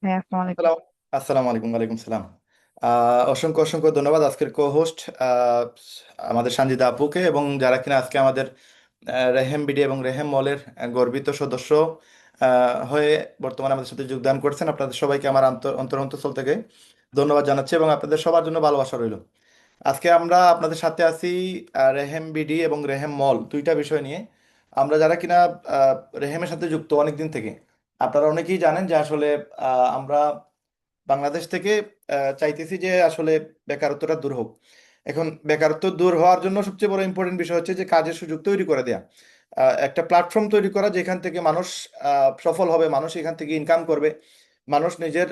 হ্যাঁ, আসসালামু আলাইকুম। হ্যালো। আসসালামু আলাইকুম। ওয়ালাইকুম সালাম। অসংখ্য অসংখ্য ধন্যবাদ আজকের কো হোস্ট আমাদের সানজিদা আপুকে, এবং যারা কিনা আজকে আমাদের রেহেম বিডি এবং রেহেম মলের গর্বিত সদস্য হয়ে বর্তমানে আমাদের সাথে যোগদান করছেন। আপনাদের সবাইকে আমার অন্তরস্থল থেকে ধন্যবাদ জানাচ্ছি, এবং আপনাদের সবার জন্য ভালোবাসা রইল। আজকে আমরা আপনাদের সাথে আছি রেহেম বিডি এবং রেহেম মল দুইটা বিষয় নিয়ে। আমরা যারা কিনা আহ, রেহেমের সাথে যুক্ত অনেক দিন থেকে, আপনারা অনেকেই জানেন যে আসলে আমরা বাংলাদেশ থেকে চাইতেছি যে আসলে বেকারত্বটা দূর হোক। এখন বেকারত্ব দূর হওয়ার জন্য সবচেয়ে বড় ইম্পর্টেন্ট বিষয় হচ্ছে যে কাজের সুযোগ তৈরি করে দেয়া, একটা প্ল্যাটফর্ম তৈরি করা যেখান থেকে মানুষ সফল হবে, মানুষ এখান থেকে ইনকাম করবে, মানুষ নিজের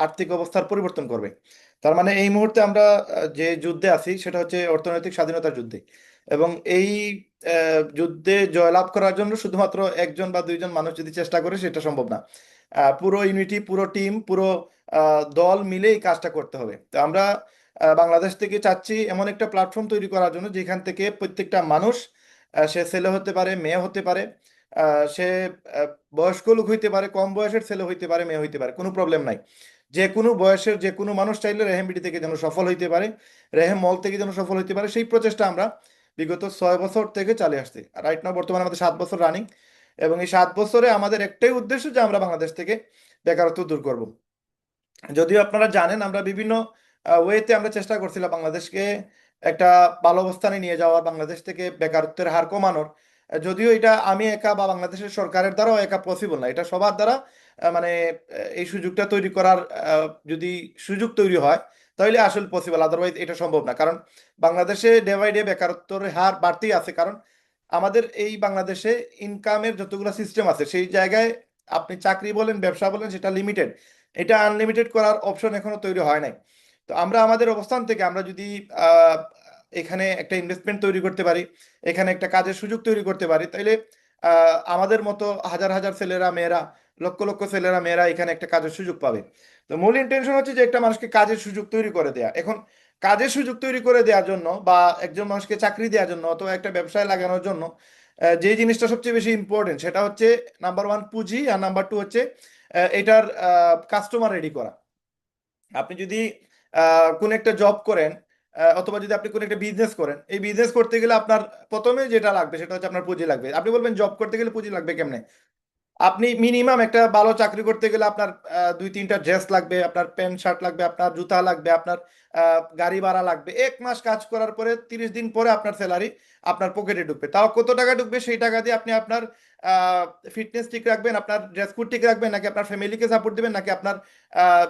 আর্থিক অবস্থার পরিবর্তন করবে। তার মানে এই মুহূর্তে আমরা যে যুদ্ধে আছি সেটা হচ্ছে অর্থনৈতিক স্বাধীনতার যুদ্ধে। এবং এই যুদ্ধে জয়লাভ করার জন্য শুধুমাত্র একজন বা দুইজন মানুষ যদি চেষ্টা করে সেটা সম্ভব না। পুরো ইউনিটি, পুরো টিম, পুরো দল মিলে এই কাজটা করতে হবে। তো আমরা বাংলাদেশ থেকে চাচ্ছি এমন একটা প্ল্যাটফর্ম তৈরি করার জন্য যেখান থেকে প্রত্যেকটা মানুষ, সে ছেলে হতে পারে, মেয়ে হতে পারে, সে আহ, বয়স্ক লোক হইতে পারে, কম বয়সের ছেলে হইতে পারে, মেয়ে হইতে পারে, কোনো প্রবলেম নাই। যে কোনো বয়সের যে কোনো মানুষ চাইলে রেহেম বিডি থেকে যেন সফল হইতে পারে, রেহেম মল থেকে যেন সফল হইতে পারে, সেই প্রচেষ্টা আমরা বিগত 6 বছর থেকে চালিয়ে আসছি। রাইট নাও বর্তমানে আমাদের 7 বছর রানিং। এবং এই 7 বছরে আমাদের একটাই উদ্দেশ্য যে আমরা বাংলাদেশ থেকে বেকারত্ব দূর করব। যদিও আপনারা জানেন আমরা বিভিন্ন ওয়েতে আমরা চেষ্টা করছিলাম বাংলাদেশকে একটা ভালো অবস্থানে নিয়ে যাওয়ার, বাংলাদেশ থেকে বেকারত্বের হার কমানোর। যদিও এটা আমি একা বা বাংলাদেশের সরকারের দ্বারাও একা পসিবল না, এটা সবার দ্বারা মানে এই সুযোগটা তৈরি করার যদি সুযোগ তৈরি হয় তাহলে আসলে পসিবল, আদারওয়াইজ এটা সম্ভব না। কারণ বাংলাদেশে ডে বাই ডে বেকারত্বের হার বাড়তেই আছে। কারণ আমাদের এই বাংলাদেশে ইনকামের যতগুলো সিস্টেম আছে সেই জায়গায় আপনি চাকরি বলেন, ব্যবসা বলেন, সেটা লিমিটেড। এটা আনলিমিটেড করার অপশন এখনো তৈরি হয় নাই। তো আমরা আমাদের অবস্থান থেকে আমরা যদি আহ, এখানে একটা ইনভেস্টমেন্ট তৈরি করতে পারি, এখানে একটা কাজের সুযোগ তৈরি করতে পারি, তাইলে আমাদের মতো হাজার হাজার ছেলেরা মেয়েরা, লক্ষ লক্ষ ছেলেরা মেয়েরা এখানে একটা কাজের সুযোগ পাবে। তো মূল ইন্টেনশন হচ্ছে যে একটা মানুষকে কাজের সুযোগ তৈরি করে দেয়া। এখন কাজের সুযোগ তৈরি করে দেওয়ার জন্য বা একজন মানুষকে চাকরি দেওয়ার জন্য অথবা একটা ব্যবসায় লাগানোর জন্য যে জিনিসটা সবচেয়ে বেশি ইম্পর্টেন্ট সেটা হচ্ছে নাম্বার ওয়ান পুঁজি, আর নাম্বার টু হচ্ছে এটার কাস্টমার রেডি করা। আপনি যদি কোন একটা জব করেন, অথবা যদি আপনি কোন একটা বিজনেস করেন, এই বিজনেস করতে গেলে আপনার প্রথমে যেটা লাগবে সেটা হচ্ছে আপনার পুঁজি লাগবে। আপনি বলবেন জব করতে গেলে পুঁজি লাগবে কেমনে? আপনি মিনিমাম একটা ভালো চাকরি করতে গেলে আপনার দুই তিনটা ড্রেস লাগবে, আপনার প্যান্ট শার্ট লাগবে, আপনার জুতা লাগবে, আপনার গাড়ি ভাড়া লাগবে। 1 মাস কাজ করার পরে 30 দিন পরে আপনার স্যালারি আপনার পকেটে ঢুকবে। তাও কত টাকা ঢুকবে সেই টাকা দিয়ে আপনি আপনার ফিটনেস ঠিক রাখবেন, আপনার ড্রেস কোড ঠিক রাখবেন, নাকি আপনার ফ্যামিলিকে সাপোর্ট দিবেন, নাকি আপনার আহ,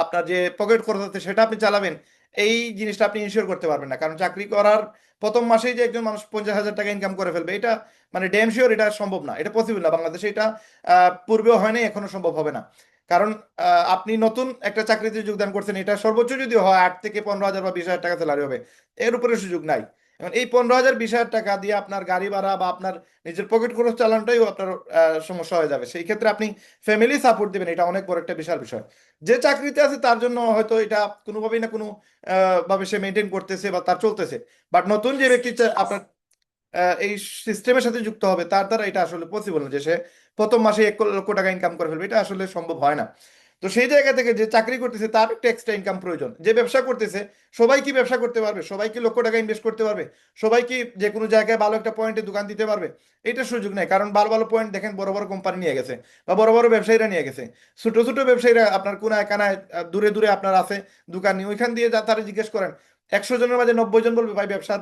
আপনার যে পকেট খরচ আছে সেটা আপনি চালাবেন, এই জিনিসটা আপনি ইনশিওর করতে পারবেন না। কারণ চাকরি করার প্রথম মাসেই যে একজন মানুষ 50,000 টাকা ইনকাম করে ফেলবে, এটা মানে ড্যাম শিওর এটা সম্ভব না, এটা পসিবল না বাংলাদেশে। এটা পূর্বেও হয় নাই, এখনো সম্ভব হবে না। কারণ আপনি নতুন একটা চাকরিতে যোগদান করছেন, এটা সর্বোচ্চ যদি হয় 8 থেকে 15,000 বা 20,000 টাকা স্যালারি হবে, এর উপরে সুযোগ নাই। এখন এই 15,000 20,000 টাকা দিয়ে আপনার গাড়ি ভাড়া বা আপনার নিজের পকেট খরচ চালানোটাই আপনার সমস্যা হয়ে যাবে। সেই ক্ষেত্রে আপনি ফ্যামিলি সাপোর্ট দিবেন, এটা অনেক বড় একটা বিশাল বিষয়। যে চাকরিতে আছে তার জন্য হয়তো এটা কোনোভাবেই না কোনো ভাবে সে মেনটেন করতেছে বা তার চলতেছে। বাট নতুন যে ব্যক্তি আপনার এই সিস্টেমের সাথে যুক্ত হবে, তার দ্বারা এটা আসলে পসিবল না যে সে প্রথম মাসে 1 লক্ষ টাকা ইনকাম করে ফেলবে, এটা আসলে সম্ভব হয় না। তো সেই জায়গা থেকে যে চাকরি করতেছে তার একটা এক্সট্রা ইনকাম প্রয়োজন। যে ব্যবসা করতেছে, সবাই কি ব্যবসা করতে পারবে? সবাই কি লক্ষ টাকা ইনভেস্ট করতে পারবে? সবাই কি যে কোনো জায়গায় ভালো একটা পয়েন্টে দোকান দিতে পারবে? এটা সুযোগ নেই। কারণ ভালো ভালো পয়েন্ট দেখেন বড় বড় কোম্পানি নিয়ে গেছে বা বড় বড় ব্যবসায়ীরা নিয়ে গেছে। ছোট ছোট ব্যবসায়ীরা আপনার কোনায় কানায় দূরে দূরে আপনার আছে দোকান নিয়ে, ওইখান দিয়ে তারা জিজ্ঞেস করেন, 100 জনের মাঝে 90 জন বলবে ভাই ব্যবসার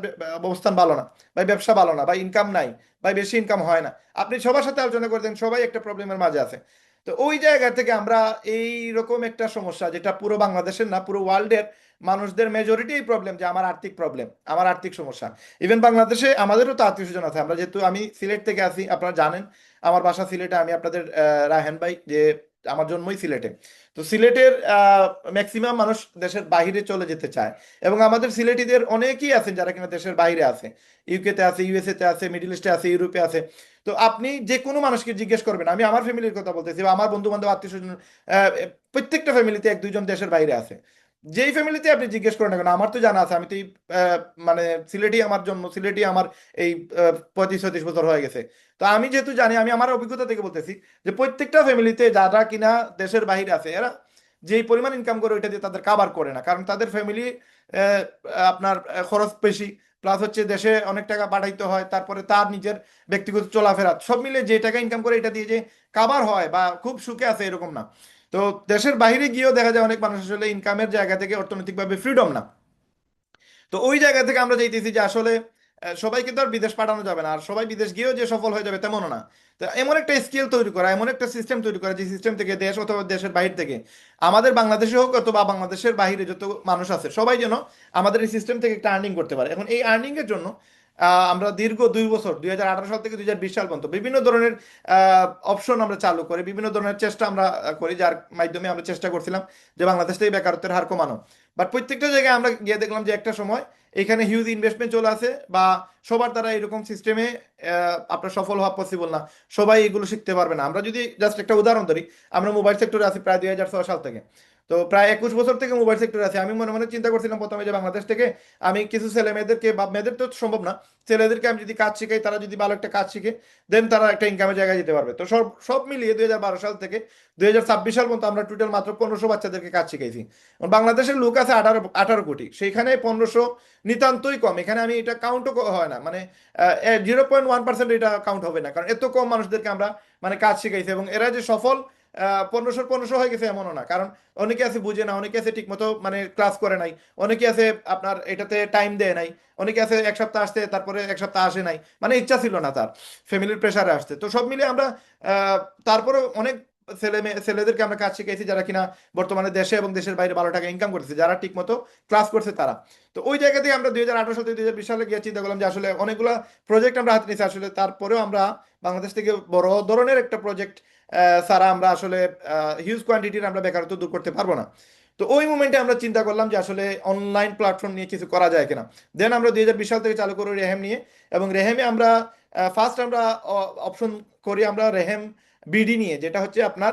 অবস্থান ভালো না, ভাই ব্যবসা ভালো না, ভাই ইনকাম নাই, ভাই বেশি ইনকাম হয় না। আপনি সবার সাথে আলোচনা করে দেন, সবাই একটা প্রবলেমের মাঝে আছে। তো ওই জায়গা থেকে আমরা এই রকম একটা সমস্যা, যেটা পুরো বাংলাদেশের না পুরো ওয়ার্ল্ডের মানুষদের মেজরিটি এই প্রবলেম, যে আমার আর্থিক প্রবলেম, আমার আর্থিক সমস্যা। ইভেন বাংলাদেশে আমাদেরও তো আত্মীয় স্বজন আছে। আমরা যেহেতু আমি সিলেট থেকে আছি, আপনারা জানেন আমার বাসা সিলেটে, আমি আপনাদের রায়হান ভাই, যে আমার জন্মই সিলেটে। তো সিলেটের ম্যাক্সিমাম মানুষ দেশের বাইরে চলে যেতে চায়, এবং আমাদের সিলেটিদের অনেকেই আছেন যারা কিনা দেশের বাইরে আছে, ইউকেতে আছে, ইউএসএ তে আছে, মিডল ইস্টে আছে, ইউরোপে আছে। তো আপনি যে কোনো মানুষকে জিজ্ঞেস করবেন, আমি আমার ফ্যামিলির কথা বলতেছি বা আমার বন্ধু বান্ধব আত্মীয় স্বজন, প্রত্যেকটা ফ্যামিলিতে এক দুইজন দেশের বাইরে আছে। যেই ফ্যামিলিতে আপনি জিজ্ঞেস করেন না কেন, আমার তো জানা আছে, আমি তো এই, মানে সিলেটি আমার জন্ম, সিলেটি আমার এই 35-36 বছর হয়ে গেছে। তো আমি যেহেতু জানি, আমি আমার অভিজ্ঞতা থেকে বলতেছি যে প্রত্যেকটা ফ্যামিলিতে যারা কিনা দেশের বাইরে আছে, এরা যেই পরিমাণ ইনকাম করে ওইটা দিয়ে তাদের কাবার করে না, কারণ তাদের ফ্যামিলি আপনার খরচ বেশি, প্লাস হচ্ছে দেশে অনেক টাকা পাঠাইতে হয়, তারপরে তার নিজের ব্যক্তিগত চলাফেরা সব মিলে যে টাকা ইনকাম করে এটা দিয়ে যে কাবার হয় বা খুব সুখে আছে এরকম না। তো দেশের বাইরে গিয়েও দেখা যায় অনেক মানুষ আসলে ইনকামের জায়গা থেকে অর্থনৈতিকভাবে ফ্রিডম না। তো ওই জায়গা থেকে আমরা চাইতেছি যে আসলে সবাইকে তো আর বিদেশ পাঠানো যাবে না, আর সবাই বিদেশ গিয়েও যে সফল হয়ে যাবে তেমনও না। তো এমন একটা স্কিল তৈরি করা, এমন একটা সিস্টেম তৈরি করা, যে সিস্টেম থেকে দেশ অথবা দেশের বাইরে থেকে আমাদের বাংলাদেশে হোক অথবা বাংলাদেশের বাইরে যত মানুষ আছে সবাই যেন আমাদের এই সিস্টেম থেকে একটা আর্নিং করতে পারে। এখন এই আর্নিং এর জন্য আমরা দীর্ঘ 2 বছর, 2018 সাল থেকে 2020 সাল পর্যন্ত বিভিন্ন ধরনের অপশন আমরা চালু করি, বিভিন্ন ধরনের চেষ্টা আমরা করি, যার মাধ্যমে আমরা চেষ্টা করছিলাম যে বাংলাদেশ থেকে বেকারত্বের হার কমানো। বাট প্রত্যেকটা জায়গায় আমরা গিয়ে দেখলাম যে একটা সময় এখানে হিউজ ইনভেস্টমেন্ট চলে আসে, বা সবার দ্বারা এরকম সিস্টেমে আপনার সফল হওয়া পসিবল না, সবাই এগুলো শিখতে পারবে না। আমরা যদি জাস্ট একটা উদাহরণ ধরি, আমরা মোবাইল সেক্টরে আছি প্রায় 2006 সাল থেকে। তো প্রায় 21 বছর থেকে মোবাইল সেক্টরে আছে। আমি মনে মনে চিন্তা করছিলাম প্রথমে যে বাংলাদেশ থেকে আমি কিছু ছেলে মেয়েদেরকে, বা মেয়েদের তো সম্ভব না, ছেলেদেরকে আমি যদি কাজ শিখাই, তারা যদি ভালো একটা কাজ শিখে, দেন তারা একটা ইনকামের জায়গায় যেতে পারবে। তো সব সব মিলিয়ে 2012 সাল থেকে 2026 সাল পর্যন্ত আমরা টোটাল মাত্র 1500 বাচ্চাদেরকে কাজ শিখাইছি। বাংলাদেশের লোক আছে 18 কোটি, সেইখানে 1500 নিতান্তই কম। এখানে আমি এটা কাউন্টও হয় না, মানে 0.1% এটা কাউন্ট হবে না, কারণ এত কম মানুষদেরকে আমরা মানে কাজ শিখাইছি। এবং এরা যে সফল 1500 হয়ে গেছে এমনও না, কারণ অনেকে আছে বুঝে না, অনেকে আছে ঠিক মতো মানে ক্লাস করে নাই, অনেকে আছে আপনার এটাতে টাইম দেয় নাই, অনেকে আছে 1 সপ্তাহ আসতে তারপরে 1 সপ্তাহ আসে নাই, মানে ইচ্ছা ছিল না তার, ফ্যামিলির প্রেশারে আসতে। তো সব মিলিয়ে আমরা তারপরে অনেক ছেলেদেরকে আমরা কাজ শিখাইছি যারা কিনা বর্তমানে দেশে এবং দেশের বাইরে ভালো টাকা ইনকাম করতেছে, যারা ঠিক মতো ক্লাস করছে তারা। তো ওই জায়গা থেকে আমরা 2018 সাল থেকে 2020 সালে গিয়ে চিন্তা করলাম যে আসলে অনেকগুলো প্রজেক্ট আমরা হাতে নিয়েছি, আসলে তারপরেও আমরা বাংলাদেশ থেকে বড় ধরনের একটা প্রজেক্ট ছাড়া আমরা আসলে হিউজ কোয়ান্টিটির আমরা বেকারত্ব দূর করতে পারবো না। তো ওই মুমেন্টে আমরা চিন্তা করলাম যে আসলে অনলাইন প্ল্যাটফর্ম নিয়ে কিছু করা যায় কিনা। দেন আমরা 2020 সাল থেকে চালু করি রেহেম নিয়ে, এবং রেহেমে আমরা ফার্স্ট আমরা অপশন করি আমরা রেহেম বিডি নিয়ে, যেটা হচ্ছে আপনার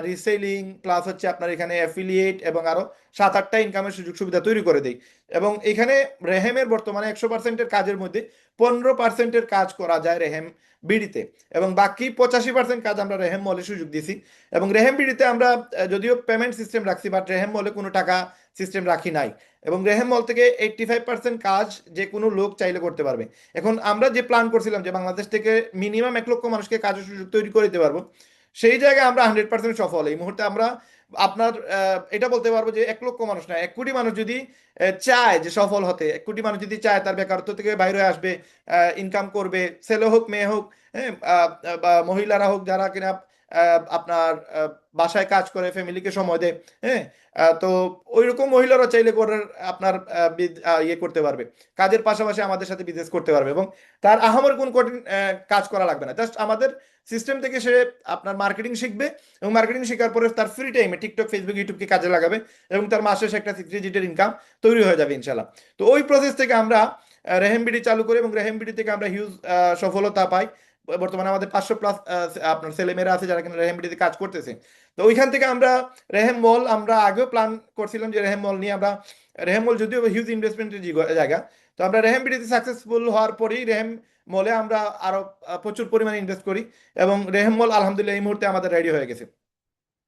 রিসেলিং প্লাস হচ্ছে আপনার এখানে অ্যাফিলিয়েট এবং আরো 7-8টা ইনকামের সুযোগ সুবিধা তৈরি করে দেই। এবং এখানে রেহেমের বর্তমানে 100%-এর কাজের মধ্যে 15%-এর কাজ করা যায় রেহেম বিডিতে, এবং বাকি 85% কাজ আমরা রেহেম মলে সুযোগ দিছি। এবং রেহেম বিডিতে আমরা যদিও পেমেন্ট সিস্টেম রাখছি, বাট রেহেম মলে কোনো টাকা সিস্টেম রাখি নাই। এবং রেহেম মল থেকে 85% কাজ যে কোনো লোক চাইলে করতে পারবে। এখন আমরা যে প্ল্যান করছিলাম যে বাংলাদেশ থেকে মিনিমাম 1 লক্ষ মানুষকে কাজের সুযোগ তৈরি করে দিতে পারবো, সেই জায়গায় আমরা 100% সফল। এই মুহূর্তে আমরা আপনার এটা বলতে পারবো যে 1 লক্ষ মানুষ না, 1 কোটি মানুষ যদি চায় যে সফল হতে, 1 কোটি মানুষ যদি চায় তার বেকারত্ব থেকে বাইরে হয়ে আসবে, ইনকাম করবে, ছেলে হোক মেয়ে হোক, হ্যাঁ, বা মহিলারা হোক যারা কিনা আপনার বাসায় কাজ করে ফ্যামিলিকে সময় দেয়, হ্যাঁ, তো ওইরকম মহিলারা চাইলে করে আপনার ইয়ে করতে পারবে, কাজের পাশাপাশি আমাদের সাথে বিজনেস করতে পারবে, এবং তার আহামরি কোন কঠিন কাজ করা লাগবে না। জাস্ট আমাদের সিস্টেম থেকে সে আপনার মার্কেটিং শিখবে, এবং মার্কেটিং শেখার পরে তার ফ্রি টাইমে টিকটক ফেসবুক ইউটিউবকে কাজে লাগাবে, এবং তার মাসে শেষে একটা 6 ডিজিটের ইনকাম তৈরি হয়ে যাবে ইনশাল্লাহ। তো ওই প্রসেস থেকে আমরা রেহেমবিডি চালু করি, এবং রেহেমবিডি থেকে আমরা হিউজ সফলতা পাই। বর্তমানে আমাদের 500+ আপনার ছেলেমেয়েরা আছে যারা কিনা রেহেমবিডিতে কাজ করতেছে। তো ওইখান থেকে আমরা রেহেম মল, আমরা আগেও প্ল্যান করছিলাম যে রেহেম মল নিয়ে আমরা, রেহেম মল যদিও হিউজ ইনভেস্টমেন্টের জায়গা, তো আমরা রেহেমবিডিতে সাকসেসফুল হওয়ার পরেই রেহেম মলে আমরা আরো প্রচুর পরিমাণে ইনভেস্ট করি, এবং রেহেম মল আলহামদুলিল্লাহ এই মুহূর্তে আমাদের রেডি হয়ে গেছে।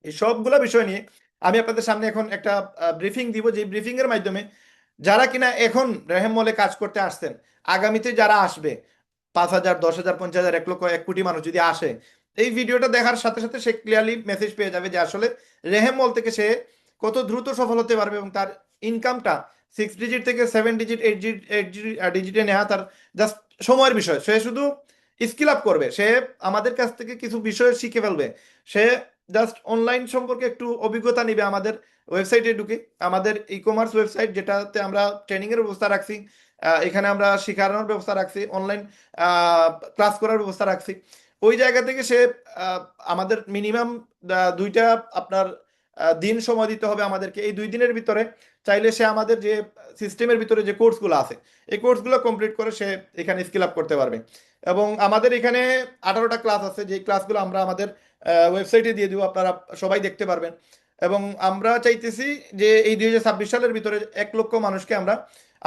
এই সবগুলা বিষয় নিয়ে আমি আপনাদের সামনে এখন একটা ব্রিফিং দিব, যে ব্রিফিং এর মাধ্যমে যারা কিনা এখন রেহেম মলে কাজ করতে আসছেন, আগামীতে যারা আসবে 5,000, 10,000, 50,000, 1 লক্ষ, 1 কোটি মানুষ যদি আসে, এই ভিডিওটা দেখার সাথে সাথে সে ক্লিয়ারলি মেসেজ পেয়ে যাবে যে আসলে রেহেম মল থেকে সে কত দ্রুত সফল হতে পারবে, এবং তার ইনকামটা 6 ডিজিট থেকে 7 ডিজিট, 8 ডিজিটে নেওয়া তার জাস্ট সময়ের বিষয়। সে শুধু স্কিল আপ করবে, সে আমাদের কাছ থেকে কিছু বিষয় শিখে ফেলবে, সে জাস্ট অনলাইন সম্পর্কে একটু অভিজ্ঞতা নিবে আমাদের ওয়েবসাইটে ঢুকে। আমাদের ই কমার্স ওয়েবসাইট, যেটাতে আমরা ট্রেনিং এর ব্যবস্থা রাখছি, এখানে আমরা শেখানোর ব্যবস্থা রাখছি, অনলাইন ক্লাস করার ব্যবস্থা রাখছি। ওই জায়গা থেকে সে আমাদের মিনিমাম 2টা আপনার দিন সময় দিতে হবে আমাদেরকে। এই 2 দিনের ভিতরে চাইলে সে আমাদের যে সিস্টেমের ভিতরে যে কোর্সগুলো আছে, এই কোর্সগুলো কমপ্লিট করে সে এখানে স্কিল আপ করতে পারবে। এবং আমাদের এখানে 18টা ক্লাস আছে, যে ক্লাসগুলো আমরা আমাদের ওয়েবসাইটে দিয়ে দিব, আপনারা সবাই দেখতে পারবেন। এবং আমরা চাইতেছি যে এই 2026 সালের ভিতরে 1 লক্ষ মানুষকে আমরা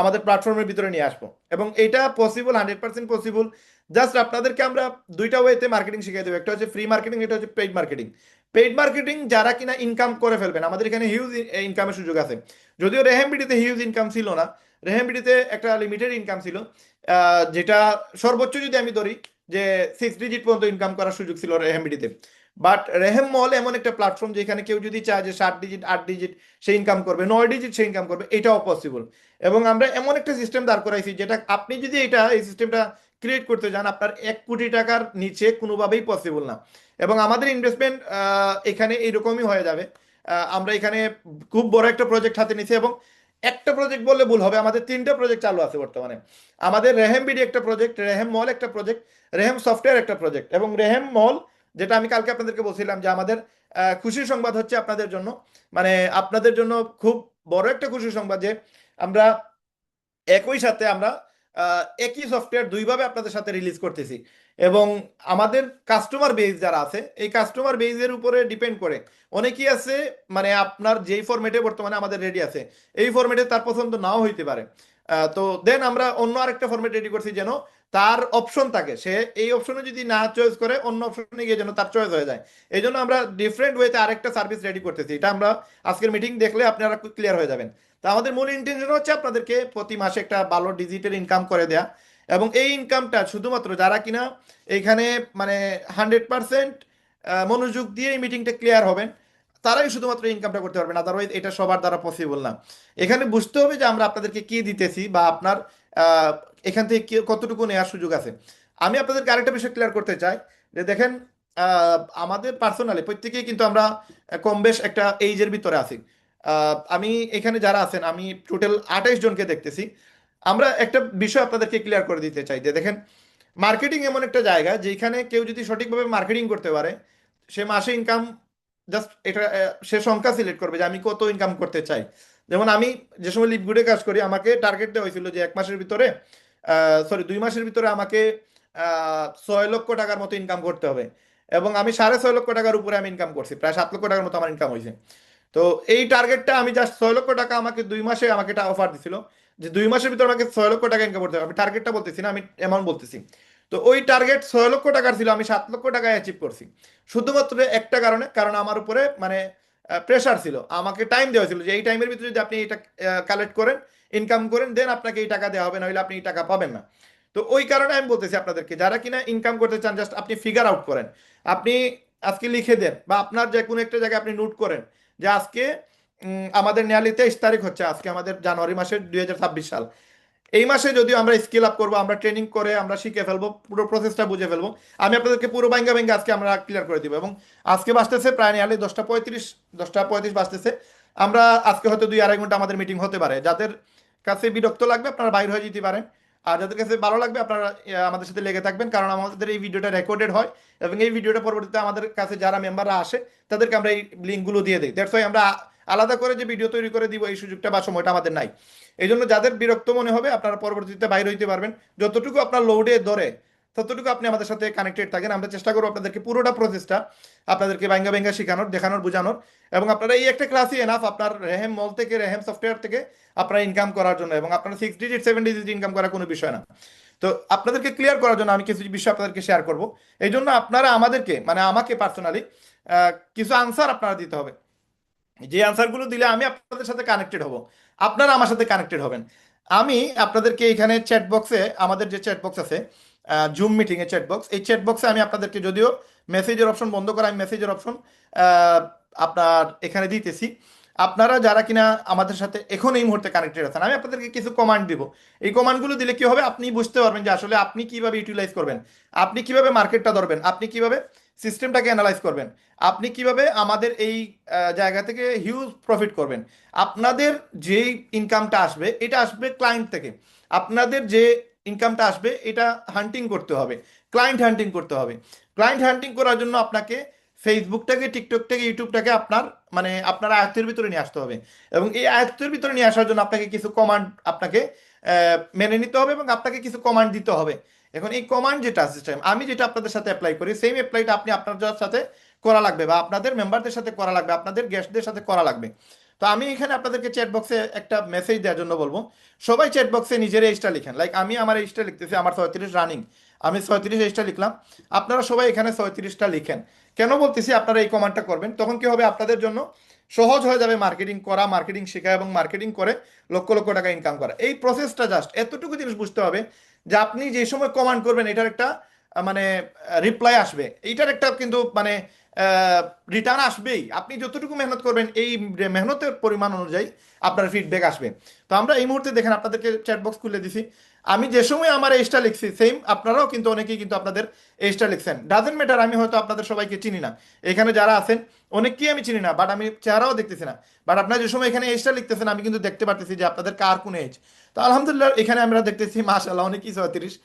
আমাদের প্ল্যাটফর্মের ভিতরে নিয়ে আসবো। এবং এটা পসিবল, 100% পসিবল। জাস্ট আপনাদেরকে আমরা দুইটা ওয়েতে মার্কেটিং শিখিয়ে দেবো, একটা হচ্ছে ফ্রি মার্কেটিং, এটা হচ্ছে পেইড মার্কেটিং। পেইড মার্কেটিং যারা কিনা ইনকাম করে ফেলবেন, আমাদের এখানে হিউজ ইনকামের সুযোগ আছে। যদিও রেহেমবিডিতে হিউজ ইনকাম ছিল না, রেহেমবিডিতে একটা লিমিটেড ইনকাম ছিল, যেটা সর্বোচ্চ যদি আমি ধরি যে 6 ডিজিট পর্যন্ত ইনকাম করার সুযোগ ছিল রেহেমবিডিতে। বাট রেহেম মল এমন একটা প্ল্যাটফর্ম যেখানে কেউ যদি চায় যে 7 ডিজিট 8 ডিজিট সে ইনকাম করবে, 9 ডিজিট সে ইনকাম করবে, এটাও পসিবল। এবং আমরা এমন একটা সিস্টেম দাঁড় করাইছি যেটা আপনি যদি এই সিস্টেমটা ক্রিয়েট করতে চান, আপনার 1 কোটি টাকার নিচে কোনোভাবেই পসিবল না। এবং আমাদের ইনভেস্টমেন্ট এখানে এইরকমই হয়ে যাবে। আমরা এখানে খুব বড় একটা প্রজেক্ট হাতে নিছি, এবং একটা প্রজেক্ট বললে ভুল হবে, আমাদের 3টা প্রজেক্ট চালু আছে বর্তমানে। আমাদের রেহেম বিডি একটা প্রজেক্ট, রেহেম মল একটা প্রজেক্ট, রেহেম সফটওয়্যার একটা প্রজেক্ট, এবং রেহেম মল যেটা আমি কালকে আপনাদেরকে বলছিলাম যে আমাদের খুশির সংবাদ হচ্ছে আপনাদের জন্য, মানে আপনাদের জন্য খুব বড় একটা খুশির সংবাদ যে আমরা একই সাথে আমরা একই সফটওয়্যার দুইভাবে আপনাদের সাথে রিলিজ করতেছি। এবং আমাদের কাস্টমার বেস যারা আছে, এই কাস্টমার বেসের উপরে ডিপেন্ড করে অনেকেই আছে, মানে আপনার যেই ফরম্যাটে বর্তমানে আমাদের রেডি আছে এই ফরম্যাটে তার পছন্দ নাও হইতে পারে। তো দেন আমরা অন্য আরেকটা ফরম্যাট রেডি করছি যেন তার অপশন থাকে, সে এই অপশনে যদি না চয়েস করে অন্য অপশনে গিয়ে যেন তার চয়েস হয়ে যায়। এই জন্য আমরা ডিফারেন্ট ওয়েতে আরেকটা সার্ভিস রেডি করতেছি, এটা আমরা আজকের মিটিং দেখলে আপনারা ক্লিয়ার হয়ে যাবেন। তা আমাদের মূল ইন্টেনশন হচ্ছে আপনাদেরকে প্রতি মাসে একটা ভালো ডিজিটাল ইনকাম করে দেয়া। এবং এই ইনকামটা শুধুমাত্র যারা কিনা এইখানে মানে 100% মনোযোগ দিয়ে এই মিটিংটা ক্লিয়ার হবেন, তারাই শুধুমাত্র ইনকামটা করতে পারবেন, আদারওয়াইজ এটা সবার দ্বারা পসিবল না। এখানে বুঝতে হবে যে আমরা আপনাদেরকে কি দিতেছি বা আপনার আহ, এখান থেকে কতটুকু নেওয়ার সুযোগ আছে। আমি আপনাদেরকে আরেকটা বিষয় ক্লিয়ার করতে চাই যে দেখেন, আমাদের পার্সোনালি প্রত্যেকেই কিন্তু আমরা কম বেশ একটা এইজের ভিতরে আছি। আমি এখানে যারা আছেন আমি টোটাল 28 জনকে দেখতেছি। আমরা একটা বিষয় আপনাদেরকে ক্লিয়ার করে দিতে চাই যে দেখেন, মার্কেটিং এমন একটা জায়গা যেখানে কেউ যদি সঠিকভাবে মার্কেটিং করতে পারে, সে মাসে ইনকাম জাস্ট এটা সে সংখ্যা সিলেক্ট করবে যে আমি কত ইনকাম করতে চাই। যেমন আমি যে সময় লিপগুডে কাজ করি, আমাকে টার্গেট দেওয়া হয়েছিল যে 1 মাসের ভিতরে, 2 মাসের ভিতরে আমাকে 6 লক্ষ টাকার মতো ইনকাম করতে হবে। এবং আমি 6.5 লক্ষ টাকার উপরে আমি ইনকাম করছি, প্রায় 7 লক্ষ টাকার মতো আমার ইনকাম হয়েছে। তো এই টার্গেটটা আমি জাস্ট 6 লক্ষ টাকা আমাকে 2 মাসে আমাকে এটা অফার দিছিল যে 2 মাসের ভিতরে আমাকে 6 লক্ষ টাকা ইনকাম করতে হবে। আমি টার্গেটটা বলতেছি না, আমি অ্যামাউন্ট বলতেছি। তো ওই টার্গেট 6 লক্ষ টাকার ছিল, আমি 7 লক্ষ টাকায় অ্যাচিভ করছি। শুধুমাত্র একটা কারণে, কারণ আমার উপরে মানে প্রেশার ছিল, আমাকে টাইম দেওয়া ছিল যে এই টাইমের ভিতরে যদি আপনি এটা কালেক্ট করেন, ইনকাম করেন, দেন আপনাকে এই টাকা দেওয়া হবে, না হলে আপনি এই টাকা পাবেন না। তো ওই কারণে আমি বলতেছি আপনাদেরকে, যারা কিনা ইনকাম করতে চান, জাস্ট আপনি ফিগার আউট করেন। আপনি আজকে লিখে দেন বা আপনার যে কোনো একটা জায়গায় আপনি নোট করেন যে আজকে আমাদের নিয়ারলি 23 তারিখ হচ্ছে, আজকে আমাদের জানুয়ারি মাসের 2026 সাল। এই মাসে যদিও আমরা স্কেল আপ করবো, আমরা ট্রেনিং করে আমরা শিখে ফেলবো, পুরো প্রসেসটা বুঝে ফেলবো। আমি আপনাদেরকে পুরো ভাঙ্গা ভাঙ্গা আজকে আমরা ক্লিয়ার করে দিব। এবং আজকে বাজতেছে প্রায় নিয়ারলি 10টা 35, 10টা 35 বাজতেছে। আমরা আজকে হয়তো 2-2.5 ঘন্টা আমাদের মিটিং হতে পারে। যাদের কাছে বিরক্ত লাগবে আপনারা বাইরে হয়ে যেতে পারেন, আর যাদের কাছে ভালো লাগবে আপনারা আমাদের সাথে লেগে থাকবেন, কারণ আমাদের এই ভিডিওটা রেকর্ডেড হয় এবং এই ভিডিওটা পরবর্তীতে আমাদের কাছে যারা মেম্বাররা আসে তাদেরকে আমরা এই লিঙ্কগুলো দিয়ে দিই। দ্যাটস ওয়াই আমরা আলাদা করে যে ভিডিও তৈরি করে দিব এই সুযোগটা বা সময়টা আমাদের নাই। এই জন্য যাদের বিরক্ত মনে হবে আপনারা পরবর্তীতে বাইরে হইতে পারবেন, যতটুকু আপনার লোডে ধরে ততটুকু আপনি আমাদের সাথে কানেক্টেড থাকেন। আমরা চেষ্টা করবো আপনাদেরকে পুরোটা প্রসেসটা আপনাদেরকে ভাঙ্গা ভাঙ্গা শেখানোর, দেখানোর, বোঝানোর। এবং আপনারা এই একটা ক্লাসই এনাফ আপনার রেহেম মল থেকে, রেহেম সফটওয়্যার থেকে আপনারা ইনকাম করার জন্য, এবং আপনারা 6 ডিজিট 7 ডিজিট ইনকাম করার কোনো বিষয় না। তো আপনাদেরকে ক্লিয়ার করার জন্য আমি কিছু বিষয় আপনাদেরকে শেয়ার করব। এই জন্য আপনারা আমাদেরকে, মানে আমাকে পার্সোনালি কিছু আনসার আপনারা দিতে হবে। যে আনসারগুলো দিলে আমি আপনাদের সাথে কানেক্টেড হব, আপনারা আমার সাথে কানেক্টেড হবেন। আমি আপনাদেরকে এখানে চ্যাট বক্সে, আমাদের যে চ্যাট বক্স আছে জুম মিটিং এর চ্যাট বক্স, এই চ্যাট বক্সে আমি আপনাদেরকে, যদিও মেসেজের অপশন বন্ধ করা, আমি মেসেজের অপশন আপনার এখানে দিতেছি। আপনারা যারা কিনা আমাদের সাথে এখন এই মুহূর্তে কানেক্টেড আছেন, আমি আপনাদেরকে কিছু কমান্ড দিব। এই কমান্ডগুলো দিলে কি হবে, আপনি বুঝতে পারবেন যে আসলে আপনি কিভাবে ইউটিলাইজ করবেন, আপনি কিভাবে মার্কেটটা ধরবেন, আপনি কিভাবে সিস্টেমটাকে অ্যানালাইজ করবেন, আপনি কিভাবে আমাদের এই জায়গা থেকে হিউজ প্রফিট করবেন। আপনাদের যেই ইনকামটা আসবে এটা আসবে ক্লায়েন্ট থেকে। আপনাদের যে ইনকামটা আসবে এটা হান্টিং করতে হবে, ক্লায়েন্ট হান্টিং করতে হবে। ক্লায়েন্ট হান্টিং করার জন্য আপনাকে ফেসবুকটাকে, টিকটকটাকে, ইউটিউবটাকে আপনার মানে আপনার আয়ত্তের ভিতরে নিয়ে আসতে হবে। এবং এই আয়ত্তের ভিতরে নিয়ে আসার জন্য আপনাকে কিছু কমান্ড আপনাকে মেনে নিতে হবে এবং আপনাকে কিছু কমান্ড দিতে হবে। এখন এই কমান্ড যেটা সিস্টেম আমি যেটা আপনাদের সাথে অ্যাপ্লাই করি, সেম অ্যাপ্লাইটা আপনি আপনার সাথে করা লাগবে, বা আপনাদের মেম্বারদের সাথে করা লাগবে, আপনাদের গেস্টদের সাথে করা লাগবে। তো আমি এখানে আপনাদেরকে চ্যাট বক্সে একটা মেসেজ দেওয়ার জন্য বলবো, সবাই চ্যাট বক্সে নিজের এজটা লিখেন। লাইক আমি আমার এজটা লিখতেছি, আমার 37 রানিং, আমি 37 এজটা লিখলাম। আপনারা সবাই এখানে 37টা লিখেন। কেন বলতেছি আপনারা এই কমান্ডটা করবেন, তখন কি হবে আপনাদের জন্য সহজ হয়ে যাবে মার্কেটিং করা, মার্কেটিং শেখা এবং মার্কেটিং করে লক্ষ লক্ষ টাকা ইনকাম করা। এই প্রসেসটা জাস্ট এতটুকু জিনিস বুঝতে হবে যে আপনি যে সময় কমান্ড করবেন এটার একটা মানে রিপ্লাই আসবে, এইটার একটা কিন্তু মানে রিটার্ন আসবেই। আপনি যতটুকু মেহনত করবেন এই মেহনতের পরিমাণ অনুযায়ী আপনার ফিডব্যাক আসবে। তো আমরা এই মুহূর্তে দেখেন আপনাদেরকে চ্যাট বক্স খুলে দিছি, আমি যে সময় আমার এজটা লিখছি সেম আপনারাও কিন্তু অনেকেই কিন্তু আপনাদের এজটা লিখছেন। ডাজেন্ট ম্যাটার আমি হয়তো আপনাদের সবাইকে চিনি না, এখানে যারা আছেন অনেককেই আমি চিনি না, বাট আমি চেহারাও দেখতেছি না, বাট আপনারা যে সময় এখানে এজটা লিখতেছেন আমি কিন্তু দেখতে পারতেছি যে আপনাদের কার কোন এজ। তো আলহামদুলিল্লাহ এখানে আমরা দেখতেছি মাশাআল্লাহ অনেকেই 37,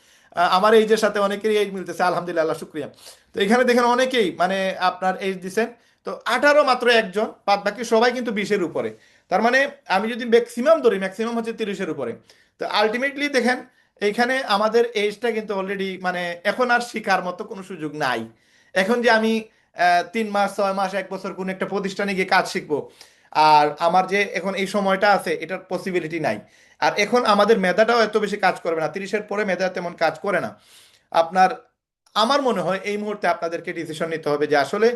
আমার এইজের সাথে অনেকেরই এইজ মিলতেছে, আলহামদুলিল্লাহ, আল্লাহ শুক্রিয়া। তো এখানে দেখেন অনেকেই মানে আপনার এইজ দিচ্ছেন। তো 18 মাত্র একজন, বাদ বাকি সবাই কিন্তু 20-এর উপরে। তার মানে আমি যদি ম্যাক্সিমাম ধরি, ম্যাক্সিমাম হচ্ছে 30-এর উপরে। তো আলটিমেটলি দেখেন এইখানে আমাদের এজটা কিন্তু অলরেডি মানে এখন আর শেখার মতো কোনো সুযোগ নাই। এখন যে আমি 3 মাস 6 মাস 1 বছর কোন একটা প্রতিষ্ঠানে গিয়ে কাজ শিখবো, আর আমার যে এখন এই সময়টা আছে এটার পসিবিলিটি নাই। আর এখন আমাদের মেধাটাও এত বেশি কাজ করবে না, 30-এর পরে মেধা তেমন কাজ করে না আপনার। আমার মনে হয় এই মুহূর্তে আপনাদেরকে ডিসিশন নিতে হবে যে আসলে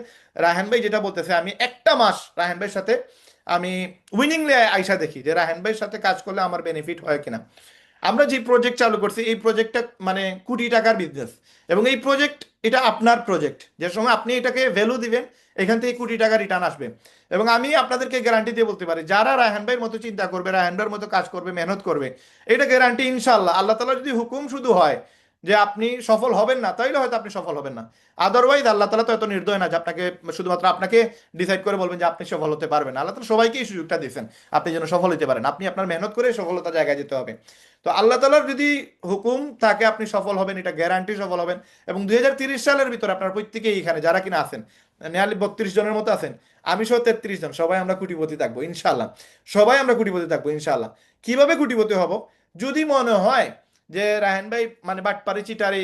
রায়হান ভাই যেটা বলতেছে, আমি একটা মাস রায়হান ভাইয়ের সাথে আমি উইনিংলি আইসা দেখি যে রায়হান ভাইয়ের সাথে কাজ করলে আমার বেনিফিট হয় কিনা। আমরা যে প্রজেক্ট চালু করছি এই প্রজেক্টটা মানে কোটি টাকার বিজনেস, এবং এই প্রজেক্ট এটা আপনার প্রজেক্ট, যে সময় আপনি এটাকে ভ্যালু দিবেন এখান থেকে কোটি টাকা রিটার্ন আসবে। এবং আমি আপনাদেরকে গ্যারান্টি দিয়ে বলতে পারি যারা রায়হান ভাইয়ের মতো চিন্তা করবে, রায়হান ভাইয়ের মতো কাজ করবে, মেহনত করবে, এটা গ্যারান্টি ইনশাল্লাহ আল্লাহ তালা যদি হুকুম শুধু হয় যে আপনি সফল হবেন না, তাইলে হয়তো আপনি সফল হবেন না। আদারওয়াইজ আল্লাহ তালা তো এত নির্দয় না যে আপনাকে শুধুমাত্র আপনাকে ডিসাইড করে বলবেন যে আপনি সফল হতে পারবেন। আল্লাহ তালা সবাইকে এই সুযোগটা দিয়েছেন আপনি যেন সফল হতে পারেন, আপনি আপনার মেহনত করে সফলতা জায়গায় যেতে হবে। তো আল্লাহ তালার যদি হুকুম থাকে আপনি সফল হবেন, এটা গ্যারান্টি সফল হবেন। এবং 2030 সালের ভিতরে আপনার প্রত্যেকেই এখানে যারা কিনা আছেন, নিয়ারলি 32 জনের মতো আছেন, আমি সহ 33 জন, সবাই আমরা কোটিপতি থাকবো ইনশাল্লাহ। সবাই আমরা কোটিপতি থাকবো ইনশাল্লাহ। কিভাবে কোটিপতি হব? যদি মনে হয় যে রায়হান ভাই মানে বাটপারি চিটারি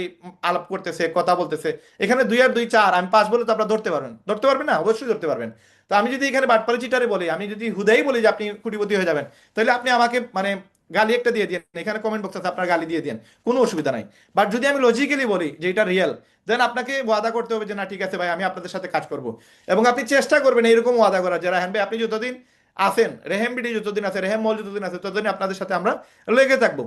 আলাপ করতেছে, কথা বলতেছে, এখানে 2 আর 2 4, আমি 5 বলে তো আপনারা ধরতে পারবেন, ধরতে পারবেন না? অবশ্যই ধরতে পারবেন। তো আমি যদি এখানে বাটপারি চিটারি বলি, আমি যদি হুদাই বলি যে আপনি কোটিপতি হয়ে যাবেন, তাহলে আপনি আমাকে মানে গালি একটা দিয়ে দিন, এখানে কমেন্ট বক্স আছে আপনার গালি দিয়ে দিন, কোনো অসুবিধা নাই। বাট যদি আমি লজিক্যালি বলি যে এটা রিয়েল, দেন আপনাকে ওয়াদা করতে হবে যে না ঠিক আছে ভাই আমি আপনাদের সাথে কাজ করব। এবং আপনি চেষ্টা করবেন এইরকম ওয়াদা করার যে রায়হান ভাই আপনি যতদিন আছেন, রেহেম বিডি যতদিন আছে, রেহেম মল যতদিন আছে, ততদিন আপনাদের সাথে আমরা লেগে থাকবো।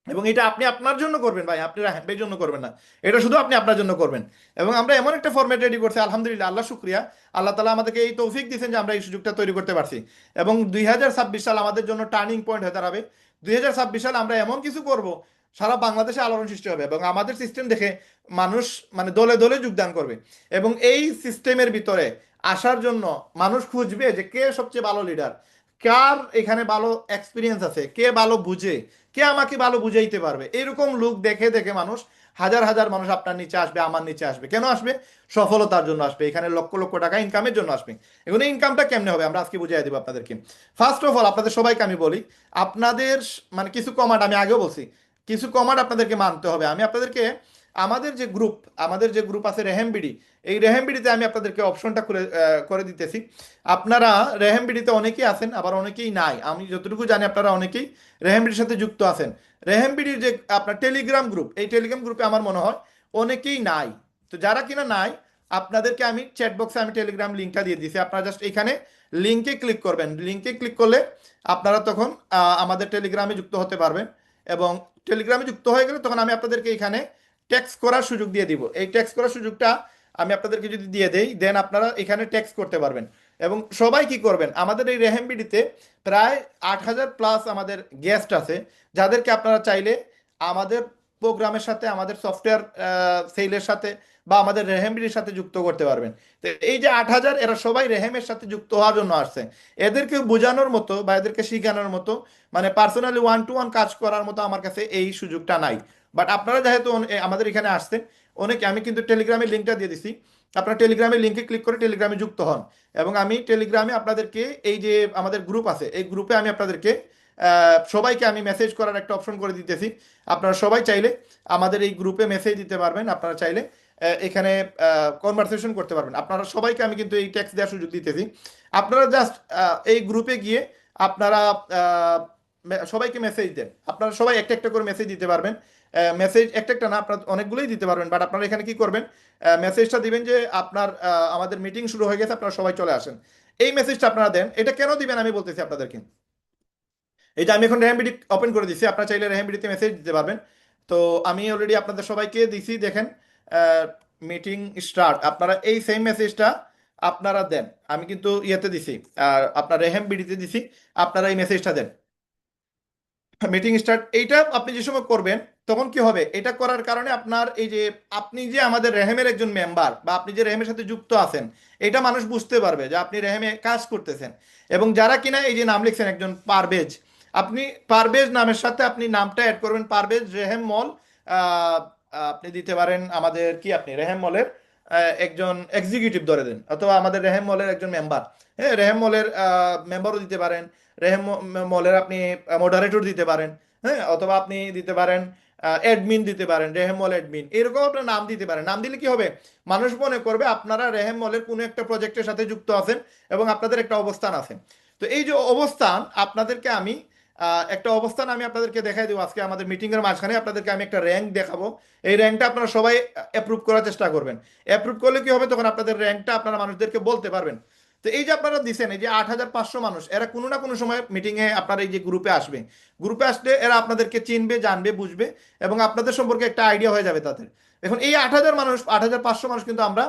এবং এটা আপনি আপনার জন্য করবেন ভাই, আপনি রায়হান ভাইয়ের জন্য করবেন না, এটা শুধু আপনি আপনার জন্য করবেন। এবং আমরা এমন একটা ফরম্যাট রেডি করছি আলহামদুলিল্লাহ, আল্লাহ শুক্রিয়া, আল্লাহ তালা আমাদেরকে এই তৌফিক দিয়েছেন যে আমরা এই সুযোগটা তৈরি করতে পারছি। এবং 2026 সাল আমাদের জন্য টার্নিং পয়েন্ট হয়ে দাঁড়াবে। 2026 সাল আমরা এমন কিছু করব, সারা বাংলাদেশে আলোড়ন সৃষ্টি হবে এবং আমাদের সিস্টেম দেখে মানুষ মানে দলে দলে যোগদান করবে। এবং এই সিস্টেমের ভিতরে আসার জন্য মানুষ খুঁজবে যে কে সবচেয়ে ভালো লিডার, কার এখানে ভালো এক্সপিরিয়েন্স আছে, কে ভালো বুঝে, কে আমাকে ভালো বুঝাইতে পারবে। এরকম লোক দেখে দেখে মানুষ, হাজার হাজার মানুষ আপনার নিচে আসবে, আমার নিচে আসবে। কেন আসবে? সফলতার জন্য আসবে, এখানে লক্ষ লক্ষ টাকা ইনকামের জন্য আসবে। এখন এই ইনকামটা কেমনে হবে আমরা আজকে বুঝিয়ে দেবো আপনাদেরকে। ফার্স্ট অফ অল আপনাদের সবাইকে আমি বলি, আপনাদের মানে কিছু কমান্ড আমি আগেও বলছি, কিছু কমান্ড আপনাদেরকে মানতে হবে। আমি আপনাদেরকে আমাদের যে গ্রুপ আছে রেহেমবিডি, এই রেহেমবিডিতে আমি আপনাদেরকে অপশনটা করে দিতেছি। আপনারা রেহেমবিডিতে অনেকেই আছেন, আবার অনেকেই নাই, আমি যতটুকু জানি আপনারা অনেকেই রেহেমবিডির সাথে যুক্ত আছেন। রেহেমবিডির যে আপনার টেলিগ্রাম গ্রুপ, এই টেলিগ্রাম গ্রুপে আমার মনে হয় অনেকেই নাই। তো যারা কিনা নাই, আপনাদেরকে আমি চ্যাট বক্সে আমি টেলিগ্রাম লিঙ্কটা দিয়ে দিয়েছি, আপনারা জাস্ট এখানে লিঙ্কে ক্লিক করবেন। লিঙ্কে ক্লিক করলে আপনারা তখন আমাদের টেলিগ্রামে যুক্ত হতে পারবেন। এবং টেলিগ্রামে যুক্ত হয়ে গেলে তখন আমি আপনাদেরকে এখানে টেক্সট করার সুযোগ দিয়ে দিব। এই টেক্সট করার সুযোগটা আমি আপনাদেরকে যদি দিয়ে দেই, দেন আপনারা এখানে টেক্সট করতে পারবেন। এবং সবাই কি করবেন, আমাদের এই রেহেমবিডিতে প্রায় 8,000+ আমাদের গেস্ট আছে, যাদেরকে আপনারা চাইলে আমাদের প্রোগ্রামের সাথে, আমাদের সফটওয়্যার সেলের সাথে বা আমাদের রেহেমবিডির সাথে যুক্ত করতে পারবেন। তো এই যে 8,000, এরা সবাই রেহেমের সাথে যুক্ত হওয়ার জন্য আসছে। এদেরকে বোঝানোর মতো বা এদেরকে শেখানোর মতো মানে পার্সোনালি 1-to-1 কাজ করার মতো আমার কাছে এই সুযোগটা নাই। বাট আপনারা যেহেতু আমাদের এখানে আসছেন অনেকে, আমি কিন্তু টেলিগ্রামের লিঙ্কটা দিয়ে দিছি, আপনারা টেলিগ্রামের লিঙ্কে ক্লিক করে টেলিগ্রামে যুক্ত হন। এবং আমি টেলিগ্রামে আপনাদেরকে এই যে আমাদের গ্রুপ আছে, এই গ্রুপে আমি আপনাদেরকে সবাইকে আমি মেসেজ করার একটা অপশন করে দিতেছি। আপনারা সবাই চাইলে আমাদের এই গ্রুপে মেসেজ দিতে পারবেন, আপনারা চাইলে এখানে কনভারসেশন করতে পারবেন। আপনারা সবাইকে আমি কিন্তু এই ট্যাক্স দেওয়ার সুযোগ দিতেছি। আপনারা জাস্ট এই গ্রুপে গিয়ে আপনারা সবাইকে মেসেজ দেন। আপনারা সবাই একটা একটা করে মেসেজ দিতে পারবেন। মেসেজ একটা একটা না, আপনারা অনেকগুলোই দিতে পারবেন, বাট আপনারা এখানে কি করবেন, মেসেজটা দিবেন যে আপনার আমাদের মিটিং শুরু হয়ে গেছে, আপনারা সবাই চলে আসেন। এই মেসেজটা আপনারা দেন। এটা কেন দিবেন আমি বলতেছি আপনাদেরকে। এই যে আমি এখন রেহামবিডি ওপেন করে দিছি, আপনারা চাইলে রেহামবিডিতে মেসেজ দিতে পারবেন। তো আমি অলরেডি আপনাদের সবাইকে দিছি, দেখেন মিটিং স্টার্ট, আপনারা এই সেম মেসেজটা আপনারা দেন। আমি কিন্তু ইয়েতে দিছি, আর আপনার রেহামবিডিতে দিছি, আপনারা এই মেসেজটা দেন মিটিং স্টার্ট। এইটা আপনি যে সময় করবেন তখন কি হবে, এটা করার কারণে আপনার এই যে আপনি যে আমাদের রেহেমের একজন মেম্বার বা আপনি যে রেহেমের সাথে যুক্ত আছেন, এটা মানুষ বুঝতে পারবে যে আপনি রেহেমে কাজ করতেছেন। এবং যারা কিনা এই যে নাম লিখছেন একজন পারভেজ, আপনি পারভেজ নামের সাথে আপনি নামটা অ্যাড করবেন, পারভেজ রেহেম মল। আহ, আপনি দিতে পারেন আমাদের কি, আপনি রেহেম মলের একজন এক্সিকিউটিভ ধরে দেন, অথবা আমাদের রেহেম মলের একজন মেম্বার। হ্যাঁ, রেহেম মলের মেম্বারও দিতে পারেন, রেহেম মলের আপনি মডারেটর দিতে পারেন। হ্যাঁ, অথবা আপনি দিতে পারেন অ্যাডমিন দিতে পারেন, রেহেম মল অ্যাডমিন, এরকম আপনার নাম দিতে পারেন। নাম দিলে কি হবে, মানুষ মনে করবে আপনারা রেহেম মলের কোনো একটা প্রজেক্টের সাথে যুক্ত আছেন এবং আপনাদের একটা অবস্থান আছে। তো এই যে অবস্থান, আপনাদেরকে আমি একটা অবস্থান আমি আপনাদেরকে দেখাই দেবো আজকে আমাদের মিটিং এর মাঝখানে। আপনাদেরকে আমি একটা র্যাঙ্ক দেখাবো। এই র্যাঙ্কটা আপনারা সবাই অ্যাপ্রুভ করার চেষ্টা করবেন। অ্যাপ্রুভ করলে কি হবে, তখন আপনাদের র্যাঙ্কটা আপনারা মানুষদেরকে বলতে পারবেন। তো এই যে আপনারা দিচ্ছেন, এই যে 8,500 মানুষ, এরা কোনো না কোনো সময় মিটিংয়ে আপনার এই যে গ্রুপে আসবে। গ্রুপে আসলে এরা আপনাদেরকে চিনবে, জানবে, বুঝবে এবং আপনাদের সম্পর্কে একটা আইডিয়া হয়ে যাবে তাদের। এখন এই 8,000 মানুষ, 8,500 মানুষ কিন্তু আমরা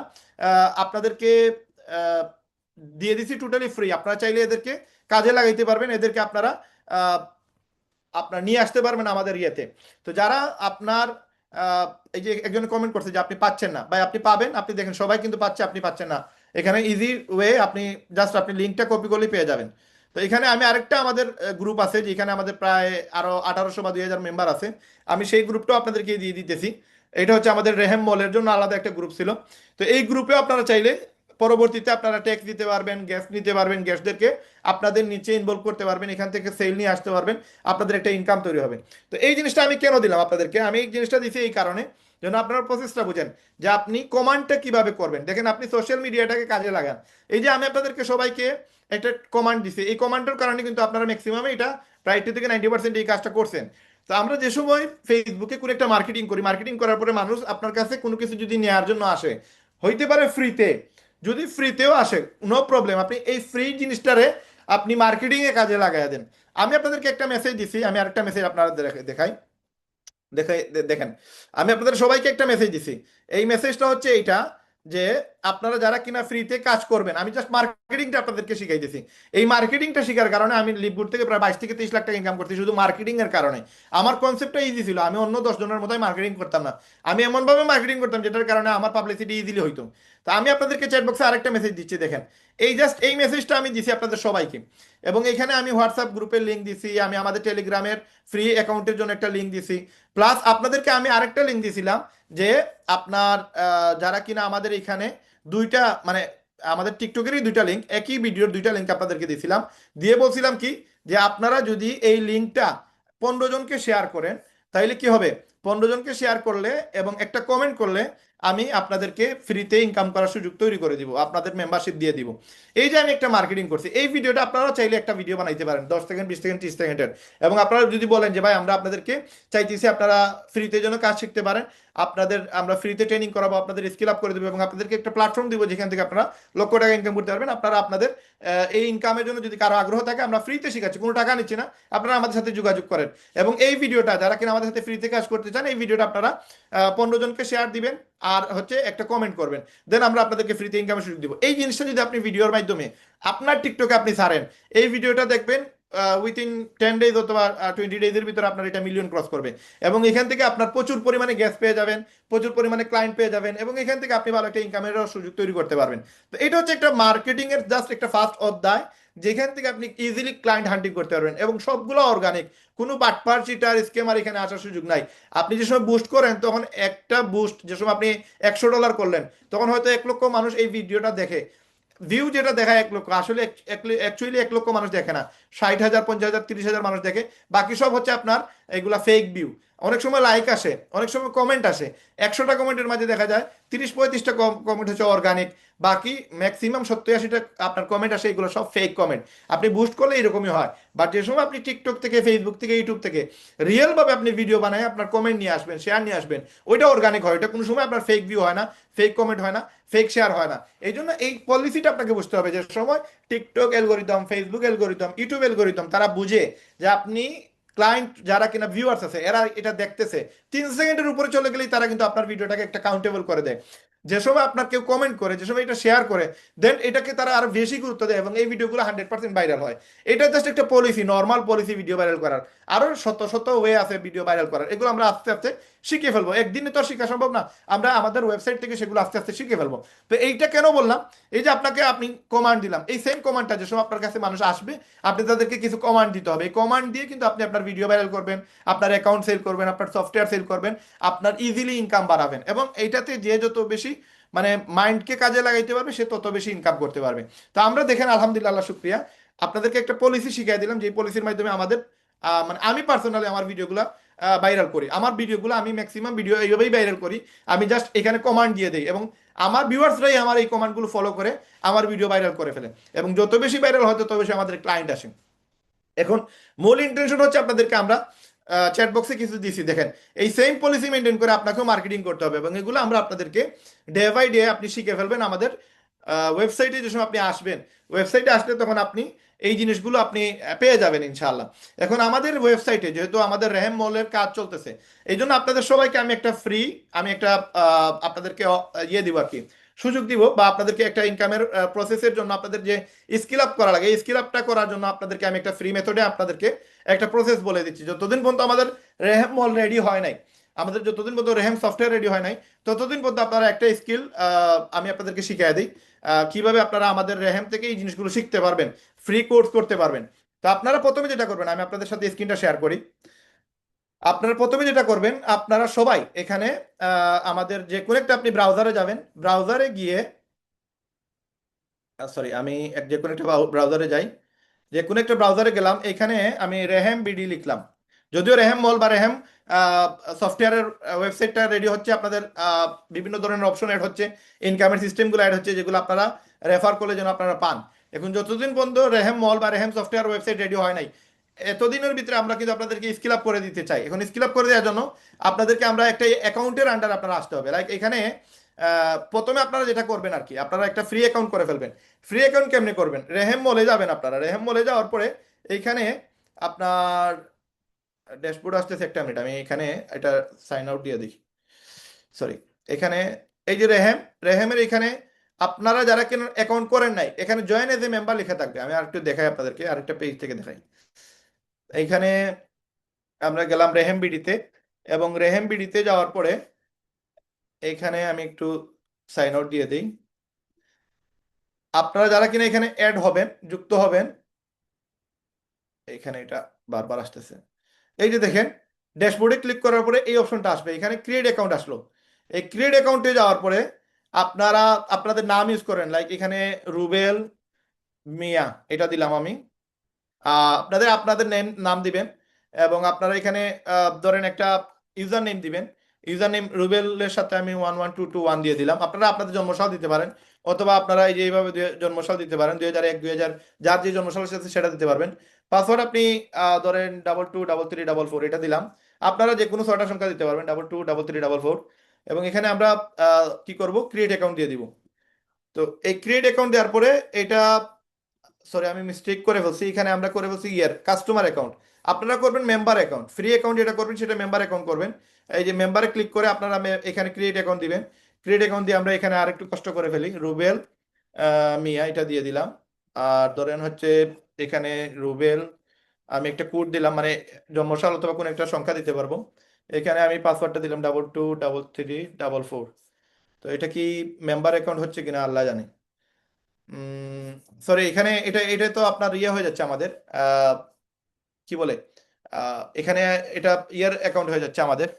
আপনাদেরকে আহ, দিয়ে দিছি টোটালি ফ্রি। আপনারা চাইলে এদেরকে কাজে লাগাইতে পারবেন, এদেরকে আপনারা আহ, আপনার নিয়ে আসতে পারবেন আমাদের ইয়েতে। তো যারা আপনার আহ, এই যে একজন কমেন্ট করছে যে আপনি পাচ্ছেন না, ভাই আপনি পাবেন। আপনি দেখেন সবাই কিন্তু পাচ্ছে, আপনি পাচ্ছেন না। এখানে ইজি ওয়ে, আপনি জাস্ট আপনি লিঙ্কটা কপি করলেই পেয়ে যাবেন। তো এখানে আমি আরেকটা আমাদের গ্রুপ আছে, যেখানে আমাদের প্রায় আরো 1,800 বা 2,000 মেম্বার আছে। আমি সেই গ্রুপটাও আপনাদেরকে দিয়ে দিতেছি। এটা হচ্ছে আমাদের রেহেম মলের জন্য আলাদা একটা গ্রুপ ছিল। তো এই গ্রুপে আপনারা চাইলে পরবর্তীতে আপনারা ট্যাক্স দিতে পারবেন, গ্যাস নিতে পারবেন, গ্যাসদেরকে আপনাদের নিচে ইনভলভ করতে পারবেন, এখান থেকে সেল নিয়ে আসতে পারবেন, আপনাদের একটা ইনকাম তৈরি হবে। তো এই জিনিসটা আমি কেন দিলাম আপনাদেরকে, আমি এই জিনিসটা দিচ্ছি এই কারণে যেন আপনারা প্রসেসটা বুঝেন যে আপনি কমান্ডটা কিভাবে করবেন। দেখেন, আপনি সোশ্যাল মিডিয়াটাকে কাজে লাগান। এই যে আমি আপনাদেরকে সবাইকে একটা কমান্ড দিছি, এই কমান্ডের কারণে কিন্তু আপনারা ম্যাক্সিমাম এটা প্রায় 80 থেকে 90% এই কাজটা করছেন। তো আমরা যে সময় ফেসবুকে কোনো একটা মার্কেটিং করি, মার্কেটিং করার পরে মানুষ আপনার কাছে কোনো কিছু যদি নেওয়ার জন্য আসে, হইতে পারে ফ্রিতে, যদি ফ্রিতেও আসে নো প্রবলেম, আপনি এই ফ্রি জিনিসটারে আপনি মার্কেটিং এ কাজে লাগাই দেন। আমি আপনাদেরকে একটা মেসেজ দিছি, আমি আরেকটা মেসেজ আপনারা দেখাই দেখাই দেখেন। আমি আপনাদের সবাইকে একটা মেসেজ দিছি। এই মেসেজটা হচ্ছে এইটা, যে আপনারা যারা কিনা ফ্রিতে কাজ করবেন, আমি জাস্ট মার্কেটিংটা আপনাদেরকে শিখাইতেছি। এই মার্কেটিংটা শেখার কারণে আমি লিভগুড থেকে প্রায় 22 থেকে 30 লাখ টাকা ইনকাম করছি শুধু মার্কেটিং এর কারণে। আমার কনসেপ্টটা ইজি ছিল, আমি অন্য 10 জনের মতোই মার্কেটিং করতাম না। আমি এমনভাবে মার্কেটিং করতাম যেটার কারণে আমার পাবলিসিটি ইজিলি হইতো। তো আমি আপনাদেরকে চ্যাট বক্সে আরেকটা মেসেজ দিচ্ছি, দেখেন। এই জাস্ট এই মেসেজটা আমি দিছি আপনাদের সবাইকে, এবং এখানে আমি হোয়াটসঅ্যাপ গ্রুপের লিঙ্ক দিছি, আমি আমাদের টেলিগ্রামের ফ্রি অ্যাকাউন্টের জন্য একটা লিঙ্ক দিছি। প্লাস আপনাদেরকে আমি আরেকটা লিঙ্ক দিয়েছিলাম, যে আপনার যারা কিনা আমাদের এখানে দুইটা, মানে আমাদের টিকটকেরই দুইটা লিঙ্ক, একই ভিডিওর দুইটা লিঙ্ক আপনাদেরকে দিয়েছিলাম। দিয়ে বলছিলাম কি, যে আপনারা যদি এই লিঙ্কটা 15 জনকে শেয়ার করেন, তাইলে কি হবে, 15 জনকে শেয়ার করলে এবং একটা কমেন্ট করলে আমি আপনাদেরকে ফ্রিতে ইনকাম করার সুযোগ তৈরি করে দিব, আপনাদের মেম্বারশিপ দিয়ে দিব। এই যে আমি একটা মার্কেটিং করছি, এই ভিডিওটা আপনারা চাইলে একটা ভিডিও বানাইতে পারেন 10 সেকেন্ড, 20 সেকেন্ড, 30 সেকেন্ডের। এবং আপনারা যদি বলেন যে ভাই আমরা আপনাদেরকে চাইতেছি আপনারা ফ্রিতে যেন কাজ শিখতে পারেন, আপনাদের আমরা ফ্রিতে ট্রেনিং করাবো, আপনাদের স্কিল আপ করে দেবো এবং আপনাদেরকে একটা প্ল্যাটফর্ম দিব যেখান থেকে আপনারা লক্ষ টাকা ইনকাম করতে পারবেন। আপনারা আপনাদের এই ইনকামের জন্য যদি কারো আগ্রহ থাকে, আমরা ফ্রিতে শেখাচ্ছি, কোনো টাকা নিচ্ছি না, আপনারা আমাদের সাথে যোগাযোগ করেন। এবং এই ভিডিওটা যারা কিনা আমাদের সাথে ফ্রিতে কাজ করতে চান, এই ভিডিওটা আপনারা 15 জনকে শেয়ার দিবেন, আর হচ্ছে একটা কমেন্ট করবেন, দেন আমরা আপনাদেরকে ফ্রিতে ইনকামের সুযোগ দিব। এই জিনিসটা যদি আপনি ভিডিওর মাধ্যমে আপনার টিকটকে আপনি ছাড়েন, এই ভিডিওটা দেখবেন উইথিন 10 ডেজ অথবা 20 ডেজের ভিতরে আপনার এটা মিলিয়ন ক্রস করবে। এবং এখান থেকে আপনার প্রচুর পরিমাণে গ্যাস পেয়ে যাবেন, প্রচুর পরিমাণে ক্লায়েন্ট পেয়ে যাবেন, এবং এখান থেকে আপনি ভালো একটা ইনকামের সুযোগ তৈরি করতে পারবেন। তো এটা হচ্ছে একটা মার্কেটিং এর জাস্ট একটা ফার্স্ট অধ্যায়, যেখান থেকে আপনি ইজিলি ক্লায়েন্ট হান্টিং করতে পারবেন, এবং সবগুলো অর্গানিক, কোনো বাটপার চিটার স্কেমার এখানে আসার সুযোগ নাই। আপনি যে সময় বুস্ট করেন, তখন একটা বুস্ট যে সময় আপনি $100 করলেন, তখন হয়তো 1 লক্ষ মানুষ এই ভিডিওটা দেখে। ভিউ যেটা দেখায় 1 লক্ষ, আসলে অ্যাকচুয়ালি 1 লক্ষ মানুষ দেখে না, 60,000, 50,000, 30,000 মানুষ দেখে। বাকি সব হচ্ছে আপনার এগুলা ফেক ভিউ। অনেক সময় লাইক আসে, অনেক সময় কমেন্ট আসে। 100টা কমেন্টের মাঝে দেখা যায় 30-35টা কমেন্ট হচ্ছে অর্গানিক, বাকি ম্যাক্সিমাম 70-80টা আপনার কমেন্ট আসে, এগুলো সব ফেক কমেন্ট। আপনি বুস্ট করলে এরকমই হয়। বাট যে সময় আপনি টিকটক থেকে, ফেসবুক থেকে, ইউটিউব থেকে রিয়েল ভাবে আপনি ভিডিও বানায় আপনার কমেন্ট নিয়ে আসবেন, শেয়ার নিয়ে আসবেন, ওইটা অর্গানিক হয়। ওইটা কোনো সময় আপনার ফেক ভিউ হয় না, ফেক কমেন্ট হয় না, ফেক শেয়ার হয় না। এই জন্য এই পলিসিটা আপনাকে বুঝতে হবে, যে সময় TikTok algorithm, Facebook algorithm, YouTube algorithm তারা বুঝে যে আপনি ক্লায়েন্ট যারা কিনা ভিউয়ার্স আছে এরা এটা দেখতেছে, 3 সেকেন্ডের উপরে চলে গেলেই তারা কিন্তু আপনার ভিডিওটাকে একটা কাউন্টেবল করে দেয়। যে সময় আপনার কেউ কমেন্ট করে, যে সময় এটা শেয়ার করে, দেন এটাকে তারা আরো বেশি গুরুত্ব দেয় এবং এই ভিডিওগুলো 100% ভাইরাল হয়। এটা জাস্ট একটা policy, normal policy video viral করার। আরো শত শত ওয়ে আছে ভিডিও ভাইরাল করার, এগুলো আমরা আস্তে আস্তে শিখে ফেলবো। একদিনে তো আর শেখা সম্ভব না, আমরা আমাদের ওয়েবসাইট থেকে সেগুলো আস্তে আস্তে শিখে ফেলবো। তো এইটা কেন বললাম, এই যে আপনাকে আমি কমান্ড দিলাম, এই সেম কমান্ডটা যে সময় আপনার কাছে মানুষ আসবে, আপনি তাদেরকে কিছু কমান্ড দিতে হবে। এই কমান্ড দিয়ে কিন্তু আপনি আপনার ভিডিও ভাইরাল করবেন, আপনার অ্যাকাউন্ট সেল করবেন, আপনার সফটওয়্যার সেল করবেন, আপনার ইজিলি ইনকাম বাড়াবেন। এবং এইটাতে যে যত বেশি মানে মাইন্ডকে কাজে লাগাইতে পারবে সে তত বেশি ইনকাম করতে পারবে। তো আমরা দেখেন আলহামদুলিল্লাহ, আল্লাহ শুক্রিয়া, আপনাদেরকে একটা পলিসি শিখিয়ে দিলাম, যে পলিসির মাধ্যমে আমাদের মানে আমি পার্সোনালি আমার ভিডিওগুলো ভাইরাল করি। আমার ভিডিওগুলো আমি ম্যাক্সিমাম ভিডিও এইভাবেই ভাইরাল করি। আমি জাস্ট এখানে কমান্ড দিয়ে দিই এবং আমার ভিউয়ার্সরাই আমার এই কমান্ডগুলো ফলো করে আমার ভিডিও ভাইরাল করে ফেলে। এবং যত বেশি ভাইরাল হয় তত বেশি আমাদের ক্লায়েন্ট আসে। এখন মূল ইন্টেনশন হচ্ছে আপনাদেরকে আমরা চ্যাট বক্সে কিছু দিছি দেখেন, এই সেম পলিসি মেনটেন করে আপনাকেও মার্কেটিং করতে হবে এবং এগুলো আমরা আপনাদেরকে ডে বাই ডে আপনি শিখে ফেলবেন আমাদের ওয়েবসাইটে। যে সময় আপনি আসবেন, ওয়েবসাইটে আসলে তখন আপনি এই জিনিসগুলো আপনি পেয়ে যাবেন ইনশাআল্লাহ। এখন আমাদের ওয়েবসাইটে যেহেতু আমাদের রেহেম মলের কাজ চলতেছে, এই জন্য আপনাদের সবাইকে আমি একটা ফ্রি, আমি একটা আপনাদেরকে ইয়ে দিব আর কি, সুযোগ দিব, বা আপনাদেরকে একটা ইনকামের প্রসেসের জন্য আপনাদের যে স্কিল আপ করা লাগে, এই স্কিল আপটা করার জন্য আপনাদেরকে আমি একটা ফ্রি মেথডে আপনাদেরকে একটা প্রসেস বলে দিচ্ছি। যতদিন পর্যন্ত আমাদের রেহেম মল রেডি হয় নাই, আমাদের যতদিন পর্যন্ত রেহেম সফটওয়্যার রেডি হয় নাই, ততদিন পর্যন্ত আপনারা একটা স্কিল আমি আপনাদেরকে শিখিয়ে দিই, কিভাবে আপনারা আমাদের রেহেম থেকে এই জিনিসগুলো শিখতে পারবেন, ফ্রি কোর্স করতে পারবেন। তো আপনারা প্রথমে যেটা করবেন, আমি আপনাদের সাথে স্ক্রিনটা শেয়ার করি। আপনারা প্রথমে যেটা করবেন, আপনারা সবাই এখানে আমাদের যে কোনো একটা আপনি ব্রাউজারে যাবেন, ব্রাউজারে গিয়ে সরি আমি যে কোনো একটা ব্রাউজারে যাই, যে কোনো একটা ব্রাউজারে গেলাম, এখানে আমি রেহেম বিডি লিখলাম। যদিও রেহেম মল বা রেহেম সফটওয়্যারের ওয়েবসাইটটা রেডি হচ্ছে, আপনাদের বিভিন্ন ধরনের অপশন অ্যাড হচ্ছে, ইনকামের সিস্টেমগুলো অ্যাড হচ্ছে, যেগুলো আপনারা রেফার করলে যেন আপনারা পান। এখন যতদিন পর্যন্ত রেহেম মল বা রেহেম সফটওয়্যার ওয়েবসাইট রেডি হয় নাই, এতদিনের ভিতরে আমরা কিন্তু আপনাদেরকে স্কিল আপ করে দিতে চাই। এখন স্কিল আপ করে দেওয়ার জন্য আপনাদেরকে আমরা একটা অ্যাকাউন্টের আন্ডার আপনারা আসতে হবে। লাইক এখানে প্রথমে আপনারা যেটা করবেন আর কি, আপনারা একটা ফ্রি অ্যাকাউন্ট করে ফেলবেন। ফ্রি অ্যাকাউন্ট কেমনে করবেন, রেহেম মলে যাবেন। আপনারা রেহেম মলে যাওয়ার পরে এইখানে আপনার ড্যাশবোর্ড আসতেছে, একটা মিনিট আমি এখানে এটা সাইন আউট দিয়ে দিই, সরি। এখানে এই যে রেহেম, রেহেমের এখানে আপনারা যারা কেন অ্যাকাউন্ট করেন নাই, এখানে জয়েন এজ এ মেম্বার লেখা থাকবে। আমি আরেকটু দেখাই আপনাদেরকে, আরেকটা পেজ থেকে দেখাই। এইখানে আমরা গেলাম রেহেম বিডিতে, এবং রেহেম বিডিতে যাওয়ার পরে এইখানে আমি একটু সাইন আউট দিয়ে দিই। আপনারা যারা কিনা এখানে অ্যাড হবেন, যুক্ত হবেন, এখানে এটা বারবার আসতেছে, এই যে দেখেন ড্যাশবোর্ডে ক্লিক করার পরে এই অপশনটা আসবে, এখানে ক্রিয়েট অ্যাকাউন্ট আসলো। এই ক্রিয়েট অ্যাকাউন্টে যাওয়ার পরে আপনারা আপনাদের নাম ইউজ করেন, লাইক এখানে রুবেল মিয়া এটা দিলাম আমি। আপনাদের আপনাদের নেম নাম দিবেন, এবং আপনারা এখানে ধরেন একটা ইউজার নেম দিবেন। ইউজার নেম রুবেলের সাথে আমি 11221 দিয়ে দিলাম। আপনারা আপনাদের জন্মসাল দিতে পারেন, অথবা আপনারা এই যে এইভাবে জন্মসাল দিতে পারেন, 2001 2000, যার যে জন্মসালের সাথে সেটা দিতে পারবেন। পাসওয়ার্ড আপনি ধরেন 223344 এটা দিলাম। আপনারা যে কোনো ছয়টা সংখ্যা দিতে পারবেন, 223344। এবং এখানে আমরা কি করব, ক্রিয়েট অ্যাকাউন্ট দিয়ে দিব। তো এই ক্রিয়েট অ্যাকাউন্ট দেওয়ার পরে এটা, সরি আমি মিস্টেক করে ফেলছি, এখানে আমরা করে ফেলছি ইয়ার কাস্টমার অ্যাকাউন্ট। আপনারা করবেন মেম্বার অ্যাকাউন্ট, ফ্রি অ্যাকাউন্ট যেটা করবেন সেটা মেম্বার অ্যাকাউন্ট করবেন। এই যে মেম্বারে ক্লিক করে আপনারা এখানে ক্রিয়েট অ্যাকাউন্ট দিবেন। ক্রিয়েট অ্যাকাউন্ট দিয়ে আমরা এখানে আরেকটু কষ্ট করে ফেলি, রুবেল মিয়া এটা দিয়ে দিলাম। আর ধরেন হচ্ছে এখানে রুবেল, আমি একটা কোড দিলাম, মানে জন্মসাল অথবা কোনো একটা সংখ্যা দিতে পারবো। এখানে আমি পাসওয়ার্ডটা দিলাম 223344। তো এটা কি মেম্বার অ্যাকাউন্ট হচ্ছে কিনা আল্লাহ জানে। সরি এখানে এটা এটা তো আপনার ইয়ে হয়ে যাচ্ছে আমাদের, কি বলে, এখানে এটা ইয়ার অ্যাকাউন্ট হয়ে যাচ্ছে আমাদের।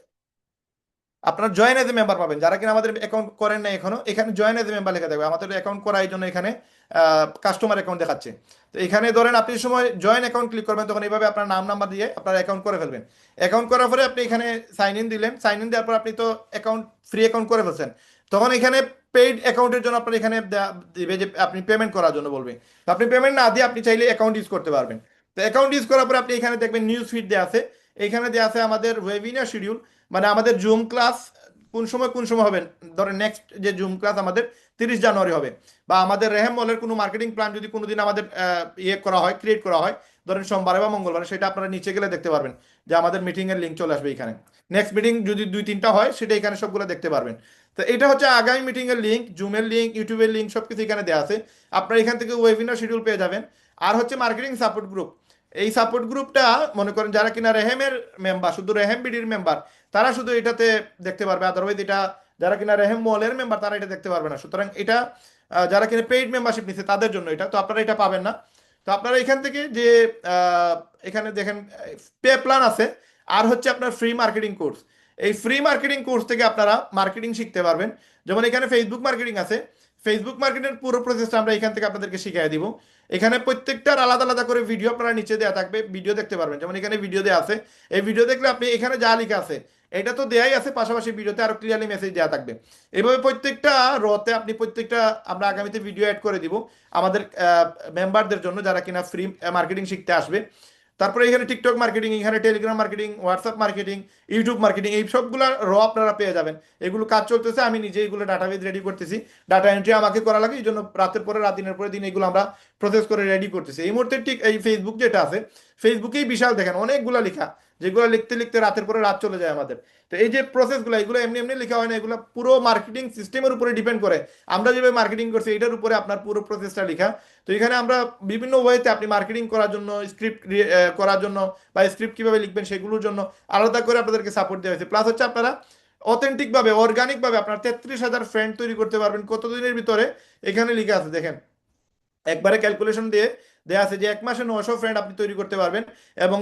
আপনার জয়েন এজ এ মেম্বার পাবেন। যারা কিনা আমাদের অ্যাকাউন্ট করেন না এখনো, এখানে জয়েন এজ এ মেম্বার লেখা থাকবে। আমাদের অ্যাকাউন্ট করা এই জন্য এখানে কাস্টমার অ্যাকাউন্ট দেখাচ্ছে। তো এখানে ধরেন আপনি সময় জয়েন অ্যাকাউন্ট ক্লিক করবেন, তখন এইভাবে আপনার নাম নাম্বার দিয়ে আপনার অ্যাকাউন্ট করে ফেলবেন। অ্যাকাউন্ট করার পরে আপনি এখানে সাইন ইন দিলেন, সাইন ইন দেওয়ার পর আপনি তো অ্যাকাউন্ট ফ্রি অ্যাকাউন্ট করে ফেলছেন। তখন এখানে পেইড অ্যাকাউন্টের জন্য আপনার এখানে দিবে যে আপনি পেমেন্ট করার জন্য বলবে। তো আপনি পেমেন্ট না দিয়ে আপনি চাইলে অ্যাকাউন্ট ইউজ করতে পারবেন। তো অ্যাকাউন্ট ইউজ করার পরে আপনি এখানে দেখবেন নিউজ ফিড দেওয়া আছে। এখানে দেওয়া আছে আমাদের ওয়েবিনার শিডিউল, মানে আমাদের জুম ক্লাস কোন সময় হবে। ধরেন নেক্সট যে জুম ক্লাস আমাদের 30 জানুয়ারি হবে, বা আমাদের রেহেম মলের কোনো মার্কেটিং প্ল্যান যদি কোনোদিন আমাদের করা হয়, ক্রিয়েট করা হয়, ধরেন সোমবারে বা মঙ্গলবারে, সেটা আপনারা নিচে গেলে দেখতে পারবেন যে আমাদের মিটিং এর লিঙ্ক চলে আসবে এখানে। নেক্সট মিটিং যদি 2-3টা হয়, সেটা এখানে সবগুলো দেখতে পারবেন। তো এটা হচ্ছে আগামী মিটিং এর লিঙ্ক, জুমের লিঙ্ক, ইউটিউবের লিঙ্ক, সবকিছু এখানে দেওয়া আছে। আপনারা এখান থেকে ওয়েবিনার শিডিউল পেয়ে যাবেন। আর হচ্ছে মার্কেটিং সাপোর্ট গ্রুপ। এই সাপোর্ট গ্রুপটা মনে করেন যারা কিনা রেহেমের মেম্বার, শুধু রেহেম বিডির মেম্বার, তারা শুধু এটাতে দেখতে পারবে। আদারওয়াইজ এটা যারা কিনা রেহেম মলের মেম্বার তারা এটা দেখতে পারবে না। সুতরাং এটা যারা কিনা পেইড মেম্বারশিপ নিচ্ছে তাদের জন্য এটা, তো আপনারা এটা পাবেন না। তো আপনারা এখান থেকে যে আহ, এখানে দেখেন পে প্ল্যান আছে, আর হচ্ছে আপনার ফ্রি মার্কেটিং কোর্স। এই ফ্রি মার্কেটিং কোর্স থেকে আপনারা মার্কেটিং শিখতে পারবেন। যেমন এখানে ফেসবুক মার্কেটিং আছে, ফেসবুক মার্কেটের পুরো প্রসেসটা আমরা এখান থেকে আপনাদেরকে শিখিয়ে দিব। এখানে প্রত্যেকটার আলাদা আলাদা করে ভিডিও আপনারা নিচে দেওয়া থাকবে, ভিডিও দেখতে পারবেন। যেমন এখানে ভিডিও দেওয়া আছে, এই ভিডিও দেখলে আপনি এখানে যা লেখা আছে এটা তো দেয়াই আছে, পাশাপাশি ভিডিওতে আরো ক্লিয়ারলি মেসেজ দেওয়া থাকবে। এইভাবে প্রত্যেকটা রতে আপনি প্রত্যেকটা, আমরা আগামীতে ভিডিও অ্যাড করে দিব আমাদের মেম্বারদের জন্য যারা কিনা ফ্রি মার্কেটিং শিখতে আসবে। তারপরে এখানে টিকটক মার্কেটিং, এখানে Telegram marketing, WhatsApp marketing, YouTube marketing, এই সবগুলো আপনারা পেয়ে যাবেন। এগুলো কাজ চলতেছে, আমি নিজে এগুলো ডাটাবেজ রেডি করতেছি। ডাটা এন্ট্রি আমাকে করা লাগে, এই জন্য রাতের পরে রাত, দিনের পরে দিন এগুলো আমরা প্রসেস করে রেডি করতেছি। এই মুহূর্তে ঠিক এই ফেসবুক যেটা আছে, ফেসবুকেই বিশাল দেখেন অনেকগুলা লেখা, যেগুলো লিখতে লিখতে রাতের পরে রাত চলে যায় আমাদের। তো এই যে প্রসেসগুলো, এগুলো এমনি এমনি লেখা হয় না, এগুলো পুরো মার্কেটিং সিস্টেমের উপরে ডিপেন্ড করে। আমরা যেভাবে মার্কেটিং করছি এটার উপরে আপনার পুরো প্রসেসটা লেখা। তো এখানে আমরা বিভিন্ন ওয়েতে আপনি মার্কেটিং করার জন্য, স্ক্রিপ্ট করার জন্য, বা স্ক্রিপ্ট কিভাবে লিখবেন সেগুলোর জন্য আলাদা করে আপনাদেরকে সাপোর্ট দেওয়া হয়েছে। প্লাস হচ্ছে আপনারা অথেন্টিক ভাবে, অর্গানিক ভাবে আপনার 33,000 ফ্রেন্ড তৈরি করতে পারবেন কতদিনের ভিতরে, এখানে লিখে আছে দেখেন। একবারে ক্যালকুলেশন দিয়ে দেয়া আছে যে 1 মাসে 900 ফ্রেন্ড আপনি তৈরি করতে পারবেন, এবং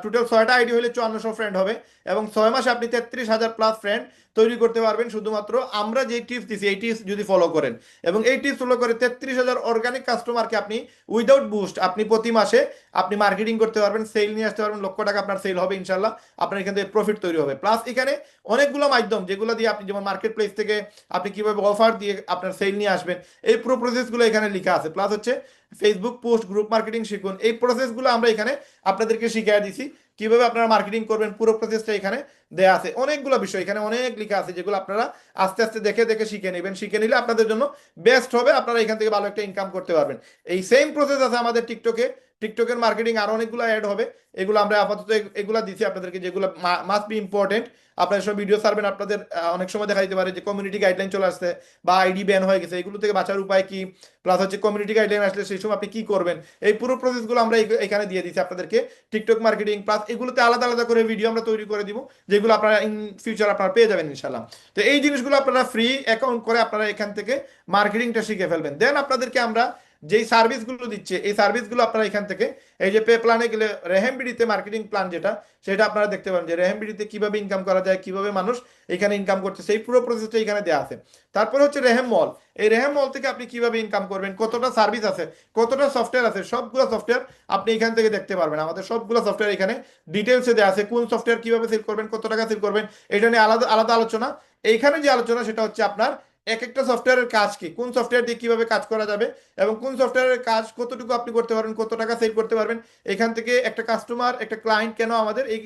টোটাল 6টা আইডি হলে 5400 ফ্রেন্ড হবে, এবং 6 মাসে আপনি 33,000 প্লাস ফ্রেন্ড তৈরি করতে পারবেন, শুধুমাত্র আমরা যে টিপস দিছি এই টিপস যদি ফলো করেন। এবং এই টিপস ফলো করে 33,000 অর্গানিক কাস্টমারকে আপনি উইদাউট বুস্ট আপনি প্রতি মাসে আপনি মার্কেটিং করতে পারবেন, সেল নিয়ে আসতে পারবেন, লক্ষ টাকা আপনার সেল হবে ইনশাল্লাহ। আপনার এখান থেকে প্রফিট তৈরি হবে। প্লাস এখানে অনেকগুলো মাধ্যম যেগুলো দিয়ে আপনি, যেমন মার্কেট প্লেস থেকে আপনি কিভাবে অফার দিয়ে আপনার সেল নিয়ে আসবেন, এই পুরো প্রসেসগুলো এখানে লেখা আছে। প্লাস হচ্ছে ফেসবুক পোস্ট, গ্রুপ মার্কেটিং শিখুন, এই প্রসেসগুলো আমরা এখানে আপনাদেরকে শিখিয়ে দিছি। কিভাবে আপনারা মার্কেটিং করবেন পুরো প্রসেসটা এখানে দেয়া আছে। অনেকগুলো বিষয় এখানে অনেক লেখা আছে, যেগুলো আপনারা আস্তে আস্তে দেখে দেখে শিখে নেবেন। শিখে নিলে আপনাদের জন্য বেস্ট হবে, আপনারা এখান থেকে ভালো একটা ইনকাম করতে পারবেন। এই সেম প্রসেস আছে আমাদের টিকটকে, টিকটকের মার্কেটিং আরো অনেকগুলো অ্যাড হবে। এগুলো আমরা আপাতত এগুলা দিচ্ছি আপনাদেরকে, যেগুলো মাস্ট বি ইম্পর্টেন্ট। আপনারা সব ভিডিও ছাড়বেন, আপনাদের অনেক সময় দেখা যেতে পারে যে কমিউনিটি গাইডলাইন চলে আসছে বা আইডি ব্যান হয়ে গেছে, এগুলো থেকে বাঁচার উপায় কি, প্লাস হচ্ছে কমিউনিটি গাইডলাইন আসলে সেই সময় আপনি কি করবেন, এই পুরো প্রসেসগুলো আমরা এখানে দিয়ে দিচ্ছি আপনাদেরকে। টিকটক মার্কেটিং প্লাস এগুলোতে আলাদা আলাদা করে ভিডিও আমরা তৈরি করে দিব, যেগুলো আপনারা ইন ফিউচার আপনারা পেয়ে যাবেন ইনশাল্লাহ। তো এই জিনিসগুলো আপনারা ফ্রি অ্যাকাউন্ট করে আপনারা এখান থেকে মার্কেটিংটা শিখে ফেলবেন। দেন আপনাদেরকে আমরা যেই সার্ভিসগুলো দিচ্ছে, এই সার্ভিসগুলো আপনারা এখান থেকে, এই যে পে প্ল্যানে গেলে রেহেমবিডিতে মার্কেটিং প্ল্যান যেটা, সেটা আপনারা দেখতে পারেন যে রেহেমবিডিতে কিভাবে ইনকাম করা যায়, কিভাবে মানুষ এখানে ইনকাম করছে, সেই পুরো প্রসেসটা এখানে দেওয়া আছে। তারপরে হচ্ছে রেহেম মল, এই রেহেম মল থেকে আপনি কিভাবে ইনকাম করবেন, কতটা সার্ভিস আছে, কতটা সফটওয়্যার আছে, সবগুলো সফটওয়্যার আপনি এখান থেকে দেখতে পারবেন। আমাদের সবগুলো সফটওয়্যার এখানে ডিটেলসে দেওয়া আছে, কোন সফটওয়্যার কিভাবে সেল করবেন, কত টাকা সেল করবেন, এটা নিয়ে আলাদা আলাদা আলোচনা। এইখানে যে আলোচনা সেটা হচ্ছে আপনার এক একটা সফটওয়্যারের কাজ কি, কোন সফটওয়্যার দিয়ে কিভাবে কাজ করা যাবে, এবং কোন সফটওয়্যারের কাজ কতটুকু আপনি করতে পারবেন, কত টাকা সেল করতে পারবেন। এখান থেকে একটা কাস্টমার, একটা ক্লায়েন্ট কেন আমাদের এই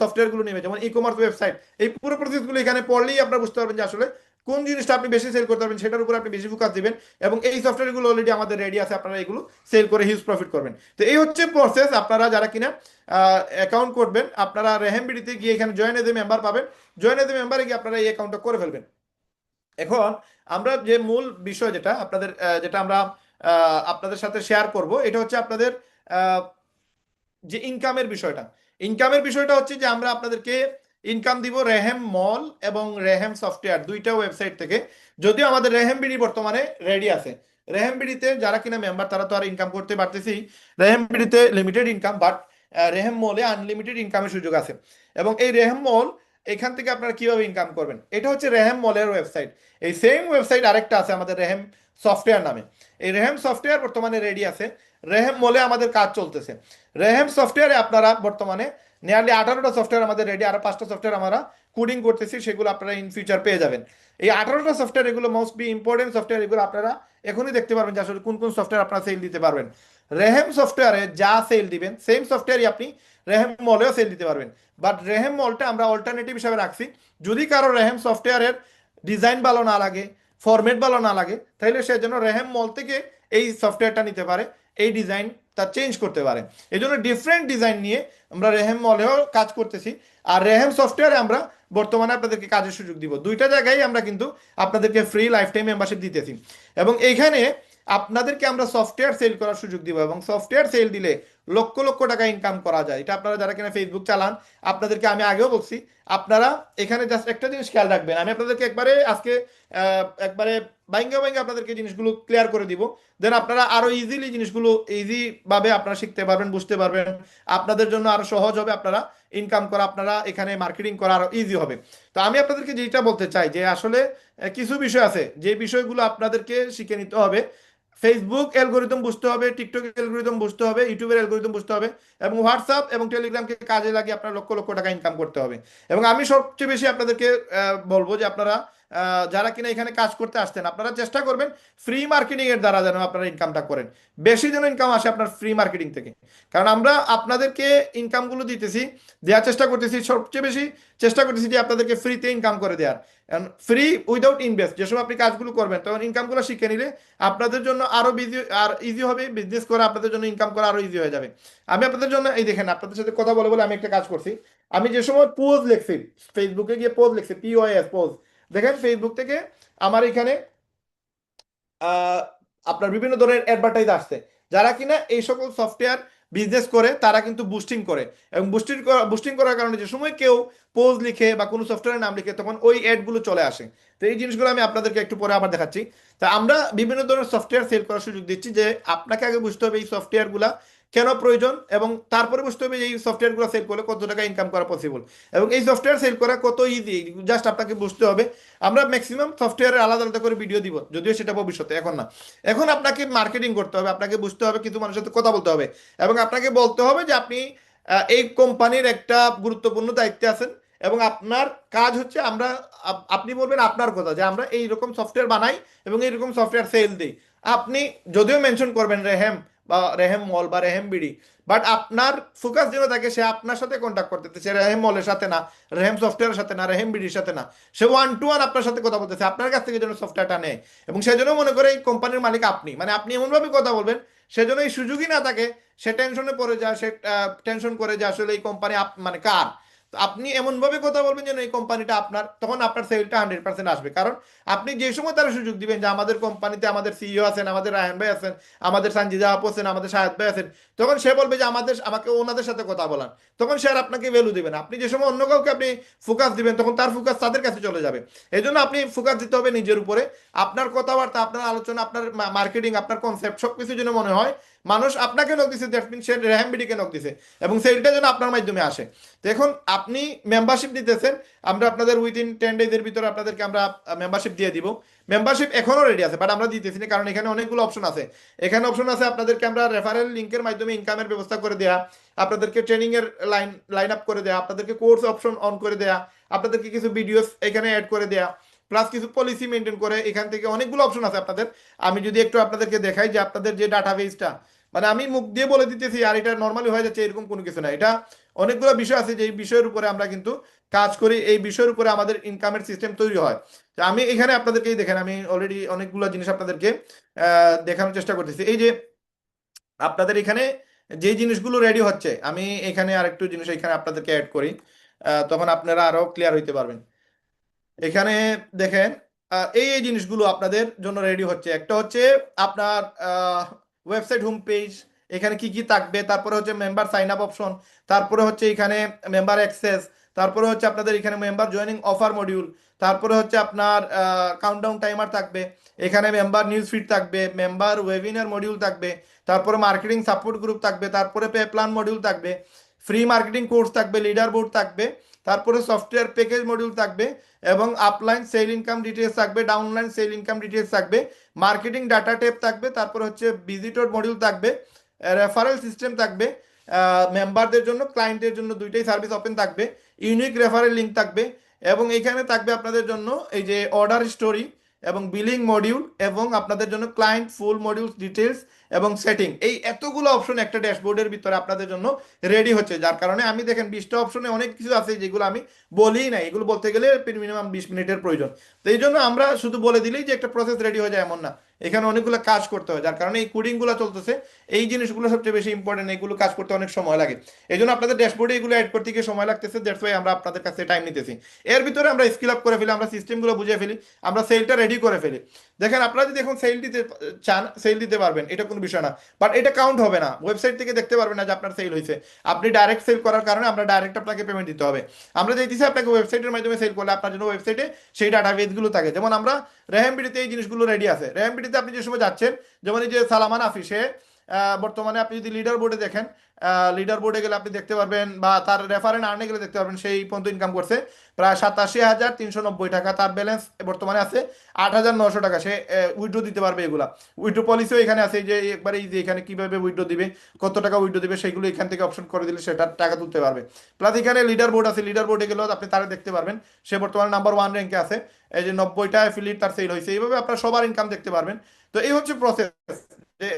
সফটওয়্যারগুলো নেবে, যেমন ই কমার্স ওয়েবসাইট, এই পুরো প্রসেসগুলো এখানে পড়লেই আপনারা বুঝতে পারবেন যে আসলে কোন জিনিসটা আপনি বেশি সেল করতে পারবেন, সেটার উপর আপনি বেশি ফোকাস দিবেন। এবং এই সফটওয়্যারগুলো অলরেডি আমাদের রেডি আছে, আপনারা এগুলো সেল করে হিউজ প্রফিট করবেন। তো এই হচ্ছে প্রসেস। আপনারা যারা কিনা অ্যাকাউন্ট করবেন, আপনারা রেহেমবিডিতে গিয়ে এখানে জয়েন এজ এ মেম্বার পাবেন, জয়েন এজ এ মেম্বারে গিয়ে আপনারা এই অ্যাকাউন্টটা করে ফেলবেন। এখন আমরা যে মূল বিষয় যেটা আপনাদের যেটা আমরা আপনাদের সাথে শেয়ার করব, এটা হচ্ছে আপনাদের আহ, যে ইনকামের বিষয়টা। ইনকামের বিষয়টা হচ্ছে যে আমরা আপনাদেরকে ইনকাম দিব রেহেম মল এবং রেহেম সফটওয়্যার দুইটা ওয়েবসাইট থেকে। যদিও আমাদের রেহেম বিডি বর্তমানে রেডি আছে, রেহেম বিডিতে যারা কিনা মেম্বার তারা তো আর ইনকাম করতে পারতেছি, রেহেম বিডিতে লিমিটেড ইনকাম, বাট রেহেম মলে আনলিমিটেড ইনকামের সুযোগ আছে। এবং এই রেহেম মল এখান থেকে আপনারা কিভাবে ইনকাম করবেন, এটা হচ্ছে রেহেম মলের ওয়েবসাইট। এই সেম ওয়েবসাইট আরেকটা আছে আমাদের রেহেম সফটওয়্যার নামে। এই রেহেম সফটওয়্যার বর্তমানে রেডি আছে, রেহেম মলে আমাদের কাজ চলতেছে। রেহেম সফটওয়্যারে আপনারা বর্তমানে নিয়ারলি 18টা সফটওয়্যার আমাদের রেডি, আরো 5টা সফটওয়্যার আমরা কোডিং করতেছি, সেগুলো আপনারা ইন ফিউচার পেয়ে যাবেন। এই 18টা সফটওয়্যার, এগুলো মোস্ট বি ইম্পর্টেন্ট সফটওয়্যার, এগুলো আপনারা এখনই দেখতে পারবেন যে আসলে কোন কোন সফটওয়্যার আপনারা সেল দিতে পারবেন। রেহেম সফটওয়্যারে যা সেল দিবেন সেম সফটওয়্যারই আপনি রেহেম মলেও সেল দিতে পারবেন। বাট রেহেম মলটা আমরা অল্টারনেটিভ হিসাবে রাখছি। যদি কারো রেহেম সফটওয়্যারের ডিজাইন ভালো না লাগে, ফরম্যাট ভালো না লাগে, তাহলে সে যেন রেহেম মল থেকে এই সফটওয়্যারটা নিতে পারে, এই ডিজাইন তার চেঞ্জ করতে পারে। এই জন্য ডিফারেন্ট ডিজাইন নিয়ে আমরা রেহেম মলেও কাজ করতেছি। আর রেহেম সফটওয়্যারে আমরা বর্তমানে আপনাদেরকে কাজের সুযোগ দিব, দুইটা জায়গায় আমরা কিন্তু আপনাদেরকে ফ্রি লাইফ টাইম মেম্বারশিপ দিতেছি। এবং এইখানে আপনাদেরকে আমরা সফটওয়্যার সেল করার সুযোগ দিব, এবং সফটওয়্যার সেল দিলে লক্ষ লক্ষ টাকা ইনকাম করা যায়। এটা আপনারা যারা কিনা ফেসবুক চালান, আপনাদেরকে আমি আগেও বলছি, আপনারা এখানে জাস্ট একটা জিনিস খেয়াল রাখবেন। আমি আপনাদেরকে একবারে আজকে একবারে বাইঙ্গা বাইঙ্গা আপনাদেরকে জিনিসগুলো ক্লিয়ার করে দিব, দেন আপনারা আরো ইজিলি জিনিসগুলো ইজি ভাবে আপনারা শিখতে পারবেন, বুঝতে পারবেন, আপনাদের জন্য আরো সহজ হবে, আপনারা ইনকাম করা, আপনারা এখানে মার্কেটিং করা আরো ইজি হবে। তো আমি আপনাদেরকে যেটা বলতে চাই যে আসলে কিছু বিষয় আছে যে বিষয়গুলো আপনাদেরকে শিখে নিতে হবে। ফেসবুক অ্যালগোরিদম বুঝতে হবে, টিকটক অ্যালগোরিদম বুঝতে হবে, ইউটিউবের অ্যালগোরিদম বুঝতে হবে, এবং হোয়াটসঅ্যাপ এবং টেলিগ্রামকে কাজে লাগিয়ে আপনার লক্ষ লক্ষ টাকা ইনকাম করতে হবে। এবং আমি সবচেয়ে বেশি আপনাদেরকে বলবো যে আপনারা যারা কিনা এখানে কাজ করতে আসছেন, আপনারা চেষ্টা করবেন ফ্রি মার্কেটিং এর দ্বারা যেন আপনারা ইনকামটা করেন, বেশি যেন ইনকাম আসে আপনার ফ্রি মার্কেটিং থেকে। কারণ আমরা আপনাদেরকে ইনকামগুলো দিতেছি, দেওয়ার চেষ্টা করতেছি, সবচেয়ে বেশি চেষ্টা করতেছি যে আপনাদেরকে ফ্রিতে ইনকাম করে দেওয়ার। ফ্রি উইদাউট ইনভেস্ট, যে সময় আপনি কাজগুলো করবেন তখন ইনকামগুলো শিখে নিলে আপনাদের জন্য আরো বিজি আর ইজি হবে, বিজনেস করা আপনাদের জন্য, ইনকাম করা আরো ইজি হয়ে যাবে। আমি আপনাদের জন্য এই দেখেন, আপনাদের সাথে কথা বলে বলে আমি একটা কাজ করছি। আমি যে সময় পোজ লিখছি, ফেসবুকে গিয়ে পোজ লিখছি, POS পোজ, দেখেন ফেসবুক থেকে আমার এখানে আহ, আপনার বিভিন্ন ধরনের অ্যাডভার্টাইজ আসছে। যারা কিনা এই সকল সফটওয়্যার বিজনেস করে তারা কিন্তু বুস্টিং করে, এবং বুস্টিং করার কারণে যে সময় কেউ পোজ লিখে বা কোনো সফটওয়্যারের নাম লিখে তখন ওই অ্যাডগুলো চলে আসে। তো এই জিনিসগুলো আমি আপনাদেরকে একটু পরে আবার দেখাচ্ছি। তা আমরা বিভিন্ন ধরনের সফটওয়্যার সেল করার সুযোগ দিচ্ছি, যে আপনাকে আগে বুঝতে হবে এই সফটওয়্যারগুলা কেন প্রয়োজন, এবং তারপরে বুঝতে হবে যে এই সফটওয়্যারগুলো সেল করলে কত টাকা ইনকাম করা পসিবল, এবং এই সফটওয়্যার সেল করা কত ইজি, জাস্ট আপনাকে বুঝতে হবে। আমরা ম্যাক্সিমাম সফটওয়্যারের আলাদা আলাদা করে ভিডিও দিব, যদিও সেটা ভবিষ্যতে, এখন না। এখন আপনাকে মার্কেটিং করতে হবে, আপনাকে বুঝতে হবে, কিছু মানুষের সাথে কথা বলতে হবে, এবং আপনাকে বলতে হবে যে আপনি এই কোম্পানির একটা গুরুত্বপূর্ণ দায়িত্বে আছেন, এবং আপনার কাজ হচ্ছে আমরা আপনি বলবেন আপনার কথা যে আমরা এইরকম সফটওয়্যার বানাই এবং এইরকম সফটওয়্যার সেল দিই। আপনি যদিও মেনশন করবেন রেহেম বা রেহেম মল বা রেহেম বিডি, বাট আপনার ফোকাস যেন থাকে সে আপনার সাথে কন্ট্যাক্ট করতেছে, সে রেহেম মলের সাথে না, রেহেম সফটওয়্যারের সাথে না, রেহেম বিডির সাথে না, সে ওয়ান টু ওয়ান আপনার সাথে কথা বলতেছে, আপনার কাছ থেকে যেন সফটওয়্যারটা নেয়। এবং সেজন্য মনে করে এই কোম্পানির মালিক আপনি, মানে আপনি এমনভাবে কথা বলবেন সেজন্য এই সুযোগই না থাকে, সে টেনশনে পড়ে যায়, সে টেনশন করে যে আসলে এই কোম্পানি মানে কার। তো আপনি এমনভাবে কথা বলবেন যেন এই কোম্পানিটা আপনার, তখন আপনার সেলটা 100% আসবে। কারণ আপনি যে সময় তারা সুযোগ দিবেন যে আমাদের কোম্পানিতে আমাদের সিইও আছেন, আমাদের রায়হান ভাই আছেন, আমাদের সানজিদা আপু আছেন, আমাদের শাহেদ ভাই আছেন, তখন সে বলবে যে আমাকে ওনাদের সাথে কথা বলান, তখন সে আর আপনাকে ভ্যালু দিবেন। আপনি যে সময় অন্য কাউকে আপনি ফোকাস দিবেন তখন তার ফোকাস তাদের কাছে চলে যাবে। এই জন্য আপনি ফোকাস দিতে হবে নিজের উপরে। আপনার কথাবার্তা, আপনার আলোচনা, আপনার মার্কেটিং, আপনার কনসেপ্ট সবকিছু যেন মনে হয় মানুষ আপনাকে নক দিছে, দ্যাট মিন সে রেহাম বিডিকে নক দিছে, এবং সেলটা যেন আপনার মাধ্যমে আসে। তো এখন আপনি মেম্বারশিপ নিতেছেন, আমরা আপনাদের উইদিন 10 ডেজের ভিতরে আপনাদেরকে আমরা মেম্বারশিপ দিয়ে দিব। মেম্বারশিপ এখনো রেডি আছে, বাট আমরা দিতেছি না, কারণ এখানে অনেকগুলো অপশন আছে। এখানে অপশন আছে আপনাদেরকে আমরা রেফারেল লিঙ্কের মাধ্যমে ইনকামের ব্যবস্থা করে দেয়া, আপনাদেরকে ট্রেনিং এর লাইন আপ করে দেয়া, আপনাদেরকে কোর্স অপশন অন করে দেয়া, আপনাদেরকে কিছু ভিডিওস এখানে অ্যাড করে দেয়া, প্লাস কিছু পলিসি মেনটেন করে। এখান থেকে অনেকগুলো অপশন আছে আপনাদের। আমি যদি একটু আপনাদেরকে দেখাই যে আপনাদের যে ডাটাবেসটা, মানে আমি মুখ দিয়ে বলে দিতেছি আর এটা নর্মালি হয়ে যাচ্ছে এরকম কোনো কিছু না, এটা অনেকগুলো বিষয় আছে যে এই বিষয়ের উপরে আমরা কিন্তু কাজ করি, এই বিষয়ের উপরে আমাদের ইনকামের সিস্টেম তৈরি হয়। তো আমি এখানে আপনাদেরকেই দেখেন, আমি অলরেডি অনেকগুলো জিনিস আপনাদেরকে দেখানোর চেষ্টা করতেছি। এই যে আপনাদের এখানে যে জিনিসগুলো রেডি হচ্ছে, আমি এখানে আরেকটু জিনিস এখানে আপনাদেরকে অ্যাড করি, তখন আপনারা আরো ক্লিয়ার হইতে পারবেন। এখানে দেখেন এই এই জিনিসগুলো আপনাদের জন্য রেডি হচ্ছে। একটা হচ্ছে আপনার ওয়েবসাইট হোম পেজ, এখানে কি কি থাকবে, তারপরে হচ্ছে মেম্বার সাইন আপ অপশন, তারপরে হচ্ছে এখানে মেম্বার অ্যাক্সেস, তারপরে হচ্ছে আপনাদের এখানে মেম্বার জয়েনিং অফার মডিউল, তারপরে হচ্ছে আপনার কাউন্টডাউন টাইমার থাকবে, এখানে মেম্বার নিউজ ফিড থাকবে, মেম্বার ওয়েবিনার মডিউল থাকবে, তারপরে মার্কেটিং সাপোর্ট গ্রুপ থাকবে, তারপরে পে প্ল্যান মডিউল থাকবে, ফ্রি মার্কেটিং কোর্স থাকবে, লিডার বোর্ড থাকবে, তারপরে সফটওয়্যার প্যাকেজ মডিউল থাকবে, এবং আপলাইন সেল ইনকাম ডিটেলস থাকবে, ডাউনলাইন সেল ইনকাম ডিটেলস থাকবে, মার্কেটিং ডাটা টাইপ থাকবে, তারপরে হচ্ছে ভিজিটর মডিউল থাকবে, রেফারেল সিস্টেম থাকবে, মেম্বারদের জন্য ক্লায়েন্টের জন্য দুইটাই সার্ভিস ওপেন থাকবে, ইউনিক রেফারেল লিঙ্ক থাকবে, এবং এখানে থাকবে আপনাদের জন্য এই যে অর্ডার স্টোরি এবং বিলিং মডিউল, এবং আপনাদের জন্য ক্লায়েন্ট ফুল মডিউলস ডিটেলস এবং সেটিং। এই এতগুলো অপশন একটা ড্যাশবোর্ডের ভিতরে আপনাদের জন্য রেডি হচ্ছে, যার কারণে আমি দেখেন 20টা অপশনে অনেক কিছু আছে যেগুলো আমি বলিই নাই, এগুলো বলতে গেলে মিনিমাম 20 মিনিটের প্রয়োজন। তো এই জন্য আমরা শুধু বলে দিলেই যে একটা প্রসেস রেডি হয়ে যায় এমন না, এখানে অনেকগুলো কাজ করতে হয়, যার কারণে এই কোডিংগুলো চলতেছে, এই জিনিসগুলো সবচেয়ে বেশি ইম্পর্টেন্ট, এগুলো কাজ করতে অনেক সময় লাগে। এই জন্য আপনাদের ড্যাশবোর্ডে এগুলো অ্যাড করতে গিয়ে সময় লাগতেছে, দ্যাটস ওয়াই আমরা আপনাদের কাছে টাইম নিতেছি। এর ভিতরে আমরা স্কিল আপ করে ফেলি, আমরা সিস্টেমগুলো বুঝে ফেলি, আমরা সেলটা রেডি করে ফেলি। দেখেন আপনারা যদি এখন সেল দিতে চান, সেল দিতে পারবেন, এটা কোনো বিষয় না, বাট এটা কাউন্ট হবে না, ওয়েবসাইট থেকে দেখতে পারবেন না যে আপনার সেল হয়েছে। আপনি ডাইরেক্ট সেল করার কারণে আমরা ডাইরেক্ট আপনাকে পেমেন্ট দিতে হবে। আমরা দিতেছি আপনাকে ওয়েবসাইটের মাধ্যমে সেল করলে আপনার জন্য ওয়েবসাইটে সেই ডাটাবেসগুলো থাকে। যেমন আমরা রেহেম বিডিতে এই জিনিসগুলো রেডি আছে। রেহেম বিডিতে আপনি যে সময় যাচ্ছেন, যেমন এই যে সালামান আফিসে বর্তমানে আপনি যদি লিডার বোর্ডে দেখেন, লিডার বোর্ডে গেলে আপনি দেখতে পারবেন, বা তার রেফারেন্স আর্নে গেলে দেখতে পারবেন সেই পর্যন্ত ইনকাম করছে প্রায় 87,390 টাকা, তার ব্যালেন্স বর্তমানে আছে 8,900 টাকা। সে উইথড্র দিতে পারবে, এগুলা উইথড্র পলিসিও এখানে আছে, যে একবারে এই যে এখানে কিভাবে উইথড্র দিবে, কত টাকা উইথড্র দিবে, সেগুলো এখান থেকে অপশন করে দিলে সেটা টাকা তুলতে পারবে। প্লাস এখানে লিডার বোর্ড আছে, লিডার বোর্ডে গেলেও আপনি তারা দেখতে পারবেন, সে বর্তমানে নাম্বার 1 র্যাঙ্কে আছে, এই যে 90টা অ্যাফিলিয়েট তার সেল হয়েছে। এইভাবে আপনার সবার ইনকাম দেখতে পারবেন। তো এই হচ্ছে প্রসেস, যে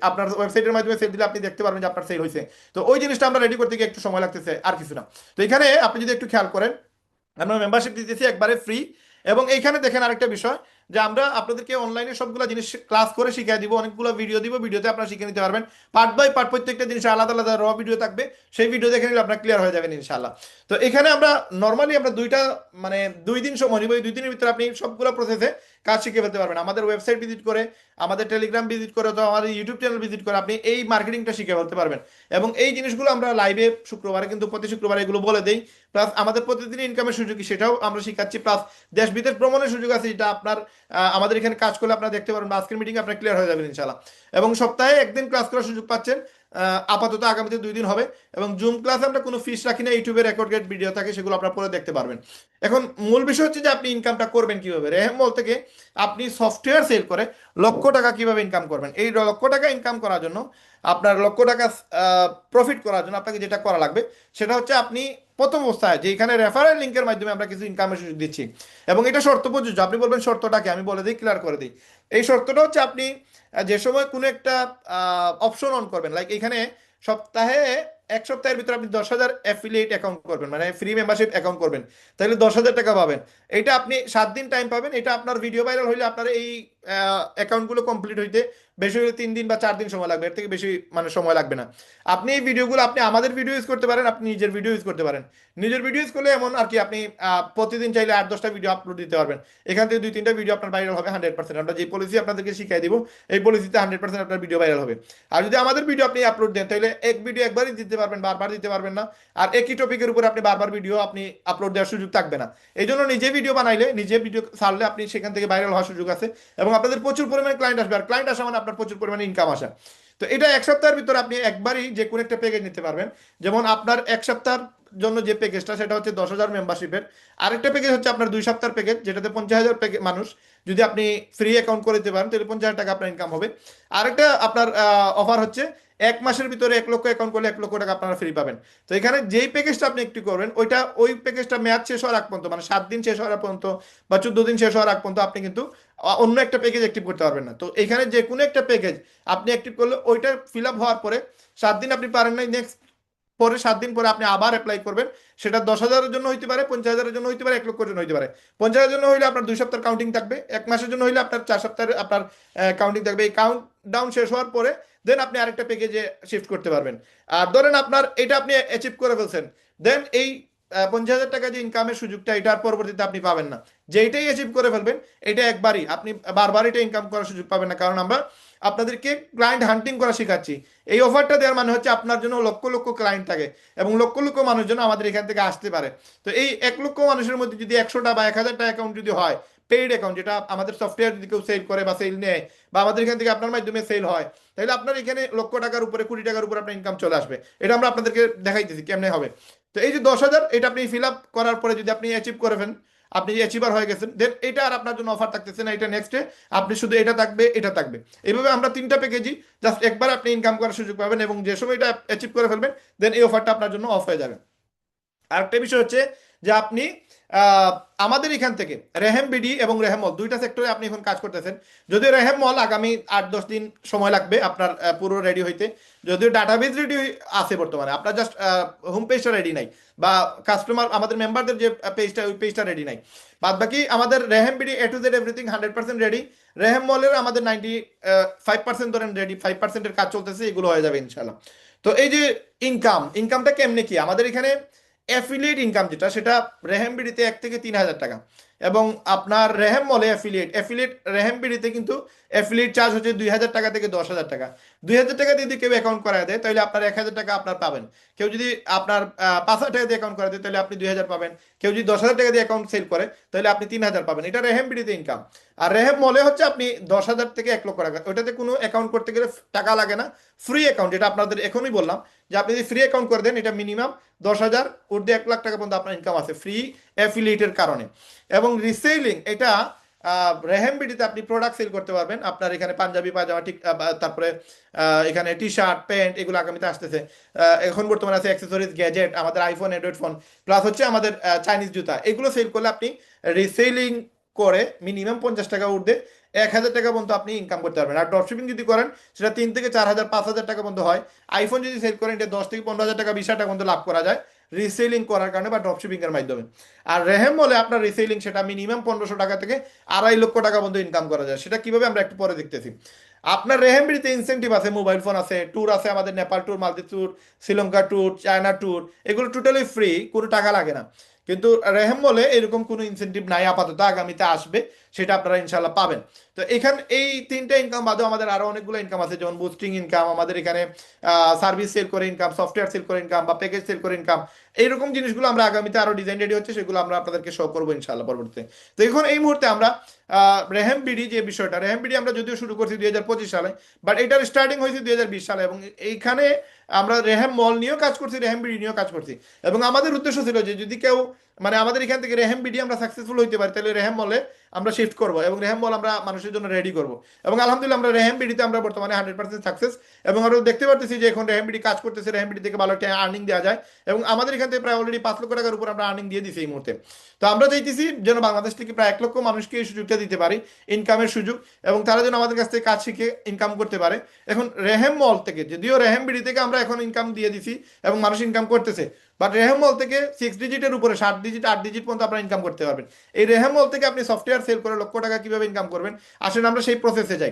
আপনার ওয়েবসাইটের মাধ্যমে সেল দিলে আপনি দেখতে পারবেন যে আপনার সেল হয়েছে। তো ওই জিনিসটা আমরা রেডি করতে গিয়ে একটু সময় লাগতেছে, আর কিছু না। তো এখানে আপনি যদি একটু খেয়াল করেন, আমরা মেম্বারশিপ দিতেছি একবারে ফ্রি। এবং এইখানে দেখেন আরেকটা বিষয়, যে আমরা আপনাদেরকে অনলাইনে সবগুলো জিনিস ক্লাস করে শিখিয়ে দিব, অনেকগুলো ভিডিও দিব, ভিডিওতে আপনারা শিখে নিতে পারবেন পার্ট বাই পার্ট, প্রত্যেকটা জিনিস আলাদা আলাদা র ভিডিও থাকবে, সেই ভিডিও দেখে নিলে আপনার ক্লিয়ার হয়ে যাবেন ইনশাআল্লাহ। তো এখানে আমরা নর্মালি আমরা দুইটা মানে 2 দিন সময় নিব, এই 2 দিনের ভিতরে আপনি সবগুলো প্রসেসে কাজ শিখে ফেলতে পারবেন। আমাদের ওয়েবসাইট ভিজিট করে, আমাদের টেলিগ্রাম ভিজিট করে, অথবা আমাদের ইউটিউব চ্যানেল ভিজিট করে আপনি এই মার্কেটিংটা শিখে ফেলতে পারবেন। এবং এই জিনিসগুলো আমরা লাইভে শুক্রবারে, কিন্তু প্রতি শুক্রবারে এগুলো বলে দেই। প্লাস আমাদের প্রতিদিন ইনকামের সুযোগ কি সেটাও আমরা শিখাচ্ছি, প্লাস দেশ বিদেশ ভ্রমণের সুযোগ আছে, যেটা আপনার আমাদের এখানে কাজ করলে আপনারা দেখতে পারবেন, আজকের মিটিং আপনার ক্লিয়ার হয়ে যাবেন ইনশাআল্লাহ। এবং সপ্তাহে একদিন ক্লাস করার সুযোগ পাচ্ছেন, আপাতত আগামীতে 2 দিন হবে। এবং জুম ক্লাসে আমরা কোনো ফিস রাখি না, ইউটিউবে রেকর্ড গেট ভিডিও থাকে, সেগুলো আপনারা পরে দেখতে পারবেন। এখন মূল বিষয় হচ্ছে যে আপনি ইনকামটা করবেন কিভাবে। রেহেম মল থেকে আপনি সফটওয়্যার সেল করে লক্ষ টাকা কিভাবে ইনকাম করবেন। এই লক্ষ টাকা ইনকাম করার জন্য, আপনার লক্ষ টাকা প্রফিট করার জন্য আপনাকে যেটা করা লাগবে, সেটা হচ্ছে আপনি প্রথম অবস্থায় যে এখানে রেফারেল লিঙ্কের মাধ্যমে আমরা কিছু ইনকামের সুযোগ দিচ্ছি, এবং এটা শর্ত প্রযোজ্য। আপনি বলবেন শর্তটাকে, আমি বলে দিই, ক্লিয়ার করে দিই। এই শর্তটা হচ্ছে আপনি যে সময় কোনো একটা অপশন অন করবেন, লাইক এখানে সপ্তাহে, এক সপ্তাহের ভিতরে আপনি 10,000 অ্যাফিলিয়েট অ্যাকাউন্ট করবেন, মানে ফ্রি মেম্বারশিপ অ্যাকাউন্ট করবেন, তাহলে 10,000 টাকা পাবেন। এটা আপনি 7 দিন টাইম পাবেন। এটা আপনার ভিডিও ভাইরাল হইলে আপনার এই অ্যাকাউন্টগুলো কমপ্লিট হইতে বেশি হলে 3 দিন বা 4 দিন সময় লাগবে, এর থেকে বেশি মানে সময় লাগবে না। আপনি এই ভিডিওগুলো আপনি আমাদের ভিডিও ইউজ করতে পারেন, আপনি নিজের ভিডিও ইউজ করতে পারেন। নিজের ভিডিও ইউজ করলে এমন আর কি, আপনি প্রতিদিন চাইলে 8-10টা ভিডিও আপলোড দিতে পারবেন, এখান থেকে 2-3টা ভিডিও আপনার ভাইরাল হবে 100%। আমরা যে পলিসি আপনাদেরকে শিখিয়ে দিব, এই পলিসিতে 100% আপনার ভিডিও ভাইরাল হবে। আর যদি আমাদের ভিডিও আপনি আপলোড দেন, তাহলে এক ভিডিও একবারই দিতে পারবেন, বারবার দিতে পারবেন না। আর একই টপিকের উপর আপনি বারবার ভিডিও আপনি আপলোড দেওয়ার সুযোগ থাকবে না। এই জন্য নিজে ভিডিও বানাইলে, নিজে ভিডিও ছাড়লে আপনি সেখান থেকে ভাইরাল হওয়ার সুযোগ আছে, এবং আপনাদের প্রচুর পরিমাণে ক্লায়েন্ট আসবে। আর ক্লায়েন্ট আসা মানে আপনার প্রচুর পরিমাণে ইনকাম আসা। তো এটা এক সপ্তাহের ভিতরে আপনি একবারই যে কোনো একটা প্যাকেজ নিতে পারবেন। যেমন আপনার এক সপ্তাহের জন্য যে প্যাকেজটা, সেটা হচ্ছে 10,000 মেম্বারশিপের। আরেকটা প্যাকেজ হচ্ছে আপনার 2 সপ্তাহের প্যাকেজ, যেটাতে 50,000 মানুষ যদি আপনি ফ্রি অ্যাকাউন্ট করে দিতে পারেন, তাহলে 50,000 টাকা আপনার ইনকাম হবে। আরেকটা আপনার অফার হচ্ছে 1 মাসের ভিতরে 1 লক্ষ অ্যাকাউন্ট করলে 1 লক্ষ টাকা আপনারা ফ্রি পাবেন। তো এখানে যেই প্যাকেজটা আপনি একটু করবেন, ওই প্যাকেজটা মেয়াদ শেষ হওয়ার আগ পর্যন্ত, মানে 7 দিন শেষ হওয়ার পর্যন্ত বা 14 দিন শেষ হওয়ার আগ পর্যন্ত আপনি কিন্তু অন্য একটা প্যাকেজ অ্যাক্টিভ করতে পারবেন না। তো এখানে যে কোনো একটা প্যাকেজ আপনি অ্যাক্টিভ করলে, ওইটা ফিল আপ হওয়ার পরে 7 দিন আপনি পারেন নাই, নেক্সট পরে 7 দিন পরে আপনি আবার অ্যাপ্লাই করবেন। সেটা 10,000-এর জন্য হইতে পারে, 50,000-এর জন্য হইতে পারে, 1 লক্ষের জন্য হইতে পারে। 50,000-এর জন্য হইলে আপনার 2 সপ্তাহ কাউন্টিং থাকবে, 1 মাসের জন্য হইলে আপনার 4 সপ্তাহের আপনার কাউন্টিং থাকবে। এই কাউন্ট ডাউন শেষ হওয়ার পরে দেন আপনি আরেকটা প্যাকেজে শিফট করতে পারবেন। আর ধরেন আপনার এটা আপনি অ্যাচিভ করে ফেলছেন, দেন এই 50,000 টাকা যে ইনকামের সুযোগটা, এটার পরবর্তীতে আপনি পাবেন না। যেইটাই অ্যাচিভ করে ফেলবেন, এটা একবারই, আপনি বারবার এটা ইনকাম করার সুযোগ পাবেন না, কারণ আমরা আপনাদেরকে ক্লায়েন্ট হান্টিং করা শেখাচ্ছি। এই অফারটা দেওয়ার মানে হচ্ছে আপনার জন্য লক্ষ লক্ষ ক্লায়েন্ট থাকে, এবং লক্ষ লক্ষ মানুষ যেন আমাদের এখান থেকে আসতে পারে। তো এই 1 লক্ষ মানুষের মধ্যে যদি 100টা বা 1,000টা অ্যাকাউন্ট যদি হয়, পেইড অ্যাকাউন্ট, যেটা আমাদের সফটওয়্যার যদি কেউ সেল করে বা সেল নেয় বা আমাদের এখান থেকে আপনার মাধ্যমে সেল হয়, তাহলে আপনার এখানে লক্ষ টাকার উপরে, কোটি টাকার উপরে আপনার ইনকাম চলে আসবে। এটা আমরা আপনাদেরকে দেখাইতেছি কেমনে হবে। তো এই যে 10,000, এটা আপনি ফিল আপ করার পরে যদি আপনি অ্যাচিভ করে ফেলেন, আপনি যে অ্যাচিভার হয়ে গেছেন, দেন এটা আর আপনার জন্য অফার থাকতেছে না, এটা নেক্সটে আপনি শুধু এটা থাকবে, এটা থাকবে। এইভাবে আমরা 3টা প্যাকেজই, জাস্ট একবার আপনি ইনকাম করার সুযোগ পাবেন, এবং যে সময় এটা অ্যাচিভ করে ফেলবেন, দেন এই অফারটা আপনার জন্য অফ হয়ে যাবে। আরেকটা বিষয় হচ্ছে যে আপনি আহ, আমাদের এখান থেকে রেহেম বিডি এবং রেহেম মল দুইটা সেক্টরে আপনি এখন কাজ করতেছেন। যদিও রেহেম মল আগামী 8-10 দিন সময় লাগবে আপনার পুরো রেডি হইতে, যদিও ডাটাবেজ রেডি আছে বর্তমানে, আপনার জাস্ট হোম পেজটা রেডি নাই, বা কাস্টমার আমাদের মেম্বারদের যে পেজটা, ওই পেজটা রেডি নাই। বাদ বাকি আমাদের রেহেম BD A to Z everything 100% ready. রেহেম মলের আমাদের 95% ধরেন রেডি, 5%-এর কাজ চলতেছে, এগুলো হয়ে যাবে ইনশাল্লাহ। তো এই যে ইনকামটা কেমনে কি আমাদের এখানে, অ্যাফিলিয়েট ইনকাম যেটা, সেটা রেহেম বিডিতে 1 থেকে 3 হাজার টাকা, এবং আপনার রেহেম মলে অ্যাফিলিয়েট রেহেম বিডিতে কিন্তু অ্যাফিলিয়েট চার্জ হচ্ছে 2,000 টাকা থেকে 10,000 টাকা। 2,000 টাকা দিয়ে যদি কেউ অ্যাকাউন্ট করায় দেয়, তাহলে আপনার 1,000 টাকা আপনার পাবেন। কেউ যদি আপনার 5,000 টাকা দিয়ে অ্যাকাউন্ট করায় দেয়, তাহলে আপনি 2,000 পাবেন। কেউ যদি 10,000 টাকা দিয়ে অ্যাকাউন্ট সেল করে, তাহলে আপনি 3,000 পাবেন। এটা রেহেম বিডিতে ইনকাম। আর রেহেম মলে হচ্ছে আপনি 10,000 থেকে 1 লক্ষ টাকা, ওইটাতে কোনো অ্যাকাউন্ট করতে গেলে টাকা লাগে না, ফ্রি অ্যাকাউন্ট, যেটা আপনাদের এখনই বললাম, যে আপনি যদি ফ্রি অ্যাকাউন্ট করে দেন, এটা মিনিমাম 10,000 ঊর্ধ্বে 1 লাখ টাকা পর্যন্ত আপনার ইনকাম আছে ফ্রি অ্যাফিলিয়েটের কারণে। এবং রিসেলিং, এটা রেহেম বিডিতে আপনি প্রোডাক্ট সেল করতে পারবেন। আপনার এখানে পাঞ্জাবি পায়জামা, ঠিক তারপরে এখানে টি শার্ট প্যান্ট, এগুলো আগামীতে আসতেছে। এখন বর্তমানে আছে অ্যাক্সেসরিজ, গ্যাজেট, আমাদের আইফোন, অ্যান্ড্রয়েড ফোন, প্লাস হচ্ছে আমাদের চাইনিজ জুতা, এগুলো সেল করলে আপনি রিসেলিং করে মিনিমাম 50 টাকা ঊর্ধ্বে 1,000 টাকা পর্যন্ত আপনি ইনকাম করতে পারবেন। আর ড্রপশিপিং যদি করেন, সেটা 3 থেকে 4 হাজার, 5,000 টাকা পর্যন্ত হয়। আইফোন যদি সেল করেন, এটা 10 থেকে 15 হাজার টাকা, 20 হাজার টাকা পর্যন্ত লাভ করা যায় রিসেলিং করার কারণে বা ড্রপশিপিং এর মাধ্যমে। আর রেহেম বলে আপনার রিসেলিং, সেটা মিনিমাম 1,500 টাকা থেকে 2.5 লক্ষ টাকা পর্যন্ত ইনকাম করা যায়। সেটা কিভাবে আমরা একটু পরে দেখতেছি। আপনার রেহেম বিডিতে ইনসেন্টিভ আছে, মোবাইল ফোন আছে, ট্যুর আছে, আমাদের নেপাল ট্যুর, মালদ্বীপ tour, Sri Lanka tour, China tour, এগুলো টোটালি ফ্রি, কোনো টাকা লাগে না। কিন্তু রেহেম বলে এরকম কোনো ইনসেন্টিভ নাই আপাতত, আগামীতে আসবে, সেটা আপনারা ইনশাল্লাহ পাবেন। তো এখানে এই 3টা ইনকাম বাদেও আমাদের আরো অনেকগুলো ইনকাম আছে, যেমন বুস্টিং ইনকাম, আমাদের এখানে সার্ভিস সেল করে ইনকাম, সফটওয়্যার সেল করে ইনকাম, বা প্যাকেজ সেল করে ইনকাম। এইরকম জিনিসগুলো আমরা আগামীতে আরো ডিজাইন রেডি হচ্ছে, সেগুলো আমরা আপনাদেরকে শো করবো ইনশাল্লাহ পরবর্তীতে। তো এখন এই মুহূর্তে আমরা রেহেম বিডি যে বিষয়টা, রেহেম বিডি আমরা যদিও শুরু করছি 2025 সালে, বাট এটার স্টার্টিং হয়েছে 2020 সালে, এবং এইখানে আমরা রেহেম মল নিয়েও কাজ করছি, রেহেম বিডি নিয়েও কাজ করছি। এবং আমাদের উদ্দেশ্য ছিল যে যদি কেউ, মানে আমাদের এখান থেকে রেহেম বিডি আমরা সাকসেসফুল হইতে পারি, তাহলে রেহেম মলে আমরা শিফট করব, এবং রেহেম মল আমরা মানুষের জন্য রেডি করব। এবং আলহামদুলিল্লাহ আমরা রেহেম বিডিতে আমরা বর্তমানে 100% সাকসেস, এবং আমরা দেখতে পারতেছি যে এখন রেহেম বিডি কাজ করতেছে, রেহেম বিডি থেকে ভালো একটা আর্নিং দেওয়া যায়। এবং আমাদের এখান থেকে প্রায় অলরেডি 5 লক্ষ টাকার উপর আমরা আর্নিং দিয়ে দিছি এই মুহূর্তে। তো আমরা চাইতেছি যেন বাংলাদেশ থেকে প্রায় 1 লক্ষ মানুষকে এই সুযোগটা দিতে পারি, ইনকামের সুযোগ, এবং তারা যেন আমাদের কাছ থেকে কাজ শিখে ইনকাম করতে পারে। এখন রেহেম মল থেকে, যদিও রেহেম বিডি থেকে আমরা এখন ইনকাম দিয়ে দিছি এবং মানুষ ইনকাম করতেছে, বাট রেহেম মল থেকে 6 ডিজিটের উপরে, 7 ডিজিট, 8 ডিজিট পর্যন্ত আপনারা ইনকাম করতে পারবেন। এই রেহেম মল থেকে আপনি সফটওয়্যার সেল করে লক্ষ টাকা কিভাবে ইনকাম করবেন, আসেন আমরা সেই প্রসেসে যাই।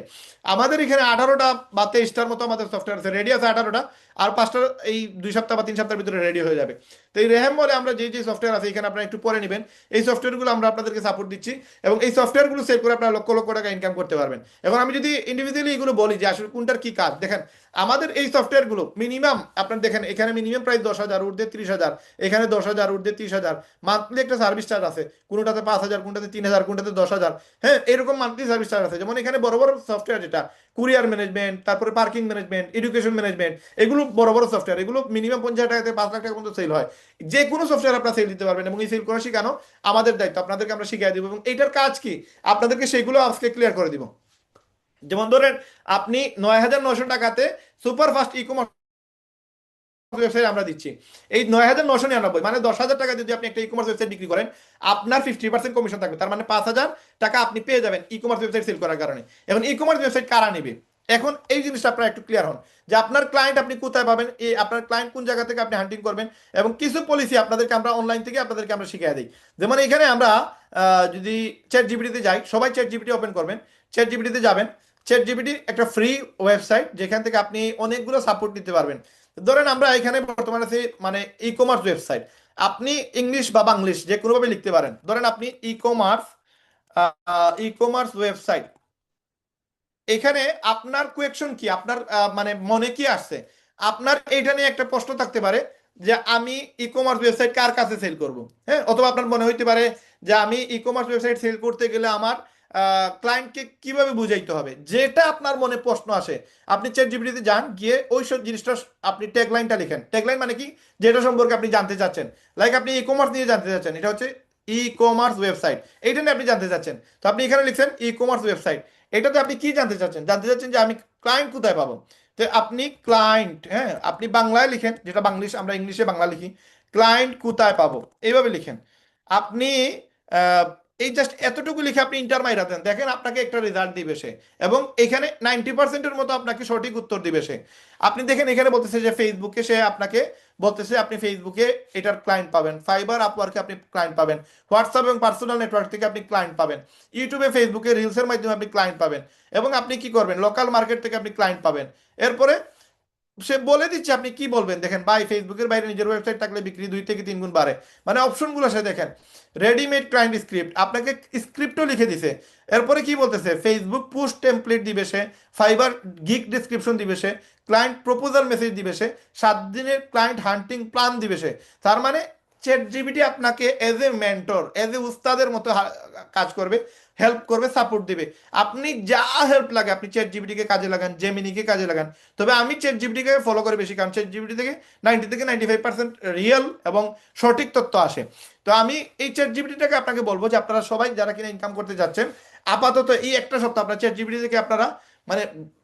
আমাদের এখানে 18টা বা 23টার মতো আমাদের সফটওয়্যার আছে, রেডি আছে 18টা, আর 5টা এই 2 সপ্তাহ বা 3 সপ্তাহের ভিতরে রেডি হয়ে যাবে। তো এই রেহেম মলে আমরা যে যে সফটওয়্যার আছে, এখানে আপনারা একটু পরে নেবেন, এই সফটওয়্যারগুলো আমরা আপনাদেরকে সাপোর্ট দিচ্ছি, এবং এই সফটওয়্যারগুলো সেল করে আপনারা লক্ষ লক্ষ টাকা ইনকাম করতে পারবেন। এখন আমি যদি ইন্ডিভিজুয়ালি এগুলো বলি যে আসলে কোনটার কি কাজ, দেখেন আমাদের এই সফটওয়্যারগুলো মিনিমাম আপনার দেখেন, এখানে মিনিমাম প্রাইস 10,000 ঊর্ধ্বে 30,000, এখানে 10,000 ঊর্ধ্বে 30,000, মান্থলি একটা সার্ভিস চার্জ আছে, কোনোটাতে 5,000, কোনটাতে 3,000, কোনটাতে 10,000। হ্যাঁ, এরকম মান্থলি সার্ভিস চার্জ আছে। যেমন এখানে বড় বড় সফটওয়্যার, যেটা কুরিয়ার ম্যানেজমেন্ট, তারপরে পার্কিং ম্যানেজমেন্ট, এডুকেশন ম্যানেজমেন্ট, এগুলো বড় বড় সফটওয়্যার, এগুলো মিনিমাম 50,000 টাকা থেকে 5 লাখ টাকা পর্যন্ত সেল হয়। যে কোনো সফটওয়্যার আপনারা সেল দিতে পারবেন, এবং এই সেল করা শেখানো আমাদের দায়িত্ব, আপনাদেরকে আমরা শিখিয়ে দিব, এবং এটার কাজ কি আপনাদেরকে সেগুলো আজকে ক্লিয়ার করে দিব। যেমন ধরেন আপনি 9,900 টাকাতে super first e commerce website আমরা দিচ্ছি। এই 9,999, মানে 10,000 টাকা যদি আপনি একটা ই কমার্স ওয়েবসাইট বিক্রি করেন, আপনার 50% কমিশন থাকবে, তার মানে 5,000 টাকা আপনি পেয়ে যাবেন ই কমার্স ওয়েবসাইট সেল করার কারণে। এখন ই কমার্স ওয়েবসাইট কারা নেবে, এখন এই জিনিসটা আপনারা একটু ক্লিয়ার হন, যে আপনার ক্লায়েন্ট আপনি কোথায় পাবেন, এই আপনার ক্লায়েন্ট কোন জায়গা থেকে আপনি হান্টিং করবেন, এবং কিছু পলিসি আপনাদেরকে আমরা অনলাইন থেকে আপনাদেরকে আমরা শিখিয়ে দিই। যেমন এখানে আমরা যদি চ্যাট জিপিটিতে যাই, সবাই চ্যাট জিপিটি ওপেন করবেন, চ্যাট জিপিটিতে যাবেন। চ্যাট জিপিটি একটা ফ্রি ওয়েবসাইট, যেখান থেকে আপনি অনেকগুলো সাপোর্ট নিতে পারবেন। ধরেন আমরা এখানে বর্তমানে আছি, মানে ই কমার্স ওয়েবসাইট, আপনি ইংলিশ বা বাংলিশ যে কোনোভাবে লিখতে পারেন। ধরেন আপনি ই কমার্স ওয়েবসাইট, এখানে আপনার কোয়েকশন কি, আপনার মানে মনে কি আসছে, আপনার এইটা নিয়ে একটা প্রশ্ন থাকতে পারে যে আমি ই কমার্স ওয়েবসাইট কার কাছে সেল করব, হ্যাঁ, অথবা আপনার মনে হইতে পারে যে আমি ই কমার্স ওয়েবসাইট সেল করতে গেলে আমার ক্লায়েন্টকে কিভাবে বুঝাইতে হবে, যেটা আপনার মনে প্রশ্ন আসে আপনি চ্যাট জিপিটিতে যান, গিয়ে ওই সব জিনিসটা আপনি ট্যাগলাইনটা লিখেন। ট্যাগলাইন মানে কি, যেটা সম্পর্কে আপনি জানতে চাচ্ছেন। লাইক আপনি ই কমার্স নিয়ে জানতে চাচ্ছেন, এটা হচ্ছে ই কমার্স ওয়েবসাইট, এইটা নিয়ে আপনি জানতে চাচ্ছেন, তো আপনি এখানে লিখছেন ই কমার্স ওয়েবসাইট। এটাতে আপনি কি জানতে চাচ্ছেন, জানতে চাচ্ছেন যে আমি ক্লায়েন্ট কোথায় পাবো। তো আপনি ক্লায়েন্ট, হ্যাঁ, আপনি বাংলায় লিখেন, যেটা বাংলিশ, আমরা ইংলিশে বাংলা লিখি, ক্লায়েন্ট কোথায় পাবো এইভাবে লিখেন। আপনি আহ, এই জাস্ট এতটুকু লিখে আপনি ইন্টার মাইরা দেন, দেখেন আপনাকে একটা রেজাল্ট দিবে সে, এবং এখানে 90%-এর মতো আপনাকে সঠিক উত্তর দিবে সে। আপনি দেখেন এখানে বলতেছে যে ফেসবুকে সে আপনাকে বলতেছে আপনি ফেসবুকে এটার ক্লায়েন্ট পাবেন, ফাইবার আপওয়ার্কে আপনি ক্লায়েন্ট পাবেন, হোয়াটসঅ্যাপ এবং পার্সোনাল নেটওয়ার্ক থেকে আপনি ক্লায়েন্ট পাবেন, ইউটিউবে ফেসবুকে রিলসের মাধ্যমে আপনি ক্লায়েন্ট পাবেন, এবং আপনি কি করবেন, লোকাল মার্কেট থেকে আপনি ক্লায়েন্ট পাবেন। এরপরে সে বলে দিচ্ছে আপনি কি বলবেন, দেখেন ভাই ফেসবুকের বাইরে নিজের ওয়েবসাইট থাকলে বিক্রি 2 থেকে 3 গুণ বাড়ে, মানে অপশনগুলো সে দেখেন। রেডিমেড ক্লায়েন্ট স্ক্রিপ্ট, আপনাকে স্ক্রিপ্টও লিখে দিছে। এরপরে কি বলতেছে, ফেসবুক পুশ টেমপ্লেট দিবে সে, ফাইবার গিগ ডিসক্রিপশন দিবে সে, ক্লায়েন্ট প্রপোজাল মেসেজ দিবে সে, 7 দিনের ক্লায়েন্ট হান্টিং প্ল্যান দিবে সে। তার মানে চ্যাট জিপিটি আপনাকে as a mentor, as a উস্তাদের মতো কাজ করবে, হেল্প করবে, সাপোর্ট দিবে। আপনি যা হেল্প লাগে আপনি চ্যাট জিপিটিকে কাজে লাগান, জেমিনিকে কাজে লাগান। তবে আমি চ্যাট জিপিটিকে ফলো করে বেশি, কারণ চ্যাট জিপিটি থেকে 90 থেকে 95% রিয়েল এবং সঠিক তথ্য আসে। তো আমি এই চ্যাট জিপিটিটাকে আপনাকে বলবো যে আপনারা সবাই যারা কিনা ইনকাম করতে যাচ্ছেন, আপাতত এই একটা সপ্তাহ আপনার চ্যাট জিপিটি থেকে আপনারা মানে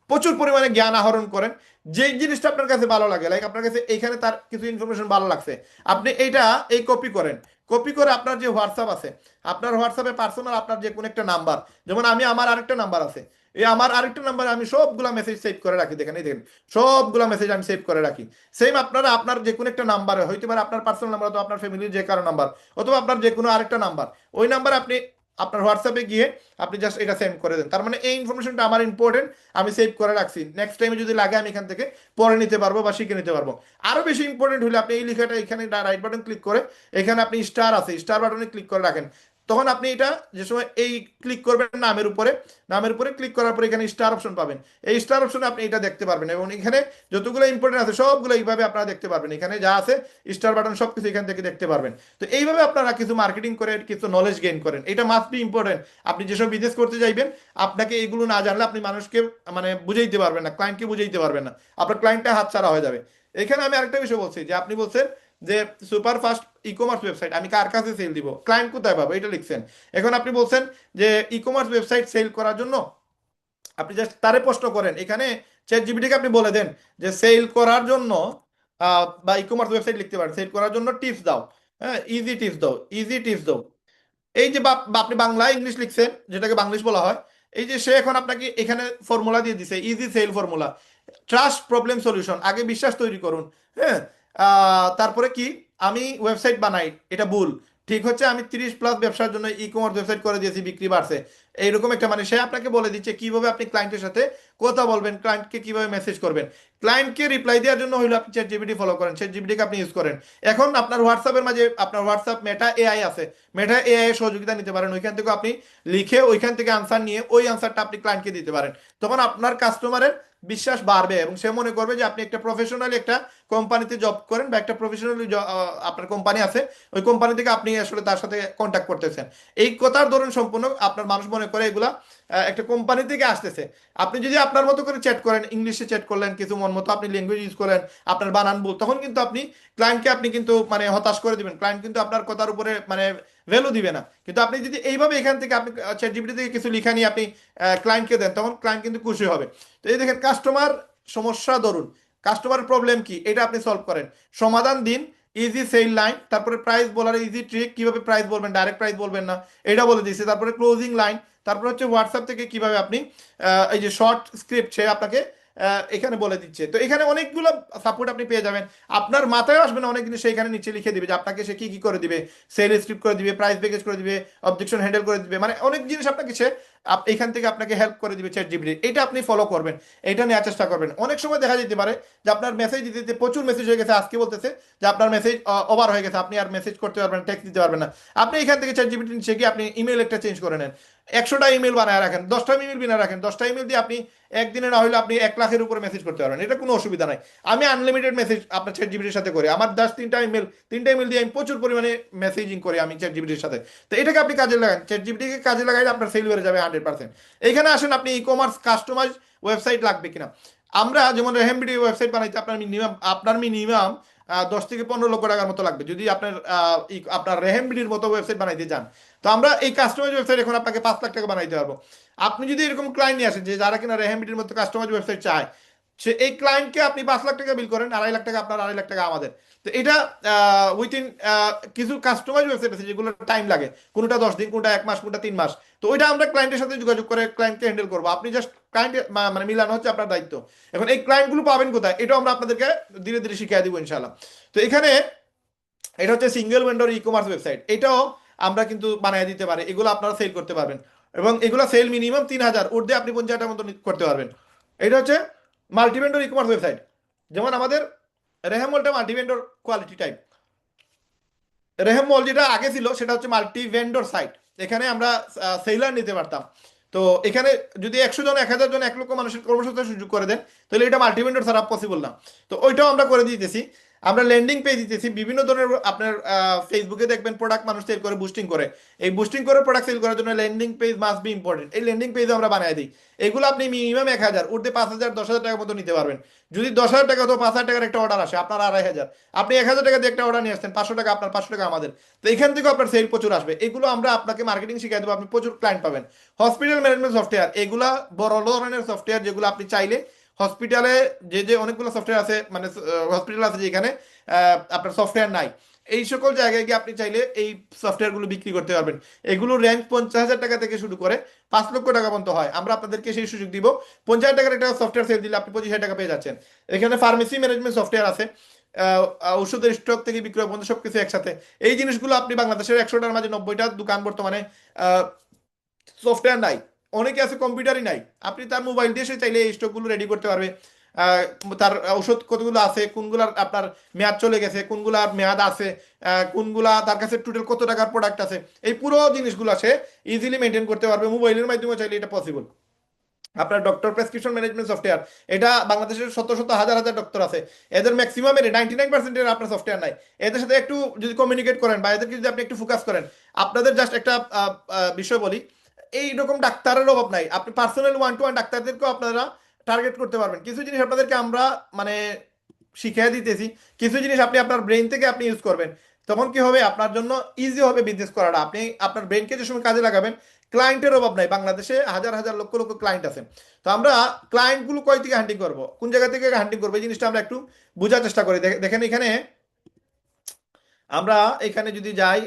প্রচুর পরিমাণে জ্ঞান আহরণ করেন। যে জিনিসটা আপনার কাছে ভালো লাগে, লাইক আপনার কাছে এইখানে তার কিছু ইনফরমেশন ভালো লাগছে, আপনি এইটা এই কপি করেন। কপি করে আপনার যে হোয়াটসঅ্যাপ আছে, আপনার হোয়াটসঅ্যাপে পার্সোনাল আপনার যে কোনো একটা নাম্বার, যেমন আমার আরেকটা নাম্বার আছে, এই আমার আরেকটা নাম্বারে আমি সবগুলা মেসেজ সেভ করে রাখি, দেখেন এই দেখেন সবগুলা মেসেজ আমি সেভ করে রাখি। সেম আপনারা আপনার যে কোনো একটা নাম্বারে হইতে পারে, আপনার পার্সোনাল নাম্বার অথবা আপনার ফ্যামিলির যে কারো নাম্বার, অথবা আপনার যে কোনো আরেকটা নাম্বার, ওই নাম্বার আপনি আপনার হোয়াটসঅ্যাপে গিয়ে আপনি জাস্ট এটা সেন্ড করে দেন। তার মানে এই ইনফরমেশনটা আমার ইম্পর্টেন্ট, আমি সেভ করে রাখছি, নেক্সট টাইমে যদি লাগে আমি এখান থেকে পড়ে নিতে পারবো বা শিখে নিতে পারবো। আরো বেশি ইম্পর্টেন্ট হলে আপনি এই লেখাটা এখানে রাইট বাটন ক্লিক করে, এখানে আপনি স্টার আছে, স্টার বাটনে ক্লিক করে রাখেন। তখন আপনি এটা যে সময় এই ক্লিক করবেন নামের উপরে, নামের উপরে ক্লিক করার পরে এখানে স্টার অপশন পাবেন, এই স্টার অপশনে আপনি এটা দেখতে পারবেন, এবং এখানে যতগুলো ইম্পর্টেন্ট আছে সবগুলো এইভাবে আপনারা দেখতে পারবেন, এখানে যা আছে স্টার বাটন সবকিছু এখান থেকে দেখতে পারবেন। তো এইভাবে আপনারা কিছু মার্কেটিং করে কিছু নলেজ গেইন করেন, এটা মাস্ট বি ইম্পর্টেন্ট। আপনি যেসব বিজনেস করতে যাইবেন, আপনাকে এগুলো না জানলে আপনি মানুষকে মানে বুঝাইতে পারবেন না, ক্লায়েন্টকে বুঝাইতে পারবেন না, আপনার ক্লায়েন্টটা হাতছাড়া হয়ে যাবে। এখানে আমি আরেকটা বিষয় বলছি যে আপনি বলছেন যে super first e commerce website আমি কার কাছে সেল দিব, ক্লায়েন্ট কোথায় পাবো, এটা লিখছেন। এখন আপনি বলছেন যে ই কমার্স ওয়েবসাইট সেল করার জন্য আপনি জাস্ট তারে প্রশ্ন করেন, এখানে চ্যাট জিপিটিকে আপনি বলে দেন যে সেল করার জন্য বা ই কমার্স ওয়েবসাইট লিখতে পারেন, সেল করার জন্য টিপস দাও, হ্যাঁ, ইজি টিপস দাও, ইজি টিপস দাও। এই যে আপনি বাংলা ইংলিশ লিখছেন, যেটাকে বাংলিশ বলা হয়, এই যে সে এখন আপনাকে এখানে ফর্মুলা দিয়ে দিছে, easy sell formula, trust problem solution, আগে বিশ্বাস তৈরি করুন, হ্যাঁ, তারপরে কি, আমি ওয়েবসাইট বানাই, এটা ভুল, ঠিক হচ্ছে আমি 30+ ব্যবসার জন্য ই কমার্স ওয়েবসাইট করে দিয়েছি, বিক্রি বাড়ছে, এইরকম একটা মানে সে আপনাকে বলে দিচ্ছে কিভাবে আপনি ক্লায়েন্টের সাথে কথা বলবেন, ক্লায়েন্টকে কিভাবে মেসেজ করবেন। ক্লায়েন্টকে রিপ্লাই দেওয়ার জন্য হইলো আপনি চ্যাট জিপিটি ফলো করেন, চ্যাট জিপিটিকে আপনি ইউজ করেন। এখন আপনার হোয়াটসঅ্যাপের মাঝে আপনার হোয়াটসঅ্যাপ মেটা এআই আছে, মেটা এআই এর সহযোগিতা নিতে পারেন, ওইখান থেকে আপনি লিখে ওইখান থেকে আনসার নিয়ে ওই আনসারটা আপনি ক্লায়েন্টকে দিতে পারেন। তখন আপনার কাস্টমারের বিশ্বাস বাড়বে এবং সে মনে করবে যে আপনি একটা প্রফেশনালি একটা কোম্পানিতে জব করেন, বা একটা প্রফেশনালি আপনার কোম্পানি আছে, ওই কোম্পানি থেকে আপনি আসলে তার সাথে কন্ট্যাক্ট করতেছেন। এই কথার ধরুন সম্পূর্ণ আপনার মানুষ মনে করে এগুলা একটা কোম্পানি থেকে আসতেছে। আপনি যদি আপনার মতো করে চ্যাট করেন, ইংলিশে চ্যাট করলেন, কিছু মন মতো আপনি ল্যাঙ্গুয়েজ ইউজ করেন, আপনার বানান ভুল, তখন কিন্তু আপনি ক্লায়েন্টকে আপনি কিন্তু মানে হতাশ করে দিবেন, ক্লায়েন্ট কিন্তু আপনার কথার উপরে মানে ভ্যালু দিবে না। কিন্তু আপনি যদি এইভাবে এখান থেকে আপনি চ্যাট জিপিটি থেকে কিছু লিখা নিয়ে আপনি ক্লায়েন্টকে দেন, তখন ক্লায়েন্ট কিন্তু খুশি হবে। তো এই দেখেন কাস্টমার সমস্যা, ধরুন কাস্টমারের প্রবলেম কি, এটা আপনি সলভ করেন, সমাধান দিন, ইজি সেল লাইন, তারপরে প্রাইস বলার ইজি ট্রিক, কিভাবে প্রাইস বলবেন, ডাইরেক্ট প্রাইস বলবেন না, এটা বলে দিচ্ছে। তারপরে ক্লোজিং লাইন, তারপরে হচ্ছে হোয়াটসঅ্যাপ থেকে কিভাবে আপনি এই যে শর্ট স্ক্রিপ্ট সে আপনাকে এখানে বলে দিচ্ছে। তো এখানে অনেকগুলো সাপোর্ট আপনি পেয়ে যাবেন, আপনার মাথায় আসবে না, অনেক জিনিস সে এখানে নিচে লিখে দিবে যে আপনাকে সে কি কি করে দিবে, সেল স্ক্রিপ্ট করে দিবে, প্রাইস প্যাকেজ করে দিবে, অবজেকশন হ্যান্ডেল করে দিবে, মানে অনেক জিনিস আপনাকে সে এখান থেকে আপনাকে হেল্প করে দিবে চ্যাট জিপিটি। এটা আপনি ফলো করবেন, এটা নেওয়ার চেষ্টা করবেন। অনেক সময় দেখা যেতে পারে যে আপনার মেসেজ দিতে দিতে প্রচুর মেসেজ হয়ে গেছে, আজকে বলতেছে যে আপনার মেসেজ ওভার হয়ে গেছে, আপনি আর মেসেজ করতে পারবেন না, টেক্সট দিতে পারবেন না। আপনি এখান থেকে চ্যাট জিপিটি নিচে গিয়ে আপনি ইমেল একটা চেঞ্জ করে নেন, 100টা ইমেল বানায় রাখেন, 10টা ইমেল বানায় রাখেন, 10টা ইমেল দিয়ে আপনি একদিনে না হলে আপনি 1 লাখের উপরে মেসেজ করতে পারবেন, এটা কোনো অসুবিধা নাই। আমি আনলিমিটেড মেসেজ আপনার চ্যাট জিপিটির সাথে করি, আমার জাস্ট 3টা ইমেল দিয়ে আমি প্রচুর পরিমাণে মেসেজিং করি আমি চ্যাট জিপিটির সাথে। তো এটাকে আপনি কাজে লাগান, চ্যাট জিপিটিকে কাজে লাগাইলে আপনার সেল বেড়ে যাবে 100%। এইখানে আসেন আপনি ই কমার্স কাস্টমাইজ ওয়েবসাইট লাগবে কিনা। আমরা যেমন রেহেম ভিডিও ওয়েবসাইট বানাইতে আপনার মিনিমাম 10 থেকে 15 লক্ষ টাকার মতো লাগবে যদি আপনার রেহেম ভিডিওর মতো ওয়েবসাইট বানাইতে চান। তো আমরা এই কাস্টমাইজ ওয়েবসাইট এখন আপনাকে 5 লাখ টাকা বানাইতে পারবো। আপনি যদি এরকম ক্লায়েন্ট নিয়ে আসেন যে যারা কিনা রেহেম ভিডিওর মতো কাস্টমাইজ ওয়েবসাইট চায়, সে এই ক্লায়েন্টকে আপনি 5 লাখ টাকা বিল করেন, 2.5 লাখ টাকা আপনার, 2.5 লাখ টাকা আমাদের। তো এটা উইথিন কিছু কাস্টমাইজ ওয়েবসাইট আছে যেগুলো টাইম লাগে, কোনোটা 10 দিন, কোনোটা 1 মাস, কোনোটা 3 মাস। তো ওইটা আমরা ক্লায়েন্টের সাথে যোগাযোগ করে ক্লায়েন্টকে হ্যান্ডেল করবো, আপনি জাস্ট ক্লায়েন্ট মানে মিলানো হচ্ছে আপনার দায়িত্ব। এখন এই ক্লায়েন্টগুলো পাবেন কোথায়, এটাও আমরা আপনাদেরকে ধীরে ধীরে শিখিয়ে দিব ইনশাল্লাহ। তো এখানে এটা হচ্ছে single vendor e commerce website, এটাও আমরা কিন্তু বানিয়ে দিতে পারি, এগুলো আপনারা সেল করতে পারবেন এবং এগুলো সেল মিনিমাম 3,000 ঊর্ধ্বে আপনি 50টার মতো করতে পারবেন। এটা হচ্ছে multi vendor e commerce website, যেমন আমাদের রেহেম মলটা মাল্টি ভেন্ডর কোয়ালিটি টাইপ। রেহেম মল যেটা আগে ছিল সেটা হচ্ছে মাল্টি ভেন্ডর সাইট, এখানে আমরা সেলার নিতে পারতাম। তো এখানে যদি 100 জন, 1,000 জন, 1 লক্ষ মানুষের কর্মসংস্থান সুযোগ করে দেন, তাহলে এটা মাল্টি ভেন্ডর ছাড়া পসিবল না। তো ওইটাও আমরা করে দিতেছি, আমরা ল্যান্ডিং পেজ দিতেছি বিভিন্ন ধরনের। আপনার ফেসবুকে দেখবেন প্রোডাক্ট মানুষ সেল করে, বুস্টিং করে, এই বুস্টিং করে প্রোডাক্ট সেল করার জন্য landing page must be important. এই ল্যান্ডিং পেজ আমরা বানিয়ে দিই, এগুলো আপনি মিনিমাম 1,000 ঊর্ধ্বে 5,000, 10,000 টাকার মতো নিতে পারবেন। যদি 10,000 টাকা তো 5,000 টাকার একটা অর্ডার আসে আপনার 2,500, আপনি 1,000 টাকা দিয়ে একটা অর্ডার নিয়ে আসছেন, 500 টাকা আপনার, 500 টাকা আমাদের। তো এখান থেকে আপনার সেল প্রচুর আসবে, এগুলো আমরা আপনাকে মার্কেটিং শিখিয়ে দেবো, আপনি প্রচুর ক্লায়েন্ট পাবেন। হসপিটাল ম্যানেজমেন্ট সফটওয়্যার, এগুলা বড় ধরনের সফটওয়্যার যেগুলো আপনি চাইলে হসপিটালে, যে অনেকগুলো সফটওয়্যার আছে, মানে হসপিটাল আছে যেখানে আপনার সফটওয়্যার নাই, এই সকল জায়গায় গিয়ে আপনি চাইলে এই সফটওয়্যারগুলো বিক্রি করতে পারবেন। এগুলো র্যাঙ্ক 50,000 টাকা থেকে শুরু করে 5 লক্ষ টাকা পর্যন্ত হয়, আমরা আপনাদেরকে সেই সুযোগ দিব। 50,000 টাকার একটা সফটওয়্যার সেল দিলে আপনি 25,000 টাকা পেয়ে যাচ্ছেন। এখানে ফার্মেসি ম্যানেজমেন্ট সফটওয়্যার আছে, ঔষধের স্টক থেকে বিক্রয় পর্যন্ত সবকিছু একসাথে। এই জিনিসগুলো আপনি বাংলাদেশের 100টার মাঝে 90টা দোকান বর্তমানে সফটওয়্যার নাই, অনেকে আছে কম্পিউটারই নাই, আপনি তার মোবাইল দিয়ে সে চাইলে এই স্টকগুলো রেডি করতে পারবে। আহ, তার ঔষধ কতগুলো আছে, কোনগুলার আপনার মেয়াদ চলে গেছে, কোনগুলার মেয়াদ আছে, কোনগুলা তার কাছে টোটাল কত টাকার প্রোডাক্ট আছে, এই পুরো জিনিসগুলো সে ইজিলি মেনটেন করতে পারবে মোবাইলের মাধ্যমে, চাইলে এটা পসিবল। আপনার ডক্টর প্রেসক্রিপশন ম্যানেজমেন্ট সফটওয়্যার, এটা বাংলাদেশের শত শত হাজার হাজার ডক্টর আছে, এদের ম্যাক্সিমামের 99%-এর আপনার সফটওয়্যার নাই। এদের সাথে একটু যদি কমিউনিকেট করেন বা এদেরকে যদি আপনি একটু ফোকাস করেন, আপনাদের জাস্ট একটা বিষয় বলি, এইরকম ডাক্তারের অভাব নাই, আপনি পার্সোনাল 1-to-1 ডাক্তারদেরকেও আপনারা টার্গেট করতে পারবেন। কিছু জিনিস আপনাদেরকে আমরা মানে শিখিয়ে দিতেছি, কিছু জিনিস আপনি আপনার ব্রেন থেকে আপনি ইউজ করবেন, তখন কি হবে আপনার জন্য ইজি হবে বিজনেস করাটা। আপনি আপনার ব্রেনকে যে সময় কাজে লাগাবেন, ক্লায়েন্টের অভাব নাই, বাংলাদেশে হাজার হাজার লক্ষ লক্ষ ক্লায়েন্ট আছে। তো আমরা ক্লায়েন্টগুলো কয় থেকে হান্টিং করব, কোন জায়গা থেকে হান্টিং করবো, এই জিনিসটা আমরা একটু বোঝার চেষ্টা করি। দেখেন এখানে আমরা এখানে যদি যাই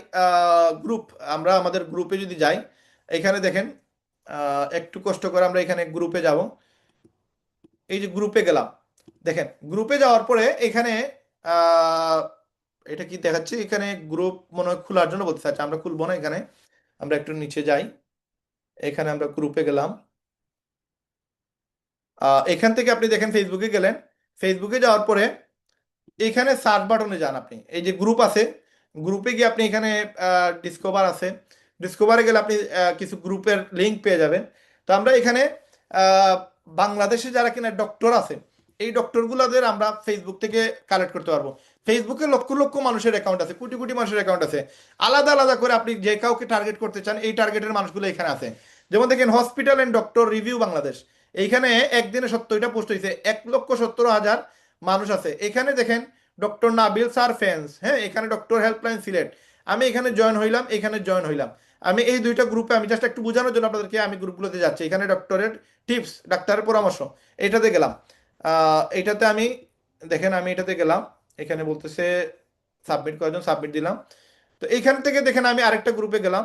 গ্রুপ, আমরা আমাদের গ্রুপে যদি যাই, এখানে দেখেন একটু কষ্ট করে আমরা এখানে গ্রুপে যাব। এই যে গ্রুপে গেলাম, দেখেন গ্রুপে যাওয়ার পরে এখানে আহ, এটা কি দেখাচ্ছে, এখানে গ্রুপ মনে হয় খোলার জন্য বলতে চাচ্ছে, আমরা খুলবো না এখানে, আমরা একটু নিচে যাই। এখানে আমরা গ্রুপে গেলাম, এখান থেকে আপনি দেখেন ফেসবুকে গেলেন, ফেসবুকে যাওয়ার পরে এখানে সার্চ বাটনে যান, আপনি এই যে গ্রুপ আছে, গ্রুপে গিয়ে আপনি এখানে ডিসকভার আছে, ডিসকভারে গেলে আপনি কিছু গ্রুপের লিঙ্ক পেয়ে যাবেন। তো আমরা এখানে আহ, বাংলাদেশে যারা কিনা ডক্টর আছে, এই ডক্টরগুলোদের আমরা ফেসবুক থেকে কালেক্ট করতে পারবো। ফেসবুকে লক্ষ লক্ষ মানুষের অ্যাকাউন্ট আছে, কোটি কোটি মানুষের অ্যাকাউন্ট আছে, আলাদা আলাদা করে আপনি যে কাউকে টার্গেট করতে চান, এই টার্গেটের মানুষগুলো এখানে আছে। যেমন দেখেন hospital and doctor review Bangladesh, এইখানে একদিনে 70টা পোস্ট হয়েছে, 1,70,000 মানুষ আছে। এখানে দেখেন ডক্টর নাবিল স্যার ফ্যান্স, হ্যাঁ, এখানে ডক্টর হেল্পলাইন সিলেট, আমি এখানে জয়েন হইলাম, এখানে জয়েন হইলাম। আমি এই দুইটা গ্রুপে, আমি জাস্ট একটু বোঝানোর জন্য আপনাদেরকে আমি গ্রুপগুলোতে যাচ্ছি। এখানে ডক্টরের টিপস, ডাক্তারের পরামর্শ, এটাতে গেলাম। এটাতে আমি দেখেন আমি এটাতে গেলাম, এখানে বলতেছে সাবমিট করার জন্য, সাবমিট দিলাম। তো এইখান থেকে দেখেন আমি আরেকটা গ্রুপে গেলাম।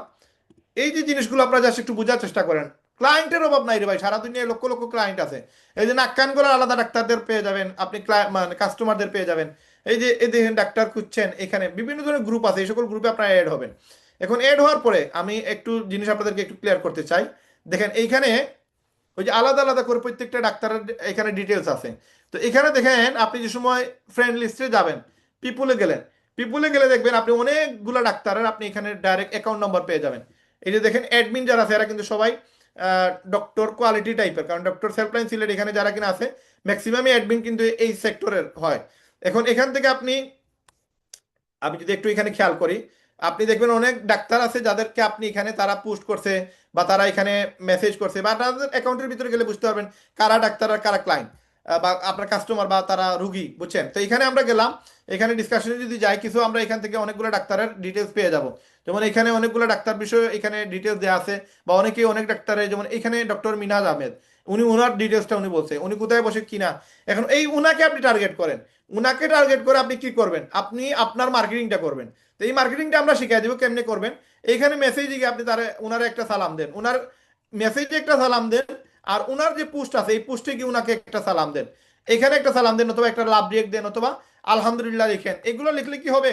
এই যে জিনিসগুলো আপনারা জাস্ট একটু বোঝার চেষ্টা করেন, ক্লায়েন্টের অভাব নাই রে ভাই, সারা দুনিয়ায় লক্ষ লক্ষ ক্লায়েন্ট আছে। এই যে নাক কান গলার আলাদা ডাক্তারদের পেয়ে যাবেন আপনি, মানে কাস্টমারদের পেয়ে যাবেন। এই দেখেন ডাক্তার খুঁজছেন, এখানে বিভিন্ন ধরনের গ্রুপ আছে, এই সকল গ্রুপে আপনারা অ্যাড হবেন। এখন অ্যাড হওয়ার পরে আমি একটু জিনিস আপনাদেরকে একটু ক্লিয়ার করতে চাই। দেখেন এইখানে ওই যে আলাদা আলাদা করে প্রত্যেকটা ডাক্তারের এখানে ডিটেলস আছে। তো এখানে দেখেন আপনি যে সময় ফ্রেন্ড লিস্টে যাবেন, পিপুলে গেলেন, পিপুলে গেলে দেখবেন আপনি অনেকগুলো ডাক্তারের আপনি এখানে ডাইরেক্ট অ্যাকাউন্ট নাম্বার পেয়ে যাবেন। এই যে দেখেন অ্যাডমিন যারা আছে এরা কিন্তু সবাই ডক্টর কোয়ালিটি টাইপের, কারণ ডক্টর হেল্পলাইন সিলেট এখানে যারা কিনা আছে ম্যাক্সিমামই অ্যাডমিন কিন্তু এই সেক্টরের হয়। এখন এখান থেকে আমি যদি একটু এখানে খেয়াল করি, আপনি দেখবেন অনেক ডাক্তার আছে যাদেরকে আপনি এখানে তারা পোস্ট করছে বা তারা এখানে মেসেজ করছে, বা তাদের অ্যাকাউন্টের ভিতরে গেলে বুঝতে পারবেন কারা ডাক্তার আর কারা ক্লায়েন্ট বা আপনার কাস্টমার বা তারা রুগী, বুঝছেন? তো এখানে আমরা গেলাম, এখানে ডিসকাশনে যদি যাই কিছু আমরা এখান থেকে অনেকগুলো ডাক্তারের ডিটেলস পেয়ে যাব। যেমন এখানে অনেকগুলো ডাক্তার বিষয়ে এখানে ডিটেলস দেওয়া আছে, বা অনেকেই অনেক ডাক্তারের, যেমন এখানে ডক্টর মিনাজ আহমেদ, উনি ওনার ডিটেলসটা উনি বলছে উনি কোথায় বসে কিনা। এখন এই উনাকে আপনি টার্গেট করেন, উনাকে টার্গেট করে আপনি কি করবেন, আপনি আপনার মার্কেটিংটা করবেন। তো এই মার্কেটিংটা আমরা শিখিয়ে দেবো কেমনে করবেন। এইখানে মেসেজে গিয়ে আপনি তার উনার একটা সালাম দেন, উনার মেসেজে একটা সালাম দেন, আর উনার যে পোস্ট আছে এই পোস্টে গিয়ে উনাকে একটা সালাম দেন, এখানে একটা সালাম দেন, অথবা একটা লাভ রিয়েক্ট দেন, অথবা আলহামদুলিল্লাহ লিখেন। এগুলো লিখলে কি হবে,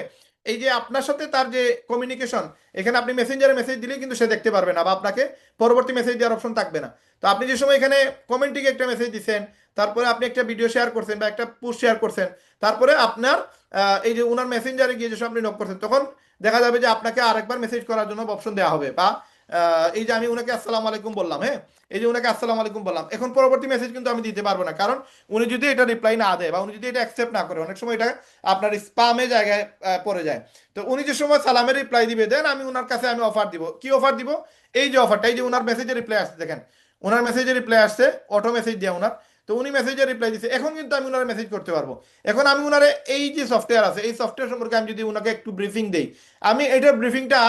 এই যে আপনার সাথে তার যে কমিউনিকেশন, এখানে আপনি মেসেঞ্জারে মেসেজ দিলেই কিন্তু সে দেখতে পারবে না, বা আপনাকে পরবর্তী মেসেজ দেওয়ার অপশন থাকবে না। তো আপনি যে সময় এখানে কমেন্টিংয়ে একটা মেসেজ দিচ্ছেন, তারপরে আপনি একটা ভিডিও শেয়ার করছেন বা একটা পোস্ট শেয়ার করছেন, তারপরে আপনার এই যে ওনার মেসেঞ্জারে গিয়ে যে আপনি নক করছেন, তখন দেখা যাবে যে আপনাকে আরেকবার মেসেজ করার জন্য অপশন দেওয়া হবে। বা এই যে আমি ওনাকে আসসালামু আলাইকুম বললাম, হ্যাঁ, এই যে ওনাকে আসসালামু আলাইকুম বললাম, এখন পরবর্তী মেসেজ কিন্তু আমি দিতে পারবো না, কারণ উনি যদি এটা রিপ্লাই না দেয় বা উনি যদি এটা অ্যাকসেপ্ট না করে, অনেক সময় এটা আপনার স্পামে জায়গায় পড়ে যায়। তো উনি যে সময় সালামের রিপ্লাই দিবে, দেন আমি ওনার কাছে আমি অফার দিব। কি অফার দিব? এই যে অফারটা, এই যে ওনার মেসেজে রিপ্লাই আসছে, দেখেন ওনার মেসেজে রিপ্লাই আসছে, অটো মেসেজ দিয়ে ওনার। তো উনি মেসেজে রিপ্লাই দিচ্ছে, এখন কিন্তু আমি ওনার মেসেজ করতে পারবো। এখন আমি ওনারে এই যে সফটওয়্যার আছে এই সফটওয়্যার সম্পর্কে আমি যদি ওনাকে একটু ব্রিফিং দেই, আমি এটার ব্রিফিংটা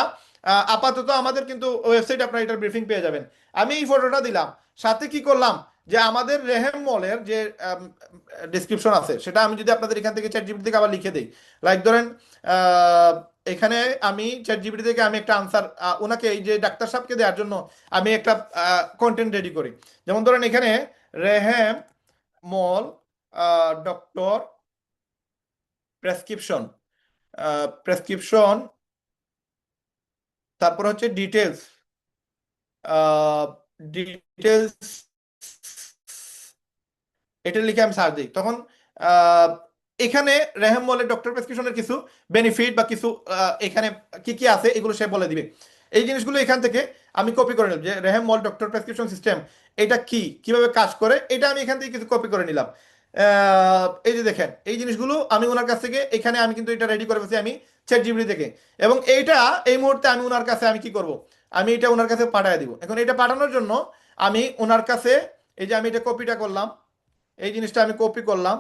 আপাতত আমাদের কিন্তু ওয়েবসাইট আপনার এটার ব্রিফিং পেয়ে যাবেন। আমি এই ফটোটা দিলাম, সাথে কি করলাম যে আমাদের রেহেম মলের যে ডিসক্রিপশন আছে সেটা আমি যদি আপনাদের এখান থেকে চ্যাট জিপিটি থেকে আবার লিখে দিই, লাইক ধরেন আহ, এখানে আমি চ্যাট জিপিটি থেকে আমি একটা আনসার ওনাকে এই যে ডাক্তার সাহেবকে দেওয়ার জন্য আমি একটা কন্টেন্ট রেডি করি। যেমন ধরেন এখানে রেহেম মল ডক্টর প্রেসক্রিপশন, প্রেসক্রিপশন, তারপর হচ্ছে ডিটেলস, ডিটেলস, এটা লিখে আমি সার্চ দিই, তখন আহ, এখানে রেহেম মলের ডক্টর প্রেসক্রিপশনের কিছু বেনিফিট বা কিছু এখানে কি কি আছে এগুলো সে বলে দিবে। এই জিনিসগুলো এখান থেকে আমি কপি করে নিলাম, যে রেহেম মল ডক্টর প্রেসক্রিপশন সিস্টেম এটা কি, কিভাবে কাজ করে, এটা আমি এখান থেকে কিছু কপি করে নিলাম। এই যে দেখেন এই জিনিসগুলো আমি ওনার কাছ থেকে, এখানে আমি কিন্তু এটা রেডি করে ফেলছি আমি চ্যাট জিপিটি থেকে। এবং এইটা এই মুহূর্তে আমি ওনার কাছে আমি কি করব, আমি এটা ওনার কাছে পাঠিয়ে দিব। এখন এটা পাঠানোর জন্য আমি ওনার কাছে, এই যে আমি এটা কপিটা করলাম, এই জিনিসটা আমি কপি করলাম,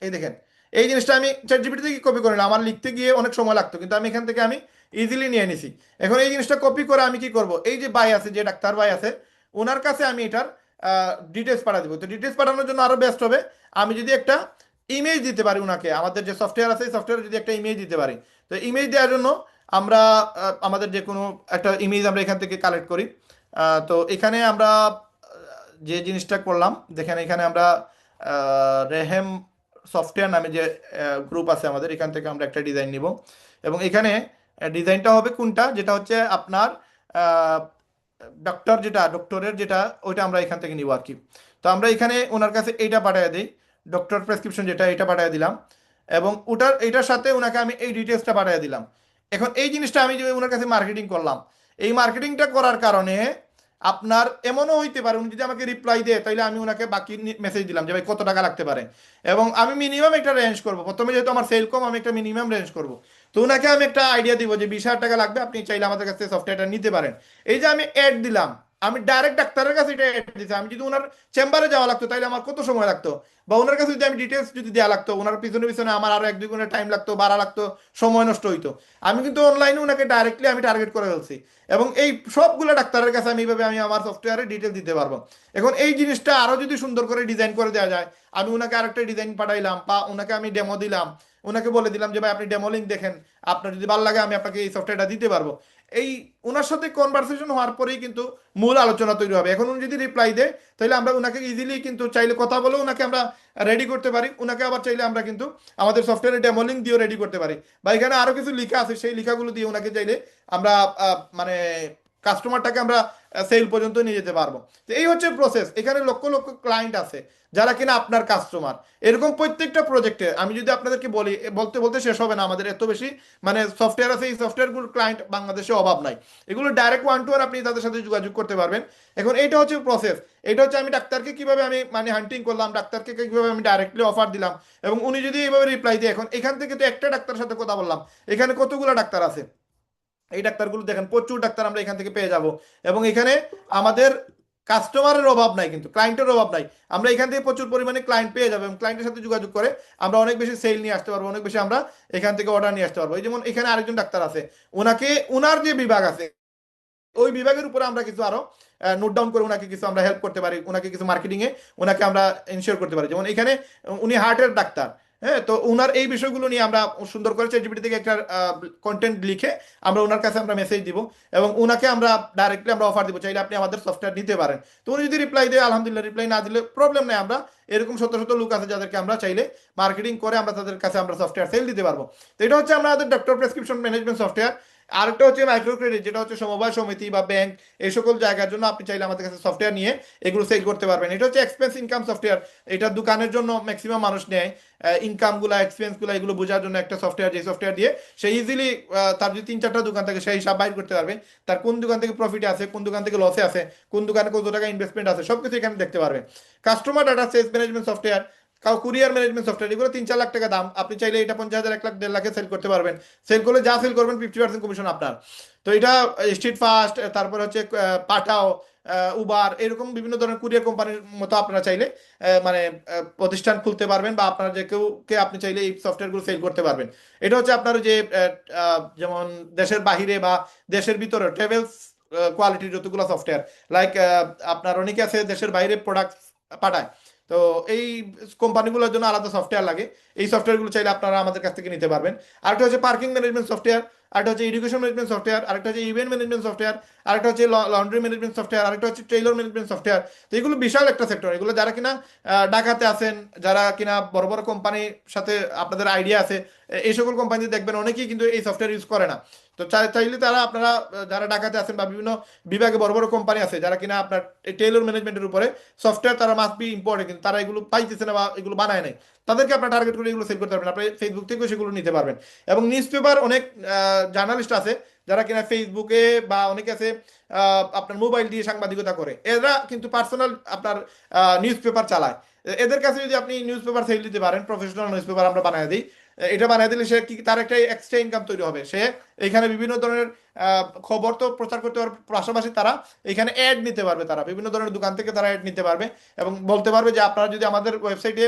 এই দেখেন এই জিনিসটা আমি চ্যাট জিপিটি থেকে কপি করে নিলাম, আমার লিখতে গিয়ে অনেক সময় লাগতো, কিন্তু আমি এখান থেকে আমি ইজিলি নিয়ে নিছি। এখন এই জিনিসটা কপি করে আমি কি করব, এই যে ভাই আছে, যে ডাক্তার ভাই আছে, ওনার কাছে আমি এটার ডিটেলস পাঠা দিব। তো ডিটেলস পাঠানোর জন্য আরো বেস্ট হবে আমি যদি একটা ইমেজ দিতে পারি ওনাকে, আমাদের যে সফটওয়্যার আছে এই সফটওয়্যারে যদি একটা ইমেজ দিতে পারি। তো ইমেজ দেওয়ার জন্য আমরা আমাদের যে কোনো একটা ইমেজ আমরা এখান থেকে কালেক্ট করি। তো এখানে আমরা যে জিনিসটা করলাম দেখেন, এখানে আমরা রেহেম সফটওয়্যার নামে যে গ্রুপ আছে আমাদের, এখান থেকে আমরা একটা ডিজাইন নিব। এবং এখানে ডিজাইনটা হবে কোনটা, যেটা হচ্ছে আপনার ডক্টর, যেটা ডক্টরের যেটা, ওইটা আমরা এখান থেকে নিব আর কি। তো আমরা এখানে ওনার কাছে এইটা পাঠিয়ে দিই, ডক্টর প্রেসক্রিপশন যেটা, এটা পাঠিয়ে দিলাম। এবং ওটার এইটার সাথে ওনাকে আমি এই ডিটেলসটা পাঠিয়ে দিলাম। এখন এই জিনিসটা আমি যে ওনার কাছে মার্কেটিং করলাম, এই মার্কেটিংটা করার কারণে আপনার এমনও হইতে পারে উনি যদি আমাকে রিপ্লাই দেয়, তাহলে আমি ওনাকে বাকি মেসেজ দিলাম যে ভাই কত টাকা লাগতে পারে, এবং আমি মিনিমাম একটা রেঞ্জ করব। প্রথমে যেহেতু আমার সেল কম, আমি একটা মিনিমাম রেঞ্জ করব। তো ওনাকে আমি একটা আইডিয়া দিব যে 20,000 টাকা লাগবে, আপনি চাইলে আমাদের কাছে সফটওয়্যারটা নিতে পারেন। এই যে আমি অ্যাড দিলাম, আমি ডাইরেক্ট ডাক্তারের কাছে এটা অ্যাড দিচ্ছি। আমি যদি ওনার চেম্বারে যাওয়া লাগতো তাহলে আমার কত সময় লাগতো, বা ওনার কাছে যদি আমি ডিটেলস যদি দেওয়া লাগতো, ওনার পিছনে পিছনে আমার আরো 1-2 গুণের টাইম লাগতো, বাড়া লাগতো, সময় নষ্ট হইতো। আমি কিন্তু অনলাইনে ওনাকে ডাইরেক্টলি আমি টার্গেট করে ফেলছি, এবং এই সবগুলো ডাক্তারের কাছে আমি এইভাবে আমি আমার সফটওয়্যারে ডিটেল দিতে পারবো। এখন এই জিনিসটা আরো যদি সুন্দর করে ডিজাইন করে দেওয়া যায়, আমি ওনাকে আরেকটা ডিজাইন পাঠাইলাম, বা ওনাকে আমি ডেমো দিলাম, ওনাকে বলে দিলাম যে ভাই আপনি ডেমো লিঙ্ক দেখেন, আপনার যদি ভালো লাগে আমি আপনাকে এই সফটওয়্যারটা দিতে পারবো। এই ওনার সাথে কনভারসেশন হওয়ার পরেই কিন্তু মূল আলোচনা তৈরি হবে। এখন উনি যদি রিপ্লাই দেয়, তাহলে আমরা ওনাকে ইজিলি কিন্তু চাইলে কথা বলে ওনাকে আমরা রেডি করতে পারি। ওনাকে আবার চাইলে আমরা কিন্তু আমাদের সফটওয়্যারে ডেমো লিঙ্ক দিয়েও রেডি করতে পারি, বা এখানে আরো কিছু লেখা আছে সেই লেখাগুলো দিয়ে ওনাকে চাইলে আমরা মানে কাস্টমারটাকে আমরা সেল পর্যন্ত নিয়ে যেতে পারবো। তো এই হচ্ছে প্রসেস। এখানে লক্ষ লক্ষ ক্লায়েন্ট আছে যারা কিনা আপনার কাস্টমার। এরকম প্রত্যেকটা প্রজেক্টে আমি যদি আপনাদেরকে বলি, বলতে বলতে শেষ হবে না, আমাদের এত বেশি মানে সফটওয়্যার আছে, এই সফটওয়্যারগুলোর ক্লায়েন্ট বাংলাদেশে অভাব নাই। এগুলো ডাইরেক্ট ওয়ান টু ওয়ান আপনি তাদের সাথে যোগাযোগ করতে পারবেন। এখন এইটা হচ্ছে প্রসেস। এটা হচ্ছে আমি ডাক্তারকে কিভাবে আমি মানে হান্টিং করলাম, ডাক্তারকে কিভাবে আমি ডাইরেক্টলি অফার দিলাম, এবং উনি যদি এইভাবে রিপ্লাই দেয়, এখন এখান থেকে তো একটা ডাক্তারের সাথে কথা বললাম, এখানে কতগুলো ডাক্তার আছে, এই ডাক্তারগুলো দেখেন প্রচুর ডাক্তার আমরা এখান থেকে পেয়ে যাব। এবং এখানে আমাদের কাস্টমারের অভাব নাই, কিন্তু ক্লায়েন্টের অভাব নাই। আমরা এখান থেকে প্রচুর পরিমাণে ক্লায়েন্ট পেয়ে যাবো, এবং ক্লায়েন্টের সাথে যোগাযোগ করে আমরা অনেক বেশি সেল নিয়ে আসতে পারবো, অনেক বেশি আমরা এখান থেকে অর্ডার নিয়ে আসতে পারবো। এই যেমন এখানে আরেকজন ডাক্তার আছে, ওনাকে ওনার যে বিভাগ আছে ওই বিভাগের উপরে আমরা কিছু আরো নোট ডাউন করে ওনাকে কিছু আমরা হেল্প করতে পারি, ওনাকে কিছু মার্কেটিং এ ওনাকে আমরা এনশিওর করতে পারি। যেমন এখানে উনি হার্টের ডাক্তার, হ্যাঁ, তো ওনার এই বিষয়গুলো নিয়ে আমরা সুন্দর করে চ্যাটজিপিটি থেকে একটা কন্টেন্ট লিখে আমরা ওনার কাছে আমরা মেসেজ দিব, এবং ওনাকে আমরা ডাইরেক্টলি আমরা অফার দিব, চাইলে আপনি আমাদের সফটওয়্যার নিতে পারেন। তো উনি যদি রিপ্লাই দেয় আলহামদুলিল্লাহ, রিপ্লাই না দিলে প্রবলেম নাই, আমরা এরকম শত শত লোক আছে যাদেরকে আমরা চাইলে মার্কেটিং করে আমরা তাদের কাছে আমরা সফটওয়্যার সেল দিতে পারবো। তো এটা হচ্ছে আমাদের ডক্টর প্রেসক্রিপশন ম্যানেজমেন্ট সফটওয়্যার। আরেকটা হচ্ছে মাইক্রো ক্রেডিট, যেটা হচ্ছে সমবায় সমিতি বা ব্যাংক, এই সকল জায়গার জন্য আপনি চাইলে আমাদের কাছে সফটওয়্যার নিয়ে এগুলো সেল করতে পারবেন। এটা হচ্ছে এক্সপেন্স ইনকাম সফটওয়্যার। এটা দোকানের জন্য ম্যাক্সিমাম মানুষ নেয়, ইনকামগুলো এক্সপেন্সগুলো এগুলো বোঝার জন্য একটা সফটওয়্যার, যে সফটওয়্যার দিয়ে সে ইজিলি তার যদি 3-4টা দোকান থাকে সেই হিসাব বাইর করতে পারবে, তার কোন দোকান থেকে প্রফিটে আছে, কোন দোকান থেকে লসে আছে, কোন দোকানে কত টাকা ইনভেস্টমেন্ট আছে, সবকিছু এখানে দেখতে পারবে। Customer data sales management software, courier management software, এগুলো 3-4 লাখ টাকা দাম। আপনি চাইলে এটা 50,000, 1 লাখ, 1.5 লাখে সেল করতে পারবেন। সেল করলে যা সেল করবেন 50% কমিশন আপনার। তো এটা স্ট্রিট ফাস্ট, তারপর হচ্ছে পাঠাও, উবার, এরকম বিভিন্ন ধরনের কুরিয়ার কোম্পানির মতো আপনারা চাইলে মানে প্রতিষ্ঠান খুলতে পারবেন, বা আপনারা যে কেউ কে আপনি চাইলে এই সফটওয়্যারগুলো সেল করতে পারবেন। এটা হচ্ছে আপনার যে যেমন দেশের বাহিরে বা দেশের ভিতরে ট্রাভেলস কোয়ালিটির যতগুলো সফটওয়্যার, লাইক আপনার অনেকে আছে দেশের বাইরে প্রোডাক্ট পাঠায়, তো এই কোম্পানিগুলোর জন্য আলাদা সফটওয়্যার লাগে। এই সফটওয়্যারগুলো চাইলে আপনারা আমাদের কাছ থেকে নিতে পারবেন। আরেকটা হচ্ছে পার্কিং ম্যানেজমেন্ট সফটওয়্যার, আরেকটা হচ্ছে এডুকেশন ম্যানেজমেন্ট সফটওয়্যার, আরেকটা হচ্ছে ইভেন্ট ম্যানেজমেন্ট সফটওয়্যার, আরেকটা হচ্ছে লন্ড্রি ম্যানেজমেন্ট সফটওয়্যার, আরেকটা হচ্ছে টেইলর ম্যানেজমেন্ট সফটওয়্যার। তো এগুলো বিশাল একটা সেক্টর। এগুলো যারা কিনা ঢাকাতে আছেন, যারা কিনা বড় বড় কোম্পানির সাথে আপনাদের আইডিয়া আছে, এই সকল কোম্পানি দেখবেন অনেকেই কিন্তু এই সফটওয়্যার ইউজ করে না। তো চাইলে তারা আপনারা যারা ঢাকাতে আছেন বা বিভিন্ন বিভাগে বড় বড় কোম্পানি আছে যারা কিনা আপনার টেইলর ম্যানেজমেন্টের উপরে সফটওয়্যার, তারা মাস্ট বি ইম্পর্টেন্ট, কিন্তু তারা এগুলো পাইতেছে না বা এগুলো বানায় নাই, তাদেরকে আপনার টার্গেট করে এগুলো সেল করতে পারবেন। আপনি ফেসবুক থেকেও সেগুলো নিতে পারবেন। এবং নিউজ পেপার, অনেক জার্নালিস্ট আছে যারা কিনা ফেসবুকে, বা অনেকে আছে আপনার মোবাইল দিয়ে সাংবাদিকতা করে, এরা কিন্তু পার্সোনাল আপনার নিউজ পেপার চালায়। এদের কাছে যদি আপনি নিউজ পেপার সেল দিতে পারেন, প্রফেশনাল নিউজ পেপার আমরা বানিয়ে দিই, এটা বানিয়ে দিলে সে কি তার একটা এক্সট্রা ইনকাম তৈরি হবে। সে এখানে বিভিন্ন ধরনের খবর তো প্রচার করতে পারবে, পাশাপাশি তারা এখানে অ্যাড নিতে পারবে, তারা বিভিন্ন ধরনের দোকান থেকে তারা অ্যাড নিতে পারবে, এবং বলতে পারবে যে আপনারা যদি আমাদের ওয়েবসাইটে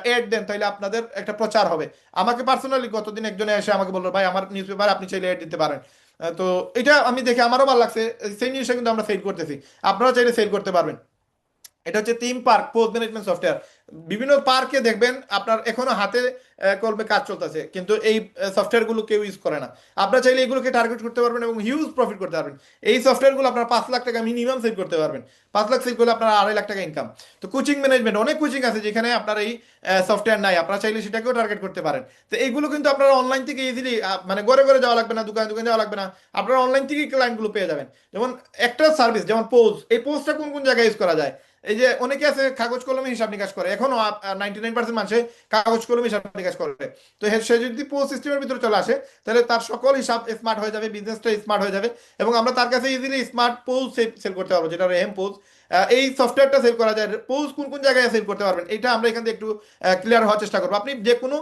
অ্যাড দেন তাহলে আপনাদের একটা প্রচার হবে। আমাকে পার্সোনালি গতদিন একজনে এসে আমাকে বললো, ভাই আমার নিউজ পেপার আপনি চাইলে অ্যাড দিতে পারেন। তো এটা আমি দেখে আমারও ভালো লাগছে, সেই জিনিসটা কিন্তু আমরা সেল করতেছি, আপনারাও চাইলে সেল করতে পারবেন। এটা হচ্ছে theme park post management software. বিভিন্ন পার্কে দেখবেন আপনার এখনো হাতে কলমে কাজ চলতেছে, কিন্তু এই সফটওয়্যারগুলো কেউ ইউজ করে না। আপনারা চাইলে এগুলোকে টার্গেট করতে পারবেন এবং হিউজ প্রফিট করতে পারবেন। এই সফটওয়্যারগুলো আপনার 5 লাখ টাকা মিনিমাম সেল করতে পারবেন। 5 লাখ সেল করলে আপনার 2.5 লাখ টাকা ইনকাম। তো কোচিং ম্যানেজমেন্ট, অনেক কোচিং আছে যেখানে আপনার এই সফটওয়্যার নাই, আপনারা চাইলে সেটাকেও টার্গেট করতে পারেন। তো এইগুলো কিন্তু আপনারা অনলাইন থেকে ইজিলি, মানে ঘরে ঘরে যাওয়া লাগবে না, দোকানে দোকানে যাওয়া লাগবে না, আপনারা অনলাইন থেকেই ক্লায়েন্টগুলো পেয়ে যাবেন। যেমন একটা সার্ভিস যেমন পোজ, এই পোজটা কোন কোন জায়গায় ইউজ করা যায়? এই যে অনেকে আছে কাগজ কলমে হিসাব নিকাশ করে, এখনো 99% মানুষে কাগজ কলমে হিসাব নিকাশ করে। তো সে যদি পোস্ট সিস্টেমের ভিতরে চলে আসে, তাহলে তার সকল হিসাব স্মার্ট হয়ে যাবে, বিজনেসটা স্মার্ট হয়ে যাবে, এবং আমরা তার কাছে ইজিলি স্মার্ট পোজ সেল করতে পারবো, যেটা রেহেম পোজ। এই সফটওয়্যারটা সেল করা যায়। পোজ কোন কোন জায়গায় সেল করতে পারবেন এটা আমরা এখান থেকে একটু ক্লিয়ার হওয়ার চেষ্টা করবো। আপনি যে কোনো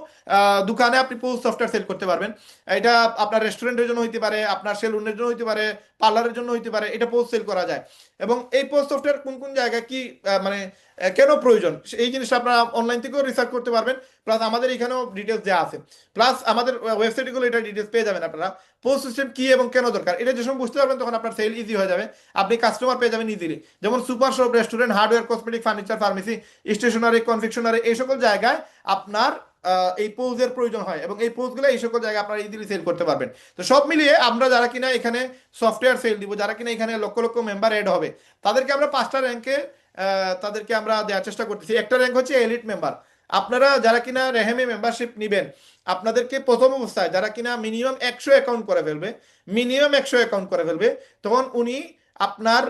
দোকানে আপনি পোজ সফটওয়্যার সেল করতে পারবেন। এটা আপনার রেস্টুরেন্টের জন্য হইতে পারে, আপনার সেলুনের জন্য হইতে পারে, পার্লারের জন্য হইতে পারে, এটা পোজ সেল করা যায়। এবং এই পোস্ট সফটওয়্যার কোন কোন জায়গায় কি মানে কেন প্রয়োজন, এই জিনিসটা আপনারা অনলাইন থেকেও রিসার্চ করতে পারবেন। প্লাস আমাদের এখানেও ডিটেলস দেওয়া আছে, প্লাস আমাদের ওয়েবসাইটে গুলো এটা ডিটেলস পেয়ে যাবেন আপনারা। পোস্ট সিস্টেম কি এবং কেন দরকার, এটা যে সময় বুঝতে পারবেন তখন আপনার সেল ইজি হয়ে যাবে, আপনি কাস্টমার পেয়ে যাবেন ইজিলি। যেমন super shop, restaurant, hardware, cosmetic, furniture, pharmacy, stationery, confectionery, এই সকল জায়গায় আপনার এই পোজের প্রয়োজন হয়, এবং এই পোজগুলো এই সকল জায়গায় আপনারা ইজিলি সেল করতে পারবেন। তো সব মিলিয়ে আমরা যারা কিনা এখানে সফটওয়্যার সেল দিব, যারা কিনা এখানে লক্ষ লক্ষ মেম্বার এড হবে, তাদেরকে আমরা 5টা র্যাঙ্কে তাদেরকে আমরা দেওয়ার চেষ্টা করতেছি। একটা র্যাঙ্ক হচ্ছে এলিট মেম্বার। আপনারা যারা কিনা রেহেমে মেম্বারশিপ নেবেন, আপনাদেরকে প্রথম অবস্থায় যারা কিনা মিনিমাম 100 অ্যাকাউন্ট করে ফেলবে, তখন উনি আপনার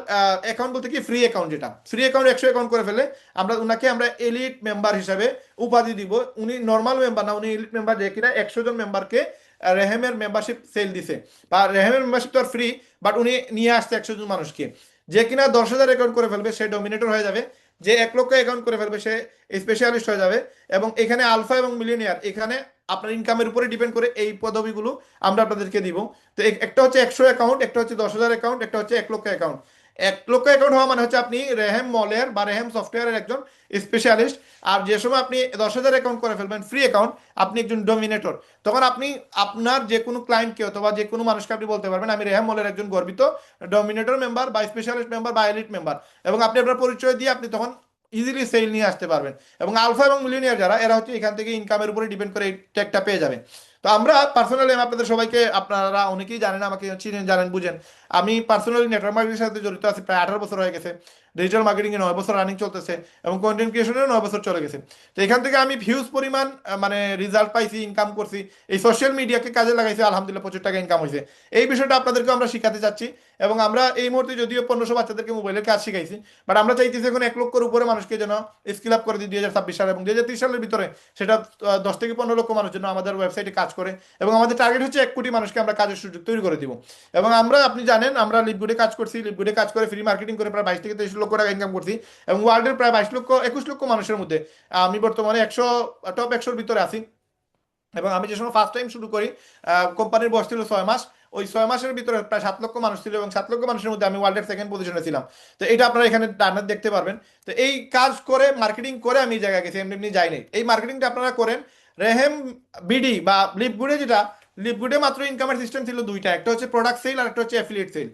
অ্যাকাউন্ট বলতে কি ফ্রি অ্যাকাউন্ট, যেটা ফ্রি অ্যাকাউন্ট 100 অ্যাকাউন্ট করে ফেলে ওনাকে আমরা এলিট মেম্বার হিসাবে উপাধি দিব। উনি নর্মাল মেম্বার না, উনি এলিট মেম্বার, যে কিনা 100 জন মেম্বারকে রেহেমের মেম্বারশিপ সেল দিছে। বা রেহেমের মেম্বারশিপ তো আর ফ্রি, বাট উনি নিয়ে আসছে 100 জন মানুষকে। যে কিনা 10,000 অ্যাকাউন্ট করে ফেলবে সে ডমিনেটর হয়ে যাবে, যে 1 লক্ষ অ্যাকাউন্ট করে ফেলবে সে স্পেশালিস্ট হয়ে যাবে। এবং এখানে আলফা এবং মিলিয়নিয়ার, এখানে আপনার ইনকামের উপরে ডিপেন্ড করে এই পদবিগুলো আমরা আপনাদেরকে দিব। তো একটা হচ্ছে 100 অ্যাকাউন্ট, একটা হচ্ছে 10,000 অ্যাকাউন্ট, একটা হচ্ছে 1 লক্ষ অ্যাকাউন্ট। 1 লক্ষ অ্যাকাউন্ট হওয়া মানে হচ্ছে আপনি রেহেম মলের বা রেহেম সফটওয়্যারের একজন স্পেশালিস্ট। আর যে সময় আপনি 10,000 অ্যাকাউন্ট করে ফেলবেন ফ্রি অ্যাকাউন্ট, আপনি একজন ডোমিনেটর। তখন আপনি আপনার যে কোনো ক্লায়েন্টকে অথবা যে কোনো মানুষকে আপনি বলতে পারবেন আমি রেহেম মলের একজন গর্বিত ডোমিনেটর মেম্বার বা স্পেশালিস্ট মেম্বার বা এলিট মেম্বার। এবং আপনি আপনার পরিচয় দিয়ে আপনি তখন ইজিলি সেল নিয়ে আসতে পারবেন। এবং আলফা এবং মিলিয়নিয়ার যারা, এরা হচ্ছে এখান থেকে ইনকামের উপরে ডিপেন্ড করে এই ট্যাগটা পেয়ে যাবে। তো আমরা পার্সোনালি আপনাদের সবাইকে, আপনারা অনেকেই জানেন, আমাকে চিনেন, জানেন, বুঝেন, আমি পার্সোনালি নেটওয়ার্ক মার্কেটিং সাথে জড়িত আছি প্রায় 18 বছর হয়ে গেছে। ডিজিটাল মার্কেটিং এ 9 বছর রানিং চলতেছে এবং কন্টেন্ট ক্রিয়েশনে 9 বছর চলে গেছে। তো এখান থেকে আমি হিউজ পরিমাণ মানে রেজাল্ট পাইছি, ইনকাম করছি, এই সোশ্যাল মিডিয়াকে কাজে লাগাইছি, আলহামদুলিল্লাহ প্রচুর টাকা ইনকাম হয়েছে। এই বিষয়টা আপনাদেরকে আমরা শিখাতে চাচ্ছি। এবং আমরা এই মুহূর্তে যদিও 1500 বাচ্চাদেরকে মোবাইলের কাজ শিখাইছি, বাট আমরা চাইতেছি এখন 1 লক্ষের উপরে মানুষকে যেন স্কিল আপ করে দিই 2026 সাল এবং 2030 সালের ভিতরে সেটা 10 থেকে 15 লক্ষ মানুষ যেন আমাদের ওয়েবসাইটে কাজ করে। এবং আমাদের টার্গেট হচ্ছে 1 কোটি মানুষকে আমরা কাজের সুযোগ তৈরি করে দিব। এবং আমরা, আপনি জানেন, আমরা লিপগুডে কাজ করছি, লিপগুডে কাজ করে ফ্রি মার্কেটিং করে প্রায় 22 থেকে 23 লক্ষ টাকা ইনকাম করছি। এবং ওয়ার্ল্ডের প্রায় 21 লক্ষ মানুষের মধ্যে আমি বর্তমানে টপ 100-র ভিতরে আছি। এবং আমি যে সময় ফার্স্ট টাইম শুরু করি, কোম্পানির বয়স ছিল 6 মাস। ওই 6 মাসের ভিতরে প্রায় 7 লক্ষ মানুষ ছিল এবং 7 লক্ষ মানুষের মধ্যে আমি ওয়ার্ল্ডের সেকেন্ড পজিশনে ছিলাম। তো এটা আপনারা এখানে ডানে দেখতে পারবেন। তো এই কাজ করে মার্কেটিং করে আমি এই জায়গায় গেছি, এমনি এমনি যাইনি। এই মার্কেটিংটা আপনারা করেন। রেহেম বিডি বা লিপগুডে, যেটা লিপগুডে মাত্র ইনকামের সিস্টেম ছিল দুইটা, একটা হচ্ছে প্রোডাক্ট সেল আর একটা হচ্ছে অ্যাফিলিয়েট সেল।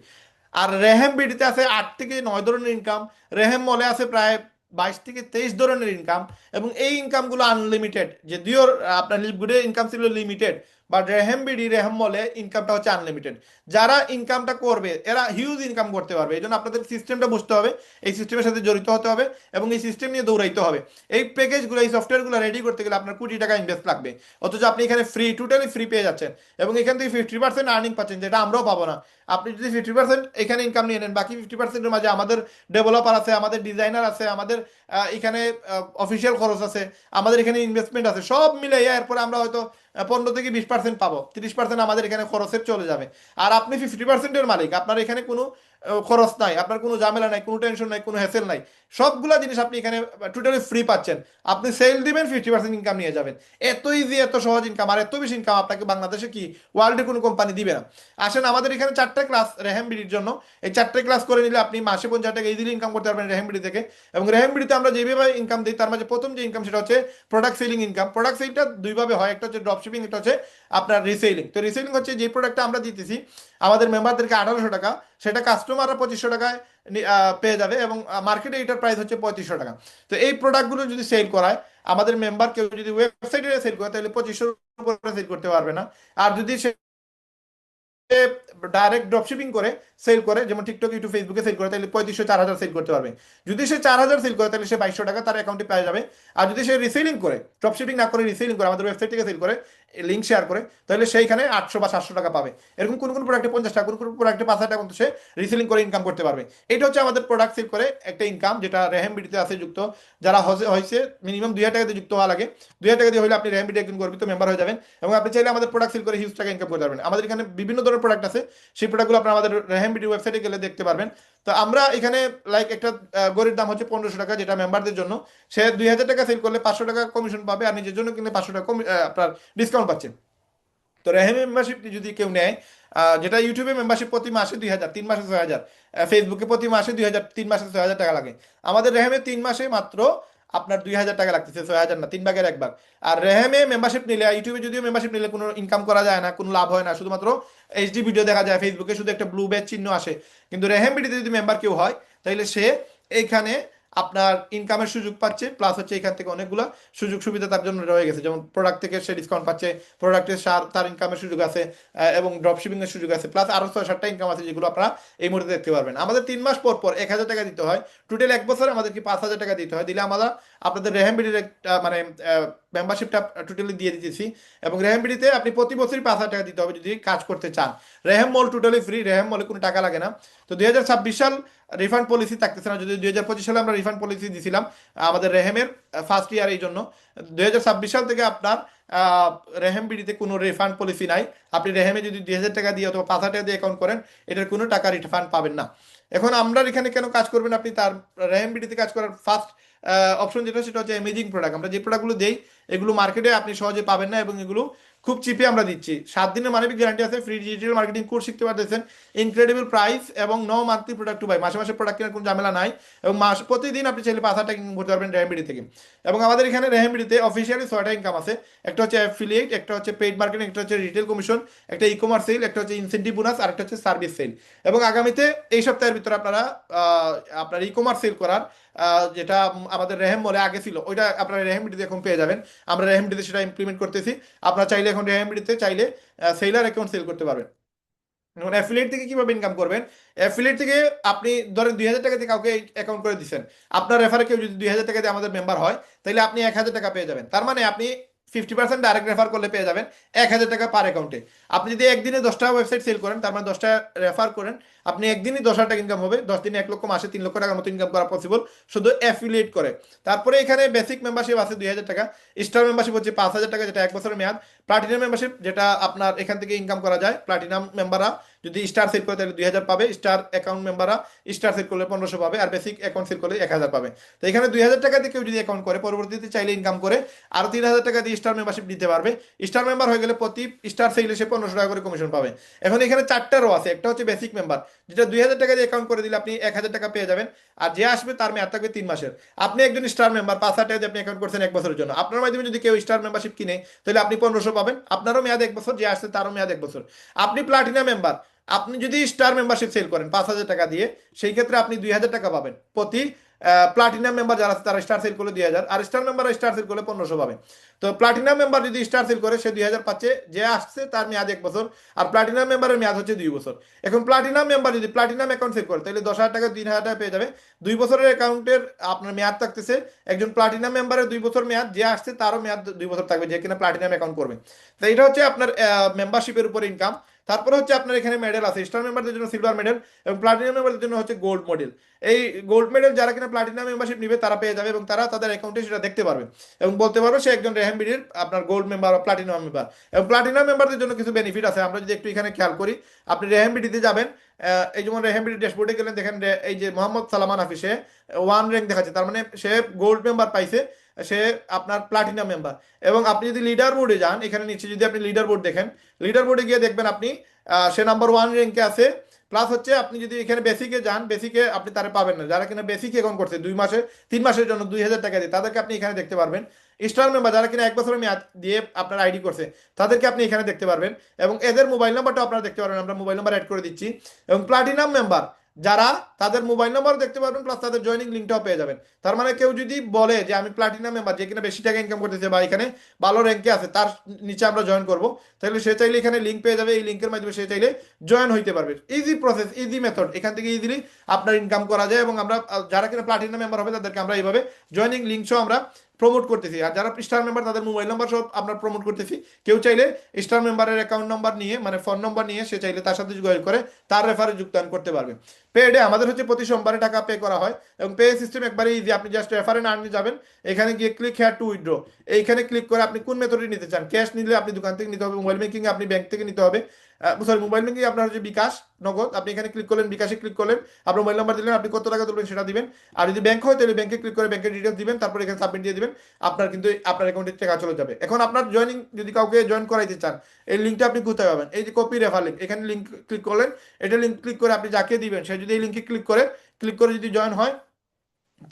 আর রেহেম বিডিতে আছে 8 থেকে 9 ধরনের ইনকাম। রেহেম মলে আছে প্রায় 22 থেকে 23 ধরনের ইনকাম। এবং এই ইনকামগুলো আনলিমিটেড। যদিও আপনার লিপগুডে ইনকাম ছিল লিমিটেড, বাট রেহেম বিডি রেহেম মলে ইনকামটা হচ্ছে আনলিমিটেড। যারা ইনকামটা করবে এরা হিউজ ইনকাম করতে পারবে। এই জন্য আপনাদের সিস্টেমটা বুঝতে হবে, এই সিস্টেমের সাথে জড়িত হতে হবে এবং এই সিস্টেম নিয়ে দৌড়াইতে হবে। এই প্যাকেজগুলো, এই সফটওয়্যারগুলো রেডি করতে গেলে আপনার কোটি টাকা ইনভেস্ট লাগবে। অথচ আপনি এখানে ফ্রি, টোটালি ফ্রি পেয়ে যাচ্ছেন। এবং এখান থেকে 50% আর্নিং পাচ্ছেন, যেটা আমরাও পাবো না। আপনি যদি 50% এখানে ইনকাম নিয়ে নেন, বাকি 50%-এর মাঝে আমাদের ডেভেলপার আছে, আমাদের ডিজাইনার আছে, আমাদের এখানে অফিসিয়াল খরচ আছে, আমাদের এখানে ইনভেস্টমেন্ট আছে, সব মিলে এরপরে আমরা হয়তো 15 থেকে 20% পাবো। 30% আমাদের এখানে খরচের চলে যাবে। আর আপনি 50%-এর মালিক, আপনার এখানে কোনো খরচ নাই, আপনার কোনো ঝামেলা নাই, কোনো টেনশন নাই, কোনো হ্যাসেল নাই। সবগুলা জিনিস আপনি এখানে টোটালি ফ্রি পাচ্ছেন। আপনি সেল দিবেন, 50% ইনকাম নিয়ে যাবেন। এত ইজি, এত সহজ ইনকাম, আর এত বেশি ইনকাম আপনাকে বাংলাদেশে কি ওয়ার্ল্ডে কোনো কোম্পানি দিবে না। আসেন, আমাদের এখানে 4টা ক্লাস রেহেম বিডির জন্য। এই 4টে ক্লাস করে নিলে আপনি মাসে 50 টাকা ইজিলি ইনকাম করতে পারবেন রেহেম বিডি থেকে। এবং রেহেম বিডিতে আমরা যেভাবে ইনকাম দিই তার মাঝে প্রথম যে ইনকাম সেটা হচ্ছে প্রোডাক্ট সেলিং ইনকাম। প্রোডাক্ট সেলটা দুইভাবে হয়, একটা হচ্ছে ড্রপ শিপিং, একটা হচ্ছে আপনার রিসেলিং। তো রিসেলিং হচ্ছে যে প্রোডাক্টটা আমরা দিতেছি আমাদের মেম্বারদেরকে 1800 টাকা, সেটা কাস্টমাররা 2500 টাকায় পেয়ে যাবে এবং মার্কেটে এটার প্রাইস হচ্ছে 3500 টাকা। তো এই প্রোডাক্টগুলো যদি সেল করায় আমাদের মেম্বার, কেউ যদি ওয়েবসাইটে সেল করে তাহলে 2500 উপরে সেল করতে পারবে না। আর যদি সে ডাইরেক্ট ড্রপশিপিং করে সেল করে, যেমন টিকটক, ইউটিউব, ফেসবুকে সেল করে, তাহলে 3500-4000 সেল করতে পারবে। যদি সে 4000 সেল করে তাহলে সে 2200 টাকা তার অ্যাকাউন্টে পেয়ে যাবে। আর যদি সে রিসেলিং করে, ড্রপশিপিং না করে রিসেলিং করে, আমাদের ওয়েবসাইট থেকে সেল করে, লিঙ্ক শেয়ার করে, তাহলে সেইখানে 800 বা 700 টাকা পাবে। এরকম কোন কোন প্রোডাক্টে 50 টাকা, কোন কোন প্রোডাক্টে 5000 টাকা কিন্তু সে রিসেলিং করে ইনকাম করতে পারবে। এটা হচ্ছে আমাদের প্রোডাক্ট সেল করে একটা ইনকাম, যেটা রেহেম বিডিতে আছে যুক্ত। যারা হয়েছে মিনিমাম 2000 টাকাতে যুক্ত হওয়া লাগে। 2000 টাকা দিয়ে হলে আপনি রেহেম বিডি একজন গর্বিত মেম্বার হয়ে যাবেন। এবং আপনি চাইলে আমাদের প্রোডাক্ট সেল করে হিউজ টাকা ইনকাম করতে পারবেন। আমাদের এখানে বিভিন্ন ধরনের প্রোডাক্ট আছে, সেই প্রোডাক্টগুলো আপনারা আমাদের রেহেম বিডি ওয়েবসাইটে গেলে দেখতে পারবেন। তো আমরা এখানে লাইক একটা গড়ির দাম হচ্ছে 1500 টাকা, যেটা মেম্বারদের জন্য। সে 2000 টাকা সেল করলে 500 টাকা কমিশন পাবে, আর নিজের জন্য কিনলে 500 টাকা আপনার ডিসকাউন্ট পাচ্ছে। তো রেহেম মেম্বারশিপ যদি কেউ নেয়, যেটা ইউটিউবে মেম্বারশিপ প্রতি মাসে 2000, 3 মাসে 6000, ফেসবুকে প্রতি মাসে 2000, 3 মাসে 6000 টাকা লাগে। আমাদের রেহেমে 3 মাসে মাত্র আপনার 2000 টাকা লাগতেছে, 6000 না, 3 ভাগের 1 ভাগ। আর রেহেমে মেম্বারশিপ নিলে, ইউটিউবে যদিও মেম্বারশিপ নিলে কোনো ইনকাম করা যায় না, কোনো লাভ হয় না, শুধুমাত্র এইচডি ভিডিও দেখা যায়, ফেসবুকে শুধু একটা ব্লু ব্যাচ চিহ্ন আসে। কিন্তু রেহেম ভিডিওতে যদি মেম্বার কেউ হয় তাহলে সে এইখানে আপনার ইনকামের সুযোগ পাচ্ছে, প্লাস হচ্ছে এখান থেকে অনেকগুলো সুযোগ সুবিধা তার জন্য রয়ে গেছে, যেমন প্রোডাক্ট থেকে সে ডিসকাউন্ট পাচ্ছে, প্রোডাক্টের তার ইনকামের সুযোগ আছে, এবং ড্রপ শিপিং এর সুযোগ আছে, প্লাস আরো 6-7টা ইনকাম আছে যেগুলো আপনারা এই মুহূর্তে দেখতে পারবেন। আমাদের 3 মাস পর পর 1,000 টাকা দিতে হয়, টোটাল 1 বছরে আমাদেরকে 5,000 টাকা দিতে হয়, দিলে আমরা আপনাদের রেহেমবিডির মানে মেম্বারশিপটা টোটালি দিয়ে দিতেছি। এবং রেহেমবিডিতে আপনি প্রতি বছরই 5,000 টাকা দিতে হবে যদি কাজ করতে চান। রেহেম মল টোটালি ফ্রি, রেহেম মলে কোনো টাকা লাগে না। তো 2026 সাল রিফান্ড পলিসি থাকতেছে না, যদি 2025 সালে আমরা রিফান্ড পলিসি দিছিলাম আমাদের রেহেমের ফার্স্ট ইয়ার, এই জন্য 2026 সাল থেকে আপনার রেহেম বিডিতে কোনো রিফান্ড পলিসি নাই। আপনি রেহেমে যদি 2,000 টাকা দিয়ে অথবা 5,000 টাকা দিয়ে অ্যাকাউন্ট করেন, এটার কোনো টাকা রিফান্ড পাবেন না। এখন আমরা এখানে কেন কাজ করবেন আপনি, তার রেহেম বিডিতে কাজ করার ফার্স্ট অপশন যেটা, সেটা হচ্ছে অ্যামেজিং প্রোডাক্ট। আমরা যে প্রোডাক্টগুলো দেই এগুলো মার্কেটে আপনি সহজে পাবেন না, এবং এগুলো খুব চিপে আমরা দিচ্ছি। 7 দিনের মানবিক গ্যারান্টি আছে, ফ্রি ডিজিটাল মার্কেটিং কোর্স শিখতে পারতেছেন, ইনক্রেডিবল প্রাইস, এবং no monthly product to buy, মাসে মাসে প্রোডাক্ট কেনার কোনো ঝামেলা নাই। এবং প্রতিদিন আপনি চাইলে 5,000 টাকা ইনকাম করতে পারবেন রেহেমবিডি থেকে। এবং আমাদের এখানে রেহেমবিডিতে অফিসিয়ালি 6টা ইনকাম আছে, একটা হচ্ছে অ্যাফিলিয়েট, একটা হচ্ছে পেইড মার্কেটিং, একটা হচ্ছে রিটেল কমিশন, একটা ই কমার্স সেল, একটা হচ্ছে ইনসেন্টিভ বোনাস, আর একটা হচ্ছে সার্ভিস সেল। এবং আগামীতে এই সপ্তাহের ভিতরে আপনারা আপনার ই কমার্স সেল করার যেটা আমাদের রেহেম মলে আগে ছিল, ওইটা আপনারা রেহেমবিডিতে এখন পেয়ে যাবেন। আমরা রেহেমবিডিতে সেটা ইমপ্লিমেন্ট করতেছি। আপনারা চাইলে এখন রেহেমবিডিতে চাইলে সেলার অ্যাকাউন্ট সেল করতে পারবেন। এখন অ্যাফিলিয়েট থেকে কিভাবে ইনকাম করবেন, অ্যাফিলিয়েট থেকে আপনি ধরেন 2,000 টাকা দিয়ে কাউকে অ্যাকাউন্ট করে দিচ্ছেন, আপনার রেফারে কেউ যদি 2,000 টাকা দিয়ে আমাদের মেম্বার হয়, তাহলে আপনি 1,000 টাকা পেয়ে যাবেন। তার মানে আপনি 50% ডাইরেক্ট রেফার করলে পেয়ে যাবেন 1,000 টাকা পার অ্যাকাউন্টে। আপনি যদি একদিনে 10টা ওয়েবসাইট সেল করেন, তার মানে 10টা রেফার করেন, আপনি একদিনই 10,000 টাকা ইনকাম হবে, 10 দিনে 1 লক্ষ, মাসে 3 লক্ষ টাকার মতো ইনকাম করা পসিবল শুধু অ্যাফিলিয়েট করে। তারপরে এখানে বেসিক মেম্বারশিপ আছে 2,000 টাকা, স্টার মেম্বারশিপ হচ্ছে 5,000 টাকা, যেটা 1 বছরের মেয়াদ, প্লাটিনাম মেম্বারশিপ যেটা আপনার এখান থেকে ইনকাম করা যায়। প্লাটিনাম মেম্বাররা যদি স্টার সেট করে তাহলে 2,000 পাবে, স্টার অ্যাকাউন্ট মেম্বাররা স্টার সেট করলে 1,500 পাবে, আর বেসিক অ্যাকাউন্ট সেট করলে 1,000 পাবে। তো এখানে 2,000 টাকা দিয়ে কেউ যদি অ্যাকাউন্ট করে, পরবর্তীতে চাইলে ইনকাম করে আরো 3,000 টাকা দিয়ে স্টার মেম্বারশিপ নিতে পারবে। স্টার মেম্বার হয়ে গেলে প্রতি স্টার সেলে সে 1,500 টাকা করে কমিশন পাবে। এখন এখানে 4টা রো আছে, একটা হচ্ছে বেসিক মেম্বার, যেটা 2,000 টাকা দিয়ে অ্যাকাউন্ট করে দিলে আপনি 1,000 টাকা পেয়ে যাবেন, আর যে আসবে তার মেয়াদ থাকবে 3 মাসের। আপনি একজন স্টার মেম্বার, 5,000 টাকা দিয়ে আপনি অ্যাকাউন্ট করছেন 1 বছরের জন্য, আপনার মাধ্যমে যদি কেউ স্টার মেম্বারশিপ কিনে তাহলে আপনি 1,500 পাবেন, আপনারও মেয়াদ 1 বছর, যে আসছে তারও মেয়াদ 1 বছর। আপনি প্লাটিনাম মেম্বার, আপনি যদি স্টার মেম্বারশিপ সেল করেন 5,000 টাকা দিয়ে, সেই ক্ষেত্রে আপনি 2,000 টাকা পাবেন প্রতি। প্লাটিনাম মেম্বার যারা আছে তারা স্টার সেল করলে 2,000, আর স্টার মেম্বার স্টার সেল করলে 1,500 পাবে। তো প্লাটিনাম মেম্বার যদি স্টার সেল করে সে 2,000 পাচ্ছে, যে আসছে তার মেয়াদ 1 বছর, আর প্লাটিনাম মেম্বারের মেয়াদ হচ্ছে 2 বছর। এখন প্লাটিনাম মেম্বার যদি প্লাটিনাম অ্যাকাউন্ট সেল করে তাহলে 10,000 টাকা 3,000 টাকা পেয়ে যাবে। 2 বছরের অ্যাকাউন্টের আপনার মেয়াদ থাকতেছে, একজন প্লাটিনাম মেম্বারের 2 বছর মেয়াদ, যে আসছে তারও মেয়াদ 2 বছর থাকবে, যে কিনা প্লাটিনাম অ্যাকাউন্ট করবে। তো এটা হচ্ছে আপনার মেম্বারশিপের উপর ইনকাম। তারপরে হচ্ছে আপনার এখানে মেডেল আছে, স্টার মেম্বারদের জন্য সিলভার মেডেল, এবং প্লাটিনাম মেম্বারদের জন্য হচ্ছে গোল্ড মেডেল। এই গোল্ড মেডেল যারা কিনা প্লাটিনাম মেম্বারশিপ নিবে তারা পেয়ে যাবে, এবং তারা তাদের অ্যাকাউন্টে সেটা দেখতে পারবে এবং বলতে পারবে সে একজন রেহেমবিডির আপনার গোল্ড মেম্বার বা প্লাটিনাম মেম্বার। এবং প্লাটিনাম মেম্বারদের জন্য কিছু বেনিফিট আছে, আমরা যদি একটু এখানে খেয়াল করি, আপনি রেহেমবিডিতে যাবেন, এই যেমন রেহেমবিডি ড্যাশবোর্ডে গেলেন, দেখেন এই যে মোহাম্মদ সালমান হাফিজ, সে 1 র্যাঙ্ক দেখাচ্ছে, তার মানে সে গোল্ড মেম্বার পাইছে, সে আপনার প্লাটিনাম মেম্বার। এবং আপনি যদি লিডার বোর্ডে যান, এখানে নিচে যদি আপনি লিডার বোর্ড দেখেন, লিডার বোর্ডে গিয়ে দেখবেন আপনি সে নাম্বার 1 র্যাঙ্কে আছে। প্লাস হচ্ছে আপনি যদি এখানে বেসিকে যান, বেসিকে আপনি তারা পাবেন না, যারা কিনা বেসিক অ্যাকাউন্ট করছে 2 মাসে 3 মাসের জন্য 2,000 টাকা দিয়ে, তাদেরকে আপনি এখানে দেখতে পারবেন। স্টার মেম্বার যারা কিনা 1 বছরের মেয়াদ দিয়ে আপনার আইডি করছে, তাদেরকে আপনি এখানে দেখতে পারবেন, এবং এদের মোবাইল নাম্বারটা আপনারা দেখতে পারবেন, আমরা মোবাইল নাম্বার অ্যাড করে দিচ্ছি। এবং প্লাটিনাম মেম্বার যারা, তাদের মোবাইল নাম্বার দেখতে পারবেন, প্লাস তাদের জয়েনিং লিঙ্কটাও পেয়ে যাবেন। তার মানে কেউ যদি বলে যে আমি প্লাটিনাম মেম্বার, যে কিনা বেশি টাকা ইনকাম করতেছে বা এখানে ভালো র্যাঙ্কে আছে, তার নিচে আমরা জয়েন করব, তাহলে সে চাইলে এখানে লিঙ্ক পেয়ে যাবে, এই লিঙ্কের মাধ্যমে সে চাইলে জয়েন হইতে পারবে। ইজি প্রসেস, ইজি মেথড, এখান থেকে ইজিলি আপনার ইনকাম করা যায়। এবং আমরা যারা কিনা প্লাটিনাম মেম্বার হবে তাদেরকে আমরা এইভাবে জয়েনিং লিঙ্ক সহ আমরা প্রমোট করতেছি, আর যারা স্টার মেম্বার তাদের মোবাইল নাম্বার সব আমরা প্রমোট করতেছি। কেউ চাইলে স্টার মেম্বারের অ্যাকাউন্ট নাম্বার নিয়ে, মানে ফোন নাম্বার নিয়ে, সে চাইলে তার সাথে যোগাযোগ করে তার রেফারে যোগদান করতে পারবে। পেডে আমাদের হচ্ছে প্রতি সোমবারে টাকা পে করা হয়, এবং পে সিস্টেম একবারে ইজি, আপনি জাস্ট রেফারে না নিয়ে যাবেন, এখানে গিয়ে ক্লিক হেয়ার টু উইথড্র, এইখানে ক্লিক করে আপনি কোন মেথডে নিতে চান, ক্যাশ নিলে আপনি দোকান থেকে নিতে হবে, মোবাইল ব্যাংকিং আপনি ব্যাংক থেকে নিতে হবে, সরি মোবাইল ব্যাংকিং আপনার হচ্ছে বিকাশ নগদ, আপনি এখানে ক্লিক করলেন, বিকাশে ক্লিক করলেন, আপনার মোবাইল নাম্বার দিলেন, আপনি কত টাকা তুলবেন সেটা দিবেন। আর যদি ব্যাংক হয় তাহলে ব্যাংকে ক্লিক করে ব্যাংকের ডিটেলস দিবেন, তারপর এখানে সাবমিট দিয়ে দিবেন, আপনার কিন্তু আপনার অ্যাকাউন্টে টাকা চলে যাবে। এখন আপনার জয়েনিং যদি কাউকে জয়েন করাইতে চান, এই লিঙ্কটা আপনি কোথায় পাবেন, এই যে কপি রেফার লিঙ্ক, এখানে লিঙ্ক ক্লিক করলেন, এটা লিঙ্ক ক্লিক করে আপনি যাকে দিবেন সে যদি এই লিঙ্কে ক্লিক করে যদি জয়েন হয়,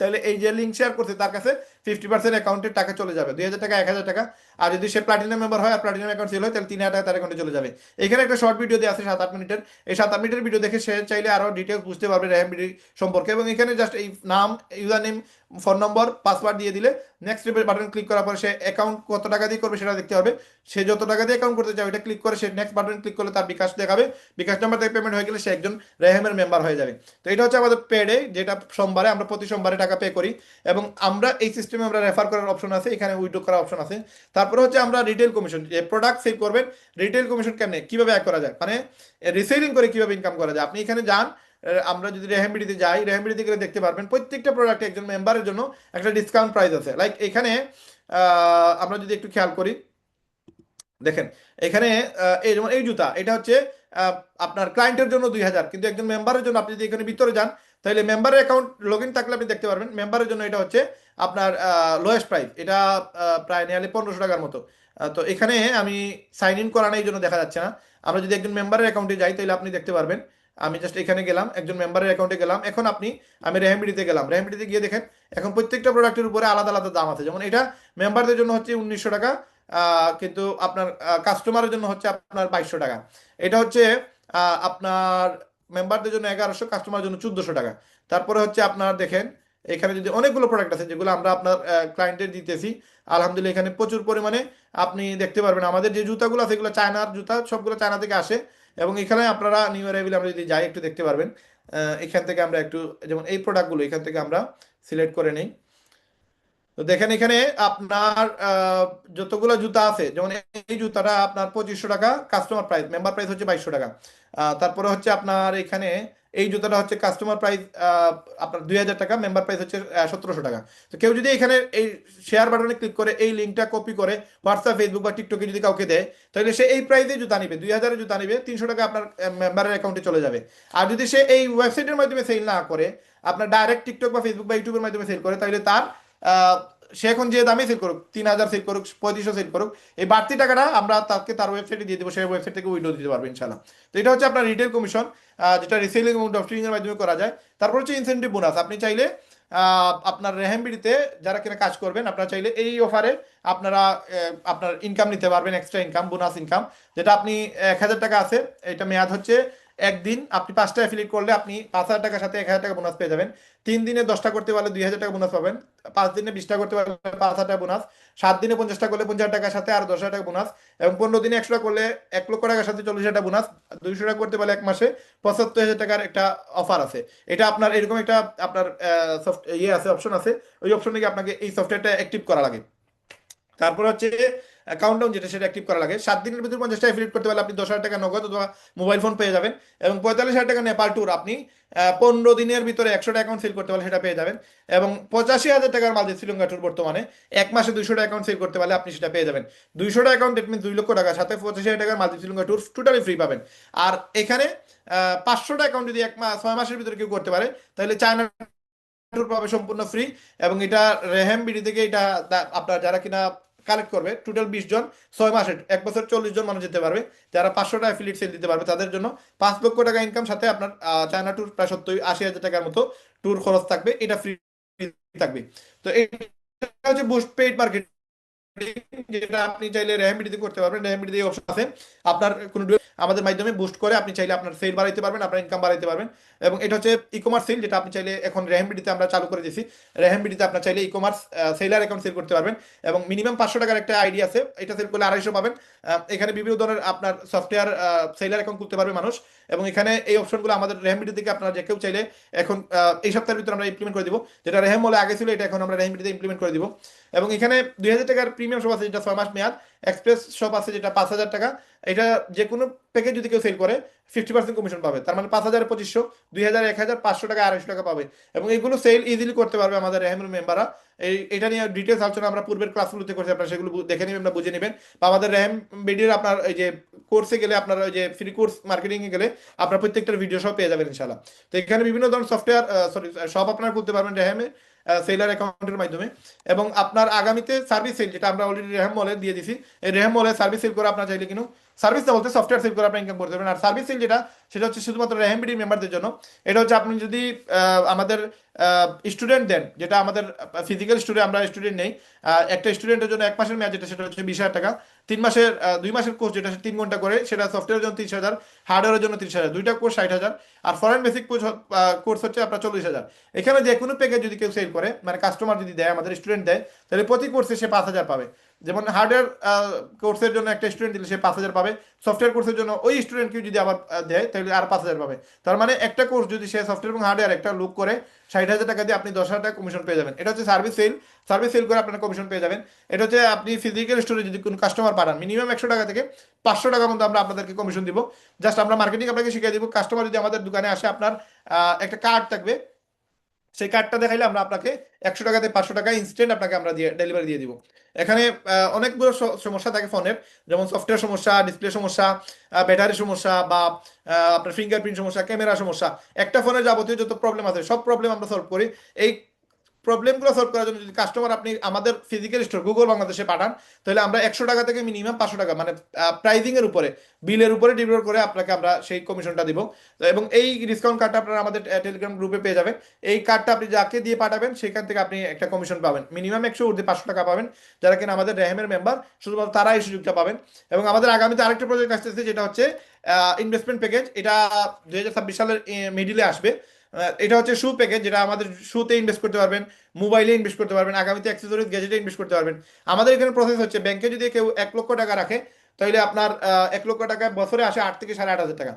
তাহলে এই যে লিঙ্ক শেয়ার করছে তার কাছে 50% অ্যাকাউন্টের টাকা চলে যাবে, 2,000 টাকা 1,000 টাকা। আর যদি সে প্লাটিনাম মেম্বার হয় আর প্লাটিনাম অ্যাকাউন্ট সেল হয় তাহলে 3,000 টাকা তার অ্যাকাউন্টে চলে যাবে। এখানে একটা শর্ট ভিডিও দেওয়া আছে 7-8 মিনিটের, এই 7-8 মিনিটের ভিডিও দেখে সে চাইলে আরো ডিটেলস বুঝতে পারবে রেহেম বিডি সম্পর্কে। এবং এখানে জাস্ট এই নাম, ইউজার নেম, ফোন নম্বর, পাসওয়ার্ড দিয়ে দিলে নেক্সট বাটন ক্লিক করার পর সে অ্যাকাউন্ট কত টাকা দিয়ে করবে সেটা দেখতে হবে। সে যত টাকা দিয়ে অ্যাকাউন্ট করতে চায় ওইটা ক্লিক করে সে নেক্সট বাটন ক্লিক করলে তার বিকাশ দেখাবে, বিকাশ নাম্বার থেকে পেমেন্ট হয়ে গেলে সে একজন রেহেমের মেম্বার হয়ে যাবে। তো এটা হচ্ছে আমাদের পেডে, যেটা সোমবারে আমরা প্রতি সোমবারে টাকা পে করি। এবং আমরা এই সিস্টেমে আমরা রেফার করার অপশন আছে, এখানে উইথড্র করার অপশন আছে। তারপরে হচ্ছে আমরা রিটেল কমিশন, যে প্রোডাক্ট সেল করবেন রিটেল কমিশন কেমনে কিভাবে অ্যাড করা যায়, মানে রিসেলিং করে কিভাবে ইনকাম করা যায়। আপনি এখানে যান, আমরা যদি রেহেমবিডিতে যাই, রেহেমবিডিতে গেলে দেখতে পারবেন প্রত্যেকটা প্রোডাক্টে একজন মেম্বারের জন্য একটা ডিসকাউন্ট প্রাইস আছে। লাইক এখানে আমরা যদি একটু খেয়াল করি, দেখেন এখানে এই যেমন এই জুতা, এটা হচ্ছে আহ, আপনার ক্লায়েন্টের জন্য 2,000, কিন্তু একজন মেম্বারের জন্য আপনি যদি এখানে ভিতরে যান তাহলে মেম্বারের অ্যাকাউন্ট লগ ইন থাকলে আপনি দেখতে পারবেন মেম্বারের জন্য এটা হচ্ছে আপনার লোয়েস্ট প্রাইস, এটা প্রায় নিয়ারলি 1,500 টাকার মতো। তো এখানে আমি সাইন ইন করা নেই এই জন্য দেখা যাচ্ছে না। আমরা যদি একজন মেম্বারের অ্যাকাউন্টে যাই তাহলে আপনি দেখতে পারবেন। আমি জাস্ট এখানে গেলাম, একজন মেম্বারের অ্যাকাউন্টে গেলাম, এখন আমি রেহেমবিডিতে গেলাম, রেহেমবিডিতে গিয়ে দেখেন এখন প্রত্যেকটা প্রোডাক্টের উপরে আলাদা আলাদা দাম আছে। যেমন এটা মেম্বারদের জন্য হচ্ছে 1,900 টাকা, কিন্তু আপনার কাস্টমারের জন্য হচ্ছে আপনার 2,200 টাকা। এটা হচ্ছে আপনার মেম্বারদের জন্য 1,100, কাস্টমারের জন্য 1,400 টাকা। তারপরে হচ্ছে আপনার দেখেন এখানে যদি অনেকগুলো প্রোডাক্ট আছে যেগুলো আমরা আপনার ক্লায়েন্টের দিতেছি, আলহামদুলিল্লাহ এখানে প্রচুর পরিমাণে আপনি দেখতে পারবেন। আমাদের যে জুতাগুলো আছে এগুলো চায়নার জুতা, সবগুলো চায়না থেকে আসে। এবং এখানে আপনারা নিউ অ্যারাইভেল আমরা যদি যাই একটু দেখতে পারবেন, এখান থেকে আমরা একটু, যেমন এই প্রোডাক্টগুলো এখান থেকে আমরা সিলেক্ট করে নিই। তো দেখেন এখানে আপনার যতগুলো জুতা আছে, যেমন এই জুতাটা আপনার 2,500 টাকা কাস্টমার প্রাইস, মেম্বার প্রাইস হচ্ছে 2,200 টাকা। তারপরে হচ্ছে আপনার এখানে এই জুতাটা হচ্ছে কাস্টমার প্রাইস আপনার 2,000 টাকা, মেম্বার প্রাইস হচ্ছে 1,700 টাকা। তো কেউ যদি এখানে এই শেয়ার বাটনে ক্লিক করে এই লিঙ্কটা কপি করে হোয়াটসঅ্যাপ, ফেসবুক বা টিকটকে যদি কাউকে দেয় তাহলে সে এই প্রাইসে জুতা নিবে, 2,000-এর জুতা নিবে, 300 টাকা আপনার মেম্বারের অ্যাকাউন্টে চলে যাবে। আর যদি সে এই ওয়েবসাইটের মাধ্যমে সেল না করে, আপনার ডাইরেক্ট টিকটক বা ফেসবুক বা ইউটিউবের মাধ্যমে সেল করে, তাহলে তার আহ, সে এখন যে দামে সেল করুক, 3,000 সেল করুক, 3,500 সেল করুক, এই বাড়তি টাকাটা আমরা তাকে তার ওয়েবসাইটে দিয়ে দেবো, সেই ওয়েবসাইট থেকে উইন্ডো দিতে পারবে ইনশাল্লাহ। তো এটা হচ্ছে আপনার রিটেল কমিশন, যেটা রিসেলিং এবং ড্রপশিপিং এর মাধ্যমে করা যায়। তারপর হচ্ছে ইনসেন্টিভ বোনাস, আপনি চাইলে আপনার রেহেমবিডিতে যারা কিনা কাজ করবেন আপনারা চাইলে এই অফারে আপনারা আপনার ইনকাম নিতে পারবেন, এক্সট্রা ইনকাম, বোনাস ইনকাম। যেটা আপনি 1,000 টাকা আছে, এটা মেয়াদ হচ্ছে একদিন, আপনি 5টা অ্যাফিলিয়েট করলে আপনি 5,000 টাকার সাথে 1,000 টাকা বোনাস পেয়ে যাবেন। 3 দিনে 10টা করতে পারলে 2,000 টাকা বোনাস পাবেন। 5 দিনে 20টা করতে পারলে 5,000 টাকা বোনাস। 7 দিনে 50টা করলে 50,000 টাকার সাথে আর 10,000 টাকা বোনাস। এবং 15 দিনে 100টা করলে 1,00,000 টাকার সাথে 40,000 টাকা বোনাস। 200 টাকা করতে পারলে এক মাসে 75,000 টাকার একটা অফার আছে। এটা আপনার এরকম একটা আপনার ইয়ে আছে, অপশন আছে, ওই অপশনে গিয়ে আপনাকে এই সফটওয়্যারটা অ্যাক্টিভ করা লাগে। তারপর হচ্ছে কাউন্টডাউন, যেটা সেটা অ্যাক্টিভ করা লাগে। 7 দিনের ভিতরে 50টা অ্যাফিলিয়েট করতে পারলে আপনি 10,000 টাকা নগদ অথবা মোবাইল ফোন পেয়ে যাবেন। এবং 45,000 টাকা নেপাল ট্যুর আপনি 15 দিনের ভিতরে 100টা অ্যাকাউন্ট সেল করতে পারলে সেটা পেয়ে যাবেন। এবং 85,000 টাকার মাঝে শ্রীলঙ্কা ট্যুর বর্তমানে 1 মাসে 200টা অ্যাকাউন্ট সেল করতে পারলে আপনি সেটা পেয়ে যাবেন। 200টা অ্যাকাউন্ট, দ্যাট মিনস 2,00,000 টাকার সাথে 85,000 টাকার মাঝে শ্রীলঙ্কা ট্যুর টোটালি ফ্রি পাবেন। আর এখানে 500টা অ্যাকাউন্ট যদি 6 মাসের ভিতরে কেউ করতে পারে তাহলে চায়না ট্যুর পাবে সম্পূর্ণ ফ্রি। এবং এটা রেহেম বিডি থেকে এটা আপনার যারা কিনা কালেক্ট করবে টোটাল 20 জন, 6 মাসে 1 বছর 40 জন মানুষ যেতে পারবে। যারা 500টা অ্যাফিলিয়েট সেল দিতে পারবে তাদের জন্য 5,00,000 টাকা ইনকাম, সাথে আপনার চায়না ট্যুর প্রায় 70-80 হাজার টাকার মতো ট্যুর খরচ থাকবে, এটা ফ্রি থাকবে। তো এটা হচ্ছে বুস্ট পেইড মার্কেটিং, যেটা আপনি চাইলে রেহেমবিডিতে করতে পারবেন। রেহেমবিডিতে এই অপশন আছে, আপনার কোনো আমাদের মাধ্যমে বুস্ট করে আপনি চাইলে আপনার সেল বাড়াইতে পারবেন, আপনার ইনকাম বাড়াইতে পারবেন। এবং এটা হচ্ছে ই কমার্স সেল, যেটা আপনি চাইলে এখন রেহেমবিডিতে আমরা চালু করে দিয়েছি। রেহেমবিডিতে আপনার চাইলে e commerce seller account sell করতে পারবেন। এবং মিনিমাম 500 টাকার একটা আইডি আছে, এটা সেল করলে 250 পাবেন। এখানে বিভিন্ন ধরনের আপনার সফটওয়্যার সেলার অ্যাকাউন্ট খুলতে পারবে মানুষ। এবং এখানে এই অপশনগুলো আমাদের রেহেমবিডি থেকে আপনারা যে কেউ চাইলে এখন এই সপ্তাহের ভিতরে আমরা ইমপ্লিমেন্ট করে দিব। যেটা রেহেম বলে আগে ছিল, এটা এখন আমরা রেহেমবিডিতে ইমপ্লিমেন্ট করে দিব। এবং এখানে 2,000 টাকার প্রিমিয়াম শপ আছে, যেটা 6 মাস মেয়াদ। এক্সপ্রেস শপ আছে, যেটা 5,000 টাকা। এটা যে কোনো প্যাকেজ যদি কেউ সেল করে 50% কমিশন পাবে। তার মানে 5,000 2500, 2,000 1,000, 500 টাকা 250 টাকা পাবে। এবং এগুলো সেল ইজিলি করতে পারবে আমাদের রেহেমের মেম্বাররা। এটা নিয়ে ডিটেলস আলোচনা আমরা পূর্বের ক্লাসগুলোতে করছি, আপনারা সেগুলো দেখে নেবেন বা বুঝে নেবেন। বা আমাদের রেহেম বিডির আপনার এই যে কোর্সে গেলে, আপনার ওই যে ফ্রি কোর্স মার্কেটিং এ গেলে আপনার প্রত্যেকটা ভিডিও সব পেয়ে যাবেন ইনশাল্লাহ। তো এখানে বিভিন্ন ধরনের সফটওয়্যার সরি সব আপনারা করতে পারবেন রেহেমে সেলার অ্যাকাউন্টের মাধ্যমে। এবং আপনার আগামীতে সার্ভিস সেল, যেটা আমরা অলরেডি রেহেম মলে দিয়ে দিছি, এই রেহেম মলে সার্ভিস সেল করে আপনার চাইলে কিন্তু সার্ভিস না বলতে সফটওয়্যার সেল করে আপনি ইনকাম করতে পারবেন। আর সার্ভিস সেল যেটা, সেটা হচ্ছে শুধুমাত্র রেহেমবিডি মেম্বারদের জন্য। এটা হচ্ছে আপনি যদি আমাদের স্টুডেন্ট দেন, যেটা আমাদের ফিজিক্যাল স্টুডেন্ট, আমরা স্টুডেন্ট নেই, একটা স্টুডেন্টের জন্য 1 মাসের মেয়াদ যেটা, সেটা হচ্ছে 20,000 টাকা। 3 মাসের 2 মাসের কোর্স যেটা 3 ঘন্টা করে, সেটা সফটওয়্যারের জন্য 30,000, হার্ডওয়্যারের জন্য 30,000, দুইটা কোর্স 60,000। আর ফরেন বেসিক কোর্স হচ্ছে আপনার 40,000। এখানে যে কোনো প্যাকেজ যদি কেউ সেল করে, মানে কাস্টমার যদি দেয়, আমাদের স্টুডেন্ট দেয়, তাহলে প্রতি কোর্সে সে 5,000 পাবে। যেমন হার্ডওয়্যার কোর্সের জন্য একটা স্টুডেন্ট দিলে সে 5,000 পাবে, সফটওয়্যার কোর্সের জন্য ওই স্টুডেন্টকে যদি আবার দেয় তাহলে আর 5,000 পাবে। তার মানে একটা কোর্স যদি সে সফটওয়্যার এবং হার্ডওয়্যার একটা লুক করে 60,000 টাকা দিয়ে আপনি 10,000 টাকা কমিশন পেয়ে যাবেন। এটা হচ্ছে সার্ভিস সেল। সার্ভিস সেল করে আপনার কমিশন পেয়ে যাবেন। এটা হচ্ছে আপনি ফিজিক্যাল স্টোরে যদি কোনো কাস্টমার পাঠান, মিনিমাম 100 টাকা থেকে 500 টাকা মতো আমরা আপনাদেরকে কমিশন দিব। জাস্ট আমরা মার্কেটিং আপনাকে শিখিয়ে দিব। কাস্টমার যদি আমাদের দোকানে আসে, আপনার একটা কার্ড থাকবে, সেই কার্ডটা দেখাইলে আমরা আপনাকে 100 টাকাতে 500 টাকা ইনস্ট্যান্ট আপনাকে আমরা দিয়ে ডেলিভারি দিয়ে দিব। এখানে অনেকগুলো সমস্যা থাকে ফোনের, যেমন সফটওয়্যার সমস্যা, ডিসপ্লে সমস্যা, ব্যাটারি সমস্যা, বা আপনার ফিঙ্গারপ্রিন্ট সমস্যা, ক্যামেরা সমস্যা, একটা ফোনের যাবতীয় যত প্রবলেম আছে সব প্রবলেম আমরা সলভ করি। এই প্রবলেমগুলো সলভ করার জন্য যদি কাস্টমার আপনি আমাদের ফিজিক্যাল স্টোর গুগল বাংলাদেশে পাঠান, তাহলে আমরা 100 টাকা থেকে মিনিমাম 500 টাকা, মানে প্রাইজিং এর উপরে, বিলের উপরে ডিলিভার করে আপনাকে আমরা সেই কমিশনটা দিব। এবং এই ডিসকাউন্ট কার্ডটা আপনারা আমাদের টেলিগ্রাম গ্রুপে পেয়ে যাবেন। এই কার্ডটা আপনি যাকে দিয়ে পাঠাবেন সেখান থেকে আপনি একটা কমিশন পাবেন, মিনিমাম 100 ঊর্ধ্বে 500 টাকা পাবেন। যারা কিনা আমাদের রেহেমের মেম্বার, শুধুমাত্র তারা এই সুযোগটা পাবেন। এবং আমাদের আগামীতে আরেকটা প্রজেক্ট আসতেছে, যেটা হচ্ছে ইনভেস্টমেন্ট প্যাকেজ। এটা 2026 সালের মিডিলে আসবে। এটা হচ্ছে শু প্যাকেজ, যেটা আমাদের শুতে ইনভেস্ট করতে পারবেন, মোবাইলে ইনভেস্ট করতে পারবেন, আগামীতে অ্যাক্সেসরিজ গ্যাজেটে ইনভেস্ট করতে পারবেন। আমাদের এখানে প্রসেস হচ্ছে, ব্যাংকে যদি কেউ 1 লক্ষ টাকা রাখে, তাহলে আপনার 1 লক্ষ টাকা বছরে আসে 8 থেকে 8,500 টাকা।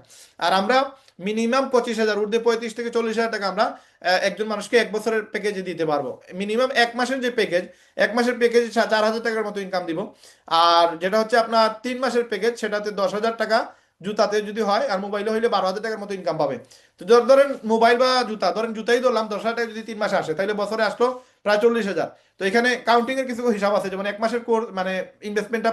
আর আমরা মিনিমাম 25,000 ঊর্ধ্বে 35 থেকে 40,000 টাকা আমরা একজন মানুষকে 1 বছরের প্যাকেজে দিতে পারবো। মিনিমাম 1 মাসের যে প্যাকেজ, 1 মাসের প্যাকেজে 4,000 টাকার মতো ইনকাম দিব। আর যেটা হচ্ছে আপনার 3 মাসের প্যাকেজ, সেটাতে 10,000 টাকা জুতাতে যদি হয়, আর মোবাইলে হইলে 12,000 টাকার মতো ইনকাম পাবে। তো ধরেন মোবাইল বা জুতা, ধরেন জুতাই ধরলাম, 10,000 টাকা যদি 3 মাসে আসে, তাহলে বছরে আসলো প্রায় 40,000। তো এখানে কাউন্টিং এর কিছু হিসাব আছে, যেমন 1 মাসের কোর্স মানে ইনভেস্টমেন্টটা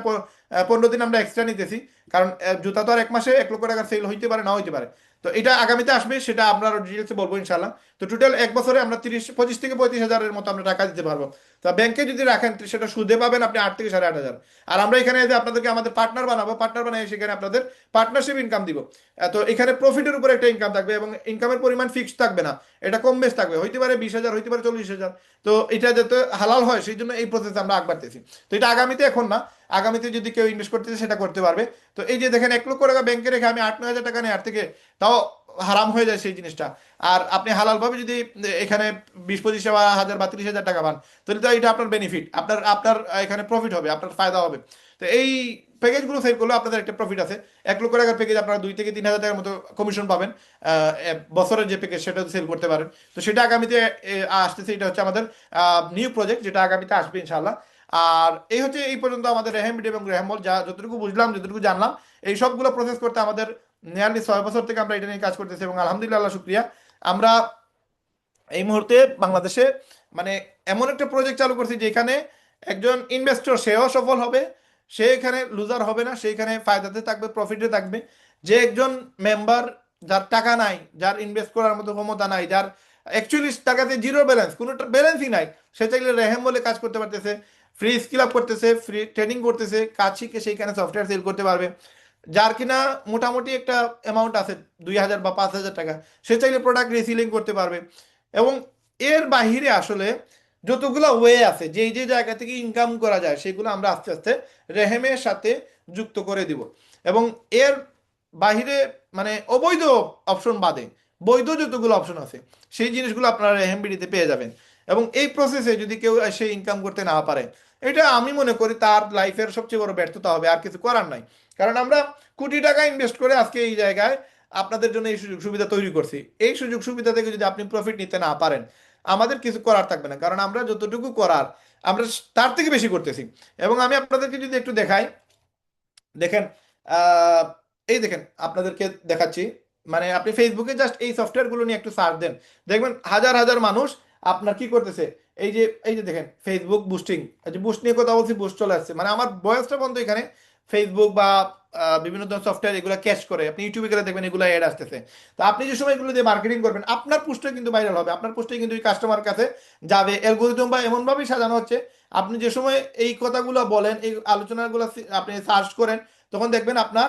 15 দিন আমরা এক্সট্রা নিতেছি, কারণ জুতা তো আর 1 মাসে 1 লক্ষ টাকার সেল হইতে পারে, না হইতে পারে। তো এটা আগামীতে আসবে, সেটা আমরা ডিটেলসে বলবো ইনশাল্লাহ। তো টোটাল 1 বছরে আমরা 25 থেকে 35,000-এর মতো আমরা টাকা দিতে পারবো। তো ব্যাংকে যদি রাখেন, সেটা সুদে পাবেন আপনি 8 থেকে 8,500। আর আমরা এখানে যে আপনাদেরকে আমাদের পার্টনার বানাবো, পার্টনার বানিয়ে সেখানে আপনাদের পার্টনারশিপ ইনকাম দিব। তো এখানে প্রফিটের উপরে একটা ইনকাম থাকবে, এবং ইনকামের পরিমাণ ফিক্সড থাকবে না, এটা কম বেশ থাকবে, হইতে পারে 20,000, হইতে পারে 40,000। তো এটা যাতে হালাল হয়, সেই জন্য এই প্রসেস আমরা আগ বাড়তেছি। তো এটা আগামীতে, এখন না, আগামীতে যদি কেউ ইনভেস্ট করতেছে সেটা করতে পারবে। তো এই যে দেখেন, 1 লক্ষ টাকা ব্যাংকে রেখে আমি 8-9 হাজার টাকা নেই, আর থেকে তাও হারাম হয়ে যায় সেই জিনিসটা। আর আপনি হালালভাবে যদি এখানে 20-25 হাজার বা 30,000 টাকা পান, তাহলে তো এটা আপনার বেনিফিট, আপনার আপনার এখানে প্রফিট হবে, আপনার ফায়দা হবে। তো এই প্যাকেজগুলো সেল করলে আপনাদের একটা প্রফিট আছে। 1 লক্ষ টাকার প্যাকেজ আপনারা 2 থেকে 3 হাজার টাকার মতো কমিশন পাবেন। বছরের যে প্যাকেজ, সেটা সেল করতে পারেন। তো সেটা আগামীতে আসতেছে। এটা হচ্ছে আমাদের নিউ প্রজেক্ট, যেটা আগামীতে আসবে ইনশাল্লাহ। আর এই হচ্ছে এই পর্যন্ত আমাদের রেহেম বিডি এবং রেহেমল, যা যতটুকু বুঝলাম, যতটুকু জানলাম, এই সবগুলো প্রসেস করতে আমাদের নিয়ারলি 6 বছর থেকে আমরা এটা নিয়ে কাজ করতেছি, এবং আলহামদুলিল্লাহ, আল্লাহ শুক্রিয়া, আমরা এই মুহূর্তে বাংলাদেশে মানে এমন একটা প্রজেক্ট চালু করছি, যেখানে একজন ইনভেস্টর সেও সফল হবে, সে এখানে লুজার হবে না, সে এখানে ফায়দাতে থাকবে, প্রফিটে থাকবে। যে একজন মেম্বার, যার টাকা নাই, যার ইনভেস্ট করার মতো ক্ষমতা নাই, যার অ্যাকচুয়ালি টাকাতে জিরো ব্যালেন্স, কোনো ব্যালেন্সই নাই, সে চাইলে রেহেম বলে কাজ করতে পারতেছে, ফ্রি স্কিল আপ করতেছে, ফ্রি ট্রেনিং করতেছে, কাজ শিখে সেইখানে সফটওয়্যার সেল করতে পারবে। যার কিনা মোটামুটি একটা অ্যামাউন্ট আছে, 2,000 বা 5,000 টাকা, সে চাইলে প্রোডাক্ট রিসিলিং করতে পারবে। এবং এর বাহিরে আসলে যতগুলো ওয়ে আছে, যে যে জায়গা থেকে ইনকাম করা যায়, সেগুলো আমরা আস্তে আস্তে রেহেমের সাথে যুক্ত করে দিব। এবং এর বাহিরে, মানে অবৈধ অপশন বাদে বৈধ যতগুলো অপশন আছে, সেই জিনিসগুলো আপনারা রেহেম বিডিতে পেয়ে যাবেন। এবং এই প্রসেসে যদি কেউ এসে ইনকাম করতে না পারে, এটা আমি মনে করি তার লাইফের সবচেয়ে বড় ব্যর্থতা হবে, আর কিছু করার নাই। কারণ আমরা কোটি টাকা ইনভেস্ট করে আজকে এই জায়গায় আপনাদের জন্য এই সুযোগ সুবিধা তৈরি করছি। এই সুযোগ সুবিধা থেকে যদি আপনি প্রফিট নিতে না পারেন, আমাদের কিছু করার থাকবে না, কারণ আমরা যতটুকু করার, আমরা তার থেকে বেশি করতেছি। এবং আমি আপনাদেরকে যদি একটু দেখাই, দেখেন, আহ, এই দেখেন, আপনাদেরকে দেখাচ্ছি। মানে আপনি ফেসবুকে জাস্ট এই সফটওয়্যারগুলো নিয়ে একটু সার্চ দেন, দেখবেন হাজার হাজার মানুষ আপনার কি করতেছে। এই যে দেখেন, ফেসবুক বুস্টিং, যে বুস্ট নিয়ে কথা বলছি, বুস্ট চলে আসছে, মানে আমার বয়সটা বন্ধ এখানে। ফেসবুক বা বিভিন্ন ধরনের সফটওয়্যার এগুলো ক্যাচ করে, আপনি ইউটিউবে গেলে দেখবেন এগুলো অ্যাড আসতেছে। তো আপনি যে সময় এগুলো দিয়ে মার্কেটিং করবেন, আপনার পোস্টে কিন্তু ভাইরাল হবে, আপনার পোস্টে কিন্তু এই কাস্টমার কাছে যাবে। অ্যালগরিদম বা এমনভাবেই সাজানো হচ্ছে, আপনি যে সময় এই কথাগুলো বলেন, এই আলোচনাগুলো আপনি সার্চ করেন, তখন দেখবেন আপনার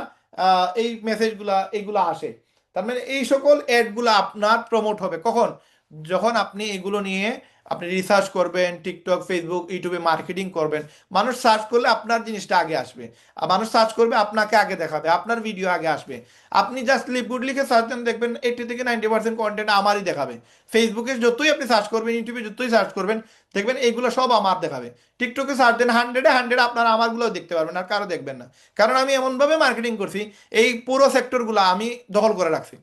এই মেসেজগুলা এইগুলো আসে। তার মানে এই সকল অ্যাডগুলো আপনার প্রমোট হবে কখন? যখন আপনি এগুলো নিয়ে আপনি রিসার্চ করবেন, টিকটক, ফেসবুক, ইউটিউবে মার্কেটিং করবেন। মানুষ সার্চ করলে আপনার জিনিসটা আগে আসবে, আর মানুষ সার্চ করবে আপনাকে আগে দেখাবে, আপনার ভিডিও আগে আসবে। আপনি জাস্ট লিপগুড লিখে সার্চ দেন, দেখবেন 80 থেকে 90% কন্টেন্ট আমারই দেখাবে। ফেসবুকে যতই আপনি সার্চ করবেন, ইউটিউবে যতই সার্চ করবেন, দেখবেন এইগুলো সব আমার দেখাবে। টিকটকে সার্চ দেন 100-এ 100 আপনার আমারগুলো দেখতে পারবেন, আর কারো দেখবেন না। কারণ আমি এমনভাবে মার্কেটিং করছি, এই পুরো সেক্টরগুলো আমি দখল করে রাখছি।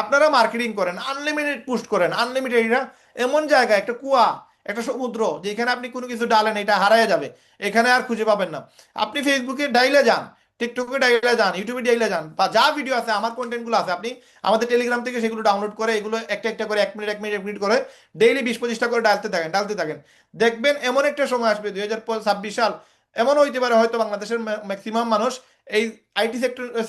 আপনারা মার্কেটিং করেন, আনলিমিটেড পোস্ট করেন, আনলিমিটেড। এটা এমন জায়গা, একটা কুয়া, একটা সমুদ্র, যেখানে আপনি কোনো কিছু ডালেন এটা হারায় যাবে, এখানে আর খুঁজে পাবেন না। আপনি ফেসবুকে ডাইলে যান, টিকটকে ডাইলে যান, ইউটিউবে ডাইলে যান, বা যা ভিডিও আছে আমার কন্টেন্টগুলো আছে, আপনি আমাদের টেলিগ্রাম থেকে সেগুলো ডাউনলোড করে এগুলো একটা একটা করে 1 মিনিট 1 মিনিট 1 মিনিট করে ডেইলি 20-25টা করে ডালতে থাকেন, ডালতে থাকেন। দেখবেন এমন একটা সময় আসবে 2026 সাল, এমন হইতে পারে হয়তো বাংলাদেশের ম্যাক্সিমাম মানুষ এই আইটি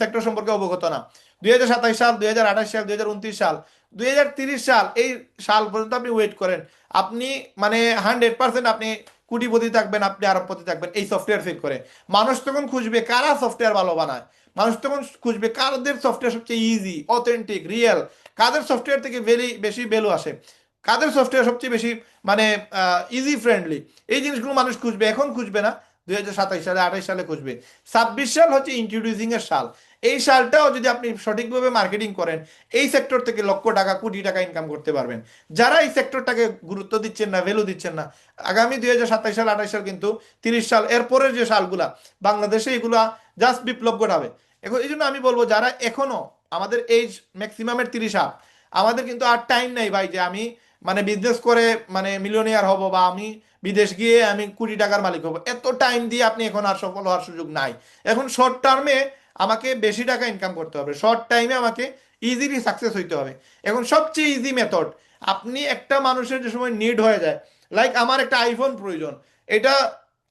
সেক্টর সম্পর্কে অবগত না। 2027 সাল, 2028 সাল, 2029 সাল, 2030 সাল, এই সাল পর্যন্ত আপনি ওয়েট করেন। আপনি মানে 100% আপনি কোটিপতি থাকবেন, আপনি আরবপতি থাকবেন এই সফটওয়্যার সেল করে। মানুষ তখন খুঁজবে কারা সফটওয়্যার ভালো বানায়, মানুষ তখন খুঁজবে কাদের সফটওয়্যার সবচেয়ে ইজি, অথেন্টিক, রিয়েল, কাদের সফটওয়্যার থেকে বেশি ভ্যালু আসে, কাদের সফটওয়্যার সবচেয়ে বেশি মানে ইজি ফ্রেন্ডলি। এই জিনিসগুলো মানুষ খুঁজবে, এখন খুঁজবে না, 2027 সালে, 28 সালে খুঁজবে। 26 সাল হচ্ছে ইন্ট্রোডিউসিং এর সাল। এই সালটাও যদি আপনি সঠিকভাবে মার্কেটিং করেন, এই সেক্টর থেকে লক্ষ টাকা, কোটি টাকা ইনকাম করতে পারবেন। যারা এই সেক্টরটাকে গুরুত্ব দিচ্ছেন না, ভ্যালু দিচ্ছেন না, আগামী 2027 সাল, 28 সাল কিন্তু 30 সাল এরপরের যে সালগুলা বাংলাদেশে এগুলা জাস্ট বিপ্লব ঘটাবে। এখন এই জন্য আমি বলবো, যারা এখনো আমাদের এইজ ম্যাক্সিমামের 30 আপ, আমাদের কিন্তু আর টাইম নেই ভাই যে আমি মানে বিজনেস করে মানে মিলিয়নিয়ার হব, বা আমি বিদেশ গিয়ে আমি কোটি টাকার মালিক হব। এত টাইম দিয়ে আপনি এখন আর সফল হওয়ার সুযোগ নাই। এখন শর্ট টার্মে আমাকে বেশি টাকা ইনকাম করতে হবে, শর্ট টাইমে আমাকে ইজিলি সাকসেস হইতে হবে। এখন সবচেয়ে ইজি মেথড, আপনি একটা মানুষের যে সময় নিড হয়ে যায়, লাইক আমার একটা আইফোন প্রয়োজন, এটা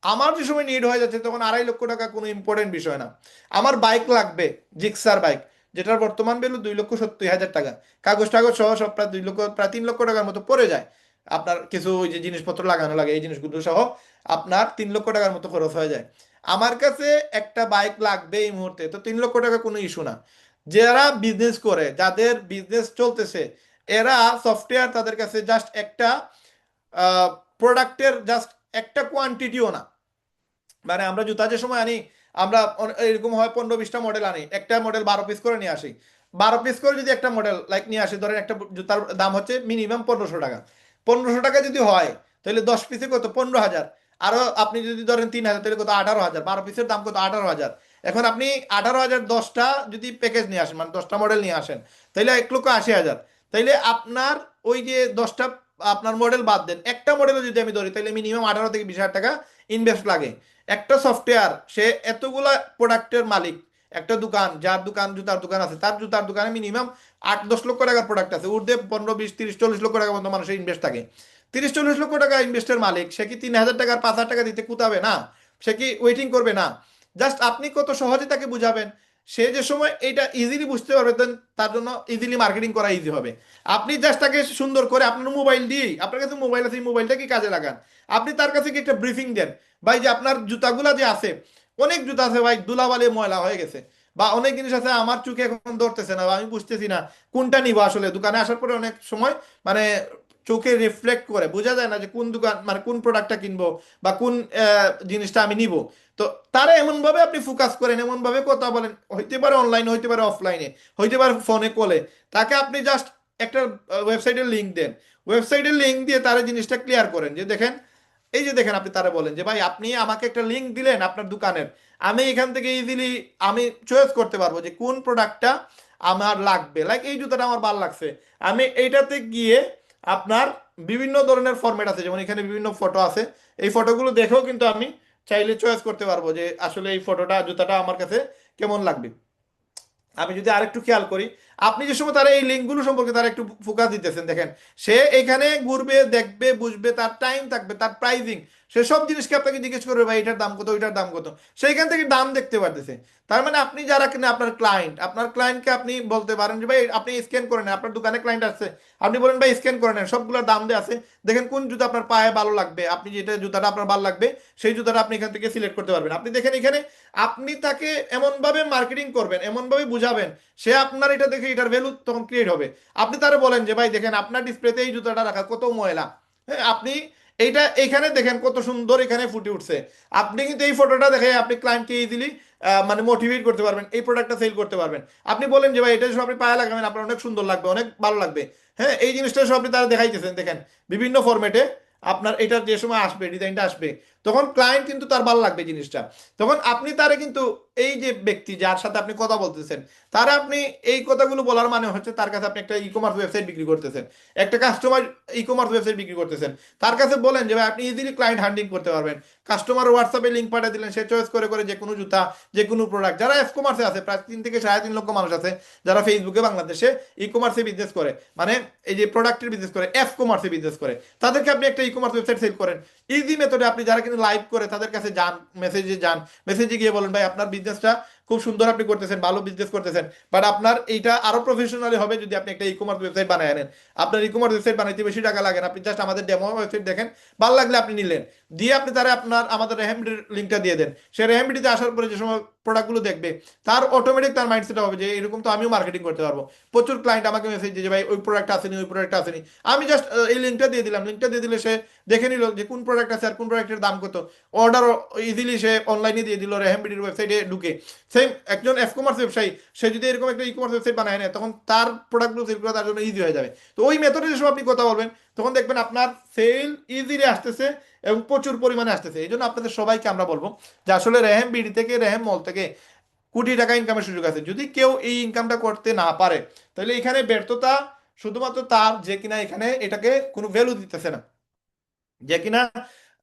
আমার যে সময় নিড হয়ে যাচ্ছে, তখন 2.5 লক্ষ টাকা কোনো ইম্পর্টেন্ট বিষয় না। আমার বাইক লাগবে, জিক্সার বাইক, যেটার বর্তমান ভ্যালু 2,70,000 টাকা, কাগজ টাগজ সহ সব প্রায় 2 লক্ষ, প্রায় 3 লক্ষ টাকার মতো পড়ে যায়। আপনার কিছু ওই যে জিনিসপত্র লাগানো লাগে, এই জিনিসগুলো সহ আপনার 3 লক্ষ টাকার মতো খরচ হয়ে যায়। আমার কাছে একটা বাইক লাগবে এই মুহূর্তে, তো 3 লক্ষ টাকা কোনো ইস্যু না। যারা বিজনেস করে, যাদের বিজনেস চলতেছে, এরা সফটওয়্যার তাদের কাছে জাস্ট একটা প্রোডাক্টের জাস্ট একটা কোয়ান্টিটিও না। মানে আমরা জুতা যে সময় আনি, আমরা এরকম হয় 15-20টা মডেল আনি, একটা মডেল 12 পিস করে নিয়ে আসি। 12 পিস করে যদি একটা মডেল লাইক নিয়ে আসি, ধরেন একটা জুতার দাম হচ্ছে মিনিমাম 1500 টাকা। 1500 টাকা যদি হয়, তাহলে 10 পিসে কত? 15,000। আরো আপনি যদি ধরেন 3,000, তাহলে কত? 18,000। 12 পিসের দাম কত? 18,000। এখন আপনি 18,000 10টা যদি প্যাকেজ নিয়ে আসেন, মানে 10টা মডেল নিয়ে আসেন, তাহলে 1,80,000। তাইলে আপনার ওই যে 10টা আপনার মডেল বাদ দেন, একটা মডেলও যদি আমি ধরি, তাহলে মিনিমাম 18 থেকে 20,000 টাকা ইনভেস্ট লাগে। একটা সফটওয়্যার, সে এতগুলা প্রোডাক্টের মালিক। একটা দোকান, যার দোকান জুতার দোকান আছে, তার জুতার দোকানে মিনিমাম 8-10 লক্ষ টাকার প্রোডাক্ট আছে, ঊর্ধ্বে 15-20-30-40 লক্ষ টাকার মতো মানুষের ইনভেস্ট থাকে। 30-40 লক্ষ টাকা ইনভেস্টের মালিক, সে কি 3,000 টাকার 5,000 টাকা দিতে কুতাবে না? সে কি ওয়েটিং করবে না? জাস্ট আপনি কত সহজে তাকে বুঝাবেন, সে যে সময় এটা ইজিলি বুঝতে পারবে, দেন তার জন্য ইজিলি মার্কেটিং করা ইজি হবে। আপনি জাস্ট তাকে সুন্দর করে আপনার মোবাইল দিয়েই, আপনার কাছে মোবাইল আছে, এই মোবাইলটা কি কাজে লাগান, আপনি তার কাছে কি একটা ব্রিফিং দেন, ভাই যে আপনার জুতাগুলা যে আছে, অনেক জুতা আছে ভাই ধুলাবালি ময়লা হয়ে গেছে, বা অনেক জিনিস আছে আমার চোখে এখন ধরতেছে না, বা আমি বুঝতেছি না কোনটা নিবো। আসলে দোকানে আসার পরে অনেক সময় মানে চোখে রিফ্লেক্ট করে বোঝা যায় না যে কোন দোকান মানে কোন প্রোডাক্টটা কিনবো, বা কোন জিনিসটা আমি নিব। তো তারা এমন ভাবে আপনি ফোকাস করেন, এমন ভাবে কথা বলেন, হইতে পারে অনলাইনে, হইতে পারে অফলাইনে, হইতে পারে ফোনে কলে, তাকে আপনি জাস্ট একটা ওয়েবসাইটের লিঙ্ক দেন। ওয়েবসাইটের লিঙ্ক দিয়ে তারা জিনিসটা ক্লিয়ার করেন, যে দেখেন, এই যে দেখেন, আপনি তারা বলেন যে ভাই আপনি আমাকে একটা লিঙ্ক দিলেন আপনার দোকানের, আমি এখান থেকে ইজিলি আমি চয়েস করতে পারবো যে কোন প্রোডাক্টটা আমার লাগবে। লাইক এই জুতাটা আমার ভালো লাগছে, আমি এইটাতে গিয়ে আপনার বিভিন্ন ধরনের ফরম্যাট আছে, যেমন এখানে বিভিন্ন ফটো আছে, এই ফটোগুলো দেখেও কিন্তু আমি চাইলে চয়েস করতে পারবো যে আসলে এই ফটোটা জুতাটা আমার কাছে কেমন লাগবে। আমি যদি আরেকটু খেয়াল করি, আপনি যে সময় তারা এই লিঙ্কগুলো সম্পর্কে তারা একটু ফোকাস দিতেছেন, দেখেন সে এখানে ঘুরবে, দেখবে, বুঝবে, তার টাইম থাকবে, তার প্রাইজিং, সে সব জিনিসকে আপনাকে জিজ্ঞেস করবে ভাই এটার দাম কত, ওইটার দাম কত, সেইখান থেকে দাম দেখতে পারতেছে। তার মানে আপনি যারা কিনা আপনার ক্লায়েন্ট, আপনার ক্লায়েন্টকে আপনি বলতে পারেন যে ভাই আপনি স্ক্যান করে নেন, আপনার দোকানে ক্লায়েন্ট আসছে, আপনি বলেন ভাই স্ক্যান করে নেন, সবগুলোর দাম দেওয়া আছে, দেখেন কোন জুতা আপনার পায়ে ভালো লাগবে, আপনি যেটা জুতাটা আপনার ভালো লাগবে সেই জুতাটা আপনি এখান থেকে সিলেক্ট করতে পারবেন। আপনি দেখেন এখানে আপনি তাকে এমনভাবে মার্কেটিং করবেন, এমনভাবে বুঝাবেন, সে আপনার এটা দেখে এটার ভ্যালু তখন ক্রিয়েট হবে। আপনি তারা বলেন যে ভাই দেখেন আপনার ডিসপ্লেতে এই জুতাটা রাখা কত ময়লা, হ্যাঁ আপনি এইটা এখানে দেখেন কত সুন্দর এখানে ফুটে উঠছে, আপনি কিন্তু এই ফটোটা দেখে আপনি ক্লায়েন্টকে ইজিলি মানে মোটিভেট করতে পারবেন, এই প্রোডাক্টটা সেল করতে পারবেন। আপনি বলেন যে ভাই এটা সব আপনি পায়ে লাগাবেন, আপনার অনেক সুন্দর লাগবে, অনেক ভালো লাগবে, হ্যাঁ এই জিনিসটা সব আপনি তারা দেখাইতেছেন, দেখেন বিভিন্ন ফরম্যাটে আপনার এটা যে সময় আসবে, ডিজাইনটা আসবে, তখন ক্লায়েন্ট কিন্তু তার ভালো লাগবে জিনিসটা। তখন আপনি তারে কিন্তু এই যে ব্যক্তি যার সাথে আপনি কথা বলতেছেন, তারা আপনি এই কথাগুলো বলার মানে হচ্ছে তার কাছে আপনি একটা ই কমার্স ওয়েবসাইট বিক্রি করতেছেন, একটা কাস্টমার ই কমার্স ওয়েবসাইট বিক্রি করতেছেন। তার কাছে বলেন যে ভাই আপনি ইজিলি ক্লায়েন্ট হান্ডিং করতে পারবেন, কাস্টমার হোয়াটসঅ্যাপে লিঙ্ক পাঠিয়ে দিলেন, সে চয়েস করে করে যে কোনো জুতা, যে কোনো প্রোডাক্ট, যারা এফ কমার্সে আছে প্রায় 3 থেকে 3.5 লক্ষ মানুষ আছে যারা ফেসবুকে বাংলাদেশে ই কমার্সে বিজনেস করে, মানে এই যে প্রোডাক্টের বিজনেস করে, এফ কমার্সে বিজনেস করে, তাদেরকে আপনি একটা ই কমার্স ওয়েবসাইট সেল করেন ইজি মেথডে। আপনি যারা কিন্তু লাইভ করে তাদের কাছে যান, মেসেজে যান, মেসেজে গিয়ে বলেন ভাই আপনার বিজনেসটা খুব সুন্দর আপনি করতেছেন, ভালো বিজনেস করতেছেন, বাট আপনার এইটা আরো প্রফেশনালি হবে যদি আপনি একটা ই কমার্স ওয়েবসাইট বানায় আনেন। আপনার ই কমার্স ওয়েবসাইট বানাইতে বেশি টাকা লাগে না, আপনি জাস্ট আমাদের ডেমো ওয়েবসাইট দেখেন, ভালো লাগলে আপনি নিলেন, দিয়ে আপনি তারা আপনার আমাদের রেহেমডির লিঙ্কটা দিয়ে দেন। সে রেহেমডিতে আসার পরে যে সময় প্রোডাক্টগুলো দেখবে, তার অটোমেটিক তার মাইন্ডসেট হবে যে এরকম তো আমিও মার্কেটিং করতে পারবো। প্রচুর ক্লায়েন্ট আমাকে মেসেজ দিয়ে যে ভাই ওই প্রোডাক্ট আসেনি, ওই প্রোডাক্ট আসেনি, আমি জাস্ট এই লিঙ্কটা দিয়ে দিলাম, লিঙ্কটা দিয়ে দিলে সে দেখে নিল যে কোন প্রোডাক্ট আছে আর কোন প্রোডাক্টের দাম কত, অর্ডার ইজিলি সে অনলাইনে দিয়ে দিল রেহেমডির ওয়েবসাইটে ঢুকে। সেম একজন এফ কমার্স ব্যবসায়ী, সে যদি এরকম একটা ই কমার্স ওয়েবসাইট বানায় নেয়, তখন তার প্রোডাক্টগুলো সেল করা তার জন্য ইজি হয়ে যাবে। তো ওই মেথডে যেসব আপনি কথা বলবেন, তখন দেখবেন আপনার সেল ইজিলি আসতেছে এবং প্রচুর পরিমাণে আসতেছে। এই জন্য আপনাদের সবাইকে আমরা বলবো যে আসলে রেহেম বিডি থেকে, রেহেম মল থেকে কোটি টাকা ইনকামের সুযোগ আছে। যদি কেউ এই ইনকামটা করতে না পারে, তাহলে এখানে ব্যর্থতা শুধুমাত্র তার, যে কিনা এখানে এটাকে কোনো ভ্যালু দিতেছে না, যে কিনা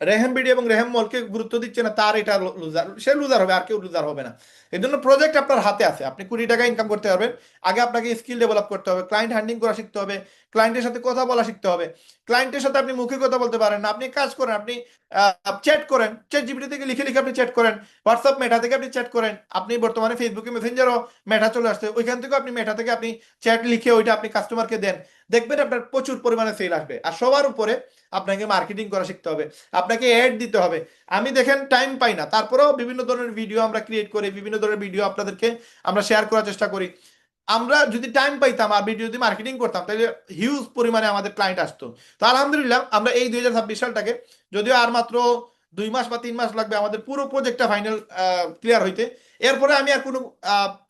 রেহেম বিডি এবং রেহেম মলকে গুরুত্ব দিচ্ছে না, তার এটা লুজার, সে লুজার হবে, আর কেউ লুজার হবে না। এই জন্য প্রজেক্ট আপনার হাতে আছে, আপনি কোটি টাকা ইনকাম করতে পারবেন। আগে আপনাকে স্কিল ডেভেলপ করতে হবে, ক্লায়েন্ট হ্যান্ডলিং করা শিখতে হবে, ক্লায়েন্টের সাথে কথা বলা শিখতে হবে। ক্লায়েন্টের সাথে আপনি মুখে কথা বলতে পারেন না, আপনি কাজ করেন, আপনি চ্যাট করেন, চ্যাট জিপিটি থেকে লিখে লিখে আপনি চ্যাট করেন, হোয়াটসঅ্যাপ মেটা থেকে আপনি চ্যাট করেন, আপনি বর্তমানে ফেসবুকে মেসেঞ্জারও মেটা চলে আসছে, ওইখান থেকেও আপনি মেটা থেকে আপনি চ্যাট লিখে ওইটা আপনি কাস্টমারকে দেন, দেখবেন আপনার প্রচুর পরিমাণে সেল আসবে। আর সবার উপরে আপনাকে মার্কেটিং করা শিখতে হবে, আপনাকে অ্যাড দিতে হবে। আমি দেখেন টাইম পাই না, তারপরেও বিভিন্ন ধরনের ভিডিও আমরা ক্রিয়েট করি, বিভিন্ন ধরনের ভিডিও আপনাদেরকে আমরা শেয়ার করার চেষ্টা করি। আমরা যদি টাইম পাইতাম আর ভিডিও যদি মার্কেটিং করতাম, তাহলে হিউজ পরিমাণে আমাদের ক্লায়েন্ট আসতো। তো আলহামদুলিল্লাহ আমরা এই 2026 সালটাকে, যদিও আর মাত্র 2 মাস বা 3 মাস লাগবে আমাদের পুরো প্রজেক্টটা ফাইনাল ক্লিয়ার হইতে, এরপরে আমি আর কোনো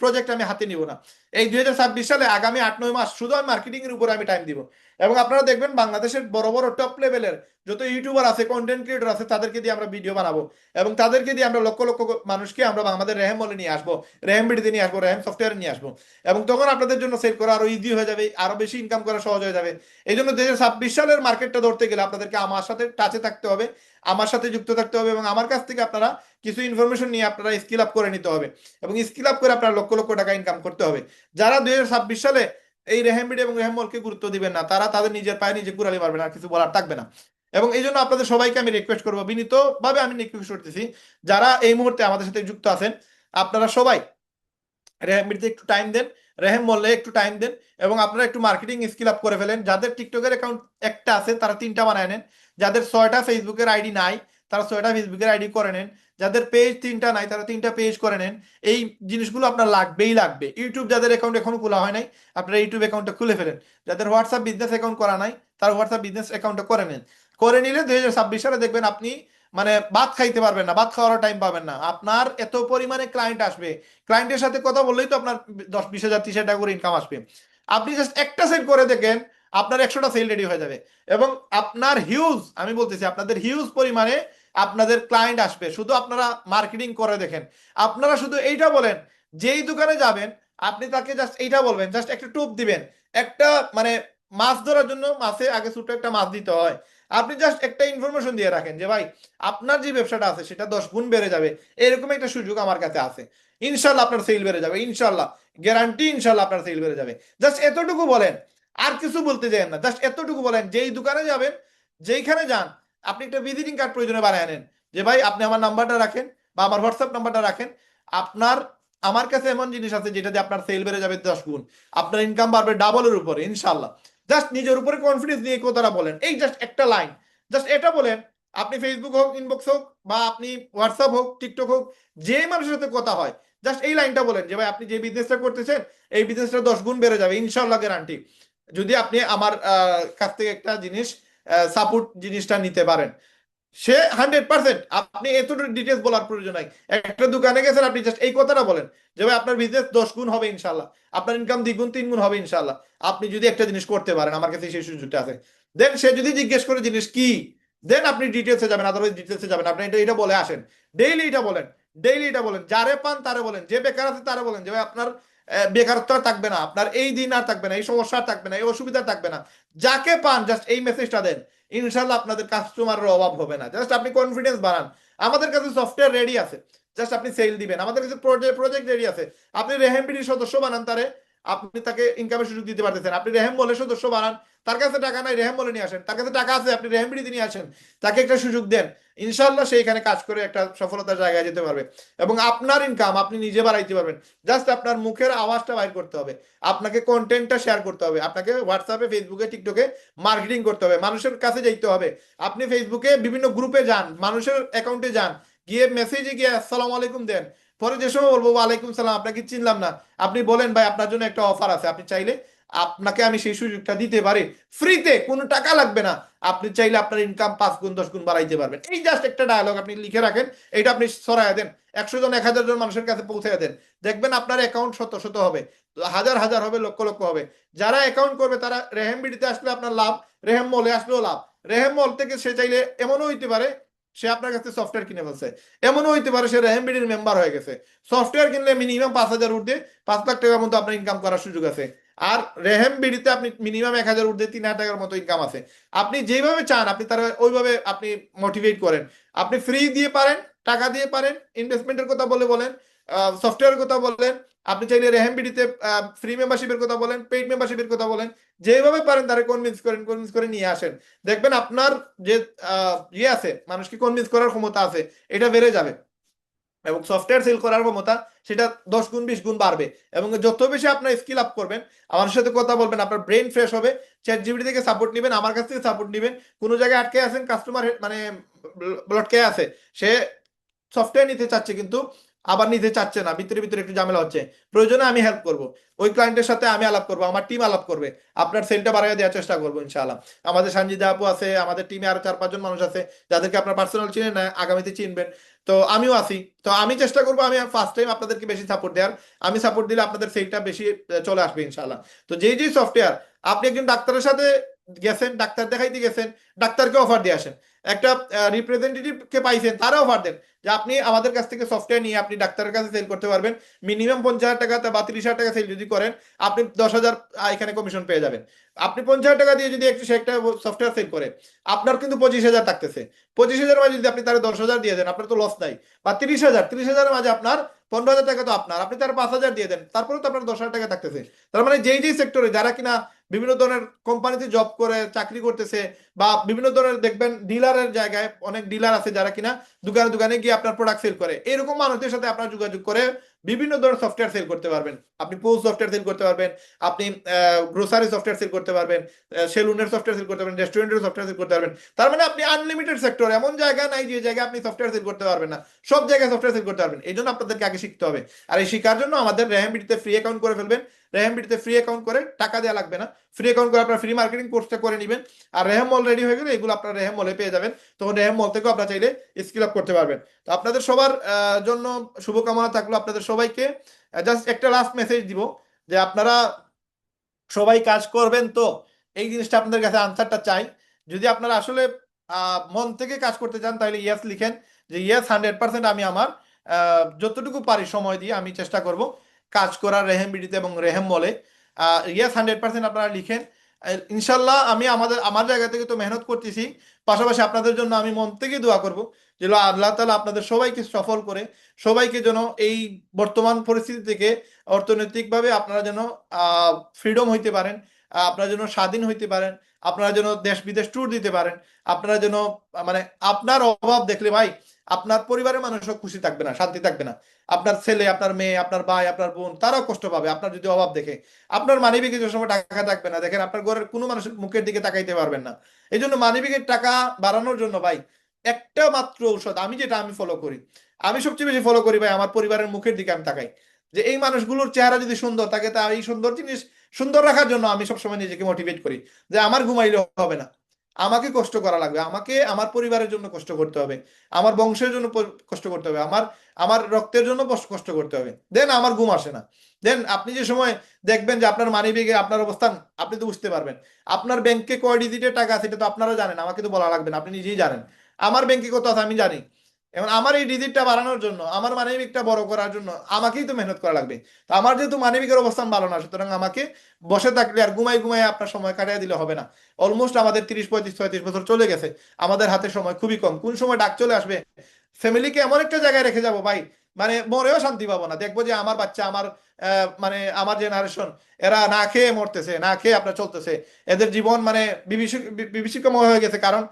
প্রজেক্ট আমি হাতে নিব না। এই 2026 সালে আগামী 8-9 মাস শুধু আমি মার্কেটিং এর উপরে আমি টাইম দিব। এবং আপনারা দেখবেন বাংলাদেশের বড় বড় টপ লেভেলের যত ইউটিউবার আছে, কন্টেন্ট ক্রিয়েটর আছে, তাদেরকে দিয়ে আমরা ভিডিও বানাবো এবং তাদেরকে দিয়ে আমরা লক্ষ লক্ষ মানুষকে আমরা আমাদের রেহেম মলে নিয়ে আসবো, রেহেম বিডিতে নিয়ে আসবো, রেহেম সফটওয়্যারে নিয়ে আসবো। এবং তখন আপনাদের জন্য সেল করা আরো ইজি হয়ে যাবে, আরো বেশি ইনকাম করা সহজ হয়ে যাবে। এই জন্য 2026 সালের মার্কেটটা ধরতে গেলে আপনাদেরকে আমার সাথে টাচে থাকতে হবে, আমার সাথে যুক্ত থাকতে হবে, এবং আমার কাছ থেকে আপনারা কিছু ইনফরমেশন নিয়ে আপনারা স্কিল আপ করে নিতে হবে, এবং স্কিল আপ করে আপনারা লক্ষ লক্ষ টাকা ইনকাম করতে হবে। যারা 2026 সালে এই রেহেম বিডি এবং রেহেম মলকে গুরুত্ব দিবেন না, তারা তাদের নিজের পায়ে নিজে কুড়ালি মারবেন, আর কিছু বলার থাকবে না। এবং এই জন্য আপনাদের সবাইকে আমি রিকোয়েস্ট করবো, বিনীতভাবে আমি রিকোয়েস্ট করতেছি, যারা এই মুহূর্তে আমাদের সাথে যুক্ত আছেন, আপনারা সবাই রেহেমবিডিতে একটু টাইম দেন, রেহেম মলে একটু টাইম দেন, এবং আপনারা একটু মার্কেটিং স্কিল আপ করে ফেলেন। যাদের টিকটকের অ্যাকাউন্ট একটা আছে তারা 3টা বানায় নেন, যাদের 6টা ফেসবুকের আইডি নাই তারা 6টা ফেসবুকের আইডি করে নেন, যাদের পেজ 3টা নাই তারা 3টা পেজ করে নেন। এই জিনিসগুলো আপনার লাগবেই লাগবে। ইউটিউব যাদের অ্যাকাউন্ট এখনো খোলা হয় নাই, আপনারা ইউটিউব অ্যাকাউন্টটা খুলে ফেলেন। যাদের হোয়াটসঅ্যাপ বিজনেস অ্যাকাউন্ট করা নাই, তারা হোয়াটসঅ্যাপ বিজনেস অ্যাকাউন্টটা করে নেন। করে নিলে 2026 সালে দেখবেন আপনি মানে ভাত খাইতে পারবেন না, ভাত খাওয়ার টাইম পাবেন না, আপনার এত পরিমাণে ক্লায়েন্ট আসবে। ক্লায়েন্টের সাথে কথা বললেই তো আপনার 10-20 হাজার 30 হাজার টাকা করে ইনকাম আসবে। আপনি জাস্ট একটা সেল করে দেখেন, আপনার 100টা সেল রেডি হয়ে যাবে, এবং আপনার হিউজ, আমি বলতেছি আপনাদের হিউজ পরিমাণে আপনাদের ক্লায়েন্ট আসবে। শুধু আপনারা মার্কেটিং করে দেখেন। আপনারা শুধু এইটা বলেন, যেই দোকানে যাবেন আপনি তাকে জাস্ট এইটা বলবেন, জাস্ট একটা টোপ দিবেন, একটা মানে মাছ ধরার জন্য মাছে আগে ছোট একটা মাছ দিতে হয়। আপনি জাস্ট একটা ইনফরমেশন দিয়ে রাখেন যে ভাই আপনার যে ব্যবসাটা আছে সেটা 10 গুণ বেড়ে যাবে, এরকম একটা সুযোগ আমার কাছে আছে। ইনশাল্লাহ আপনার সেল বেড়ে যাবে, ইনশাল্লাহ, গ্যারান্টি, ইনশাল্লাহ আপনার সেল বেড়ে যাবে। জাস্ট এতটুকু বলেন, আর কিছু বলতে যাবেন না, জাস্ট এতটুকু বলেন, যেই দোকানে যাবেন, যেইখানে যান, আপনি একটা ভিজিটিং কার্ড প্রয়োজনে বানায় আনেন, যে ভাই আপনি আমার নাম্বারটা রাখেন বা আমার হোয়াটসঅ্যাপ নাম্বারটা রাখেন, আপনার আমার কাছে এমন জিনিস আছে যেটা দিয়ে আপনার সেল বেড়ে যাবে 10 গুণ, আপনার ইনকাম বাড়বে ডাবলের উপরে ইনশাল্লাহ। জাস্ট নিজের উপরে কনফিডেন্স নিয়ে কথাটা বলেন, এই জাস্ট একটা লাইন, জাস্ট এটা বলেন। আপনি ফেসবুক হোক, ইনবক্স হোক, বা আপনি হোয়াটসঅ্যাপ হোক, টিকটক হোক, যে মানুষের সাথে কথা হয়, জাস্ট এই লাইনটা বলেন যে ভাই আপনি যে বিজনেসটা করতেছেন এই বিজনেসটা 10 গুণ বেড়ে যাবে ইনশাল্লাহ, গ্যারান্টি, যদি আপনি আমার কাছ থেকে একটা জিনিস সাপোর্ট জিনিসটা নিতে পারেন। সে 100%, আপনি এতটুকু ডিটেলস বলার প্রয়োজন নাই। একটা দোকানে গেছেন, আপনি জাস্ট এই কথাটা বলেন যে ভাই আপনার বিজনেস 10 গুণ হবে ইনশাল্লাহ, আপনার ইনকাম 2 গুণ 3 গুণ হবে ইনশাল্লাহ, আপনি যদি একটা জিনিস করতে পারেন, আমার কাছে সেই সুযোগটা আছে। দেন সে যদি জিজ্ঞেস করে জিনিস কি, দেন আপনি ডিটেলসে যাবেন, আদারওয়াইজ ডিটেলসে যাবেন। আপনি এটা এটা বলে আসেন, ডেইলি এটা বলেন, ডেইলি এটা বলেন, যারে পান তারে বলেন, যে বেকার আছে তারে বলেন যে ভাই আপনার বেকারত্ব আর থাকবে না, আপনার এই দিন আর থাকবে না, এই সমস্যা আর থাকবে না, এই অসুবিধা থাকবে না। যাকে পান জাস্ট এই মেসেজটা দেন, ইনশাল্লাহ আপনাদের কাস্টমারের অভাব হবে না। জাস্ট আপনি কনফিডেন্স বাড়ান, আমাদের কাছে সফটওয়্যার রেডি আছে, জাস্ট আপনি সেল দিবেন, আমাদের কাছে প্রজেক্ট রেডি আছে। আপনি রেহেম বিডির সদস্য বানান তারে, আপনি তাকে ইনকামের সুযোগ দিতে পারতেছেন। আপনি রেহেম মলের সদস্য বানান, তার কাছে টাকা নাই, রেহেম মলে নিয়ে আসেন, তার কাছে টাকা আছে, আপনি রেহেম বিডিতে নিয়ে আসেন, তাকে একটা সুযোগ দেন, ইনশাল্লাহ সে এখানে কাজ করে একটা সফলতার জায়গায় যেতে পারবে, এবং আপনার ইনকাম আপনি নিজে বাড়াইতে পারবেন। জাস্ট আপনার মুখের আওয়াজটা বাইর করতে হবে, আপনাকে কন্টেন্টটা শেয়ার করতে হবে, আপনাকে হোয়াটসঅ্যাপে, ফেসবুকে, টিকটকে মার্কেটিং করতে হবে, মানুষের কাছে যাইতে হবে। আপনি ফেসবুকে বিভিন্ন গ্রুপে যান, মানুষের অ্যাকাউন্টে যান, গিয়ে মেসেজে গিয়ে আসসালামু আলাইকুম দেন, পরে যে সময় বলবো ওয়ালাইকুম সালাম, আপনাকে চিনলাম না, আপনি বলেন ভাই আপনার জন্য একটা অফার আছে, আপনি চাইলে আপনাকে আমি সেই সুযোগটা দিতে পারি ফ্রিতে, কোনো টাকা লাগবে না, আপনি চাইলে আপনার ইনকাম 5 গুণ 10 গুণ বাড়াইতে পারবেন। এই জাস্ট একটা ডায়লগ আপনি লিখে রাখেন, এটা আপনি ছড়াইয়া দেন, 100 জন 1000 জন মানুষের কাছে পৌঁছে দেন, দেখবেন আপনার অ্যাকাউন্ট শত শত হবে, হাজার হাজার হবে, লক্ষ লক্ষ হবে। যারা অ্যাকাউন্ট করবে তারা রেহেম বিডিতে আসলে আপনার লাভ, রেহেম মলে আসলেও লাভ। রেহেম মল থেকে সে চাইলে এমনও হইতে পারে সে আপনার কাছে সফটওয়্যার কিনে ফেলছে, এমনও হইতে পারে সে রেহেম বিডির মেম্বার হয়ে গেছে। সফটওয়্যার কিনলে মিনিমাম 5,000 ঊর্ধ্বে, 5 লাখ টাকার মতো আপনার ইনকাম করার সুযোগ আছে। আর রেহেম বিডিতে আপনি মিনিমাম 1,000 ঊর্ধ্বে 3,000 টাকার মতো ইনকাম আছে। আপনি যেভাবে চান আপনি তারা ওইভাবে আপনি মোটিভেট করেন। আপনি ফ্রি দিয়ে পারেন, টাকা দিয়ে পারেন, ইনভেস্টমেন্টের কথা বলে বলেন, সফটওয়্যারের কথা বলেন, আপনি চাইলে রেহেম বিডিতে ফ্রি মেম্বারশিপের কথা বলেন, পেইড মেম্বারশিপের কথা বলেন, যেভাবে পারেন তারা কনভিন্স করে নিয়ে আসেন। দেখবেন আপনার যে ইয়ে আছে, মানুষকে কনভিন্স করার ক্ষমতা আছে, এটা বেড়ে যাবে, এবং সফটওয়্যার সেল করার ক্ষমতা সেটা 10 গুণ 20 গুণ বাড়বে। এবং যত বেশি আপনার স্কিল আপ করবেন, আমার সাথে কথা বলবেন, আপনার ব্রেন ফ্রেশ হবে, চ্যাট জিপিটি থেকে সাপোর্ট নেবেন, আমার কাছ থেকে সাপোর্ট নেবেন। কোনো জায়গায় আটকে আছেন, কাস্টমার মানে ব্লটকে আছে, সে সফটওয়্যার নিতে চাচ্ছে কিন্তু আবার নিতে চাচ্ছে না, ভিতরে ভিতরে একটু ঝামেলা হচ্ছে, প্রয়োজনে আমি হেল্প করব, ওই ক্লায়েন্টের সাথে আমি আলাপ করব, আমার টিম আলাপ করবে, আপনার সেলটা বাড়াই দেওয়ার চেষ্টা করবো ইনশাআল্লাহ। আমাদের সঞ্জিদা আপু আছে, আমাদের টিমে আরো 4-5 জন মানুষ আছে যাদেরকে আপনার পার্সোনাল চিনেন না, আগামীতে চিনবেন। তো আমিও আছি, তো আমি চেষ্টা করবো, আমি ফার্স্ট টাইম আপনাদেরকে বেশি সাপোর্ট দেওয়ার, আমি সাপোর্ট দিলে আপনাদের সেলটা বেশি চলে আসবে ইনশাআল্লাহ। তো যেই যেই সফটওয়্যার, আপনি একজন ডাক্তারের সাথে গেছেন, ডাক্তার দেখাইতে গেছেন, ডাক্তারকে অফার দিয়ে আসেন, একটা রিপ্রেজেন্টেটিভকে পাইছেন, তারা অফার দেন যে আপনি আমাদের কাছ থেকে সফটওয়্যার নিয়ে আপনি ডাক্তারের কাছে সেল করতে পারবেন, মিনিমাম 50,000 টাকা বা 30,000 টাকা সেল যদি করেন, আপনি 10,000 এখানে কমিশন পেয়ে যাবেন। আপনি 50,000 টাকা দিয়ে যদি সে একটা সফটওয়্যার সেল করে, আপনার কিন্তু 25,000 থাকতেছে, 25,000 মাঝে যদি আপনি তার 10,000 দিয়ে দেন, আপনার তো লস নাই। বা 30,000 মাঝে আপনার 15,000 টাকা তো আপনার, আপনি তার 5,000 দিয়ে দেন, তারপরে তো আপনার 10,000 টাকা থাকতেছে। তার মানে যেই যেই সেক্টরে যারা কিনা বিভিন্ন ধরনের কোম্পানিতে জব করে চাকরি করতেছে, বা বিভিন্ন ধরনের দেখবেন ডিলারের জায়গায় অনেক ডিলার আছে যারা কিনা দোকানে দোকানে গিয়ে আপনার প্রোডাক্ট সেল করে, এরকম মানুষদের সাথে আপনার যোগাযোগ করে বিভিন্ন ধরনের সফটওয়্যার সেল করতে পারবেন। আপনি পোস্ট সফটওয়্যার সেল করতে পারবেন, আপনি গ্রোসারি সফটওয়্যার সেল করতে পারবেন, সেলুনের সফটওয়্যার সেল করতে পারবেন, রেস্টুরেন্টের সফটওয়্যার সেল করতে পারবেন। তার মানে আপনি আনলিমিটেড সেক্টর, এমন জায়গা নাই যে জায়গায় আপনি সফটওয়্যার সেল করতে পারবেন না, সব জায়গায় সফটওয়্যার সেল করতে পারবেন। এই জন্য আপনাদেরকে আগে শিখতে হবে। আর এই শেখার জন্য আমাদের রেহেমবিডিতে ফ্রি অ্যাকাউন্ট করে ফেলবেন, রেহেমবিডিতে ফ্রি অ্যাকাউন্ট করে টাকা দেওয়া লাগবে না, ফ্রি অ্যাকাউন্ট করে আপনার ফ্রি মার্কেটিং কোর্সটা করে নেবেন। আর রেহেম মল রেডি হয়ে গেলে এগুলো আপনার রেহেম মলে পেয়ে যাবেন, তখন রেহেম মল থেকেও আপনারা চাইলে স্কিল আপ করতে পারবেন। তো আপনাদের সবার জন্য শুভকামনা থাকলো, আপনাদের সবাইকে জাস্ট একটা লাস্ট মেসেজ দিব যে আপনারা সবাই কাজ করবেন, তো এই জিনিসটা আপনাদের কাছে আনসারটা চাই। যদি আপনারা আসলে মন থেকে কাজ করতে চান তাহলে ইয়েস লিখেন, যে ইয়েস 100% আমি আমার যতটুকু পারি সময় দিয়ে আমি চেষ্টা করব কাজ করার রেহেম বিডিতে এবং রেহেম মলে। ইয়েস 100% আপনারা লিখেন। ইনশাল্লাহ আমি আমার জায়গা থেকে তো মেহনত করতেছি, পাশাপাশি আপনাদের জন্য আমি মন থেকে দোয়া করব যে আল্লাহ তাআলা আপনাদের সবাইকে সফল করে, সবাইকে যেন এই বর্তমান পরিস্থিতি থেকে অর্থনৈতিকভাবে আপনারা যেন ফ্রিডম হইতে পারেন, আপনারা যেন স্বাধীন হইতে পারেন, আপনারা যেন দেশ বিদেশ ট্যুর দিতে পারেন, আপনারা যেন মানে আপনার অভাব দেখলে ভাই আপনার পরিবারের মানুষও খুশি থাকবে না, শান্তি থাকবে না। আপনার ছেলে, আপনার মেয়ে, আপনার ভাই, আপনার বোন তারাও কষ্ট পাবে আপনার যদি অভাব দেখে। আপনার মানিব্যাগে যে সময় টাকা থাকবে না, দেখেন আপনার ঘরের কোনো মানুষের মুখের দিকে তাকাইতে পারবেন না। এই জন্য মানিব্যাগের টাকা বাড়ানোর জন্য ভাই একটা মাত্র ঔষধ আমি ফলো করি, আমি সবচেয়ে বেশি ফলো করি ভাই, আমার পরিবারের মুখের দিকে আমি তাকাই, যে এই মানুষগুলোর চেহারা যদি সুন্দর থাকে তা এই সুন্দর জিনিস সুন্দর রাখার জন্য আমি সবসময় নিজেকে মোটিভেট করি যে আমার ঘুমাইলে হবে না, আমাকে কষ্ট করা লাগবে, আমাকে আমার পরিবারের জন্য কষ্ট করতে হবে, আমার বংশের জন্য কষ্ট করতে হবে, আমার আমার রক্তের জন্য কষ্ট করতে হবে, দেন আমার ঘুম আসে না। দেন আপনি যে সময় দেখবেন যে আপনার মানি ব্যাগে আপনার অবস্থান, আপনি তো বুঝতে পারবেন আপনার ব্যাংকে কয় ডিজিটের টাকা আছে, এটা তো আপনারা জানেন, আমাকে তো বলা লাগবে না, আপনি নিজেই জানেন আমার ব্যাংকে কত আছে আমি জানি। এখন আমার এই ডিজিটটা বাড়ানোর জন্য, আমার মানি ব্যাগটা বড় করার জন্য আমাকেই তো মেহনত করা লাগবে। তো আমার যেহেতু মানি ব্যাগের অবস্থান ভালো না, সুতরাং আমাকে বসে থাকলে আর ঘুমাই ঘুমাই আপনার সময় কাটিয়ে দিলে হবে না। অলমোস্ট আমাদের 30 35 36 বছর চলে গেছে, আমাদের হাতে সময় খুবই কম, কোন সময় ডাক চলে আসবে ফ্যামিলিকে এমন একটা জায়গায় রেখে যাব ভাই, মানে মরেও শান্তি পাবো না, দেখবো যে আমার বাচ্চা, আমার মানে আমার জেনারেশন, এরা না খেয়ে মরতেছে, না খেয়ে আপনার চলতেছে, এদের জীবন মানে বিভীষিকাময় হয়ে গেছে, কারণ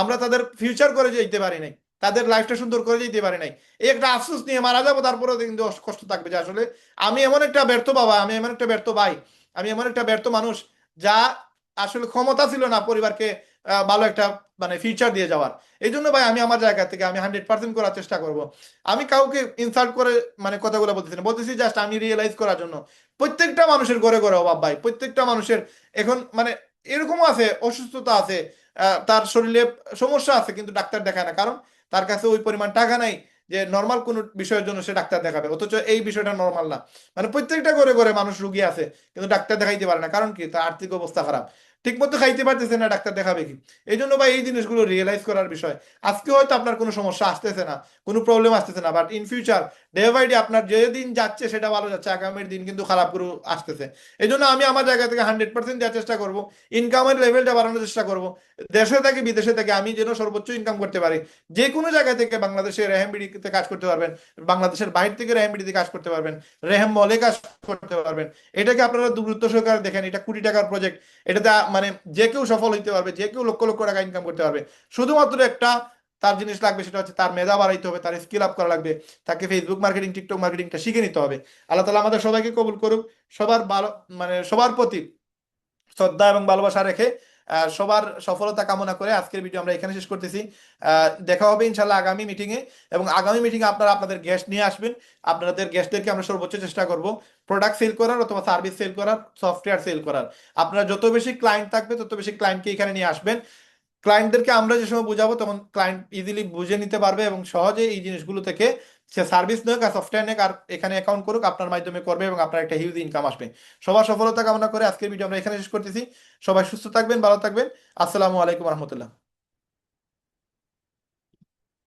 আমরা তাদের ফিউচার করে যেতে পারি নাই, তাদের লাইফটা সুন্দর করে যেতে পারি নাই। এই একটা আফসোস নিয়ে মারা যাবো, তারপরেও কিন্তু কষ্ট থাকবে যে আসলে আমি এমন একটা ব্যর্থ বাবা, আমি এমন একটা ব্যর্থ ভাই, আমি এমন একটা ব্যর্থ মানুষ, যা আসলে ক্ষমতা ছিল না পরিবারকে ভালো একটা মানে ফিউচার দিয়ে যাওয়ার। এই জন্য ভাই আমি আমার জায়গা থেকে আমি 100% করার চেষ্টা করব। আমি কাউকে ইনসাল্ট করে মানে কথাগুলো বলতেছি না, বলতেছি জাস্ট আমি রিয়েলাইজ করার জন্য প্রত্যেকটা মানুষের ঘরে ঘরে অভাব ভাই, প্রত্যেকটা মানুষের এখন মানে এরকমও আছে, অসুস্থতা আছে, তার শরীরে সমস্যা আছে কিন্তু ডাক্তার দেখায় না, কারণ তার কাছে ওই পরিমাণ টাকা নাই যে নর্মাল কোনো বিষয়ের জন্য সে ডাক্তার দেখাবে, অথচ এই বিষয়টা নর্মাল না। মানে প্রত্যেকটা ঘরে ঘরে মানুষ রুগী আছে কিন্তু ডাক্তার দেখাইতে পারে না, কারণ কি তার আর্থিক অবস্থা খারাপ, ঠিক মতো খাইতে পারতেছে না, ডাক্তার দেখাবে কি। এই জন্য ভাই এই জিনিসগুলো রিয়েলাইজ করার বিষয়। আজকে হয়তো আপনার কোনো সমস্যা আসতেছে না, কোনো প্রবলেম আসতেছে না, but in future day by day আপনার যে দিন যাচ্ছে সেটা ভালো যাচ্ছে, আগামীর দিন কিন্তু খারাপ করে আসতেছে। এই জন্য আমি আমার জায়গা থেকে 100% দেওয়ার চেষ্টা করব, ইনকামের লেভেলটা বাড়ানোর চেষ্টা করব, দেশে থেকে বিদেশে থেকে আমি যেন সর্বোচ্চ ইনকাম করতে পারি। যে কোনো জায়গা থেকে বাংলাদেশের রেহেম বিডিতে কাজ করতে পারবেন, বাংলাদেশের বাইরে থেকে রেহেম বিডিতে কাজ করতে পারবেন, রেহেম মলে কাজ করতে পারবেন। এটাকে আপনারা গুরুত্ব সহকারে দেখেন, এটা কোটি টাকার প্রজেক্ট, এটাতে মানে যে কেউ সফল হইতে পারবে, যে কেউ লক্ষ লক্ষ টাকা ইনকাম করতে পারবে। শুধুমাত্র একটা তার জিনিস লাগবে, সেটা হচ্ছে তার মেধা বাড়াইতে হবে, তার স্কিল আপ করা লাগবে, তাকে ফেসবুক মার্কেটিং, টিকটক মার্কেটিংটা শিখে নিতে হবে। আল্লাহ তালা আমাদের সবাইকে কবুল করুক, সবার ভালো মানে সবার প্রতি শ্রদ্ধা এবং ভালোবাসা রেখে সবার সফলতা কামনা করে আজকের ভিডিও আমরা এখানে শেষ করতেছি। দেখা হবে ইনশাল্লাহ আগামী মিটিংয়ে, এবং আগামী মিটিংয়ে আপনারা আপনাদের গেস্ট নিয়ে আসবেন। আপনাদের গেস্টদেরকে আমরা সর্বোচ্চ চেষ্টা করব প্রোডাক্ট সেল করার অথবা সার্ভিস সেল করার, সফটওয়্যার সেল করার। আপনারা যত বেশি ক্লায়েন্ট থাকবে তত বেশি ক্লায়েন্টকে এখানে নিয়ে আসবেন। ক্লায়েন্টদেরকে আমরা যে সময় বুঝাবো তখন ক্লায়েন্ট ইজিলি বুঝে নিতে পারবে এবং সহজে এই জিনিসগুলো থেকে সে সার্ভিস নেক আর সফটওয়্যার নেক আর এখানে অ্যাকাউন্ট করুক, আপনার মাধ্যমে করবে এবং আপনার একটা হিউজ ইনকাম আসবে। সবার সফলতা কামনা করে আজকের ভিডিও আমরা এখানে শেষ করতেছি। সবাই সুস্থ থাকবেন, ভালো থাকবেন। আসসালামু আলাইকুম রহমতুল্লাহ।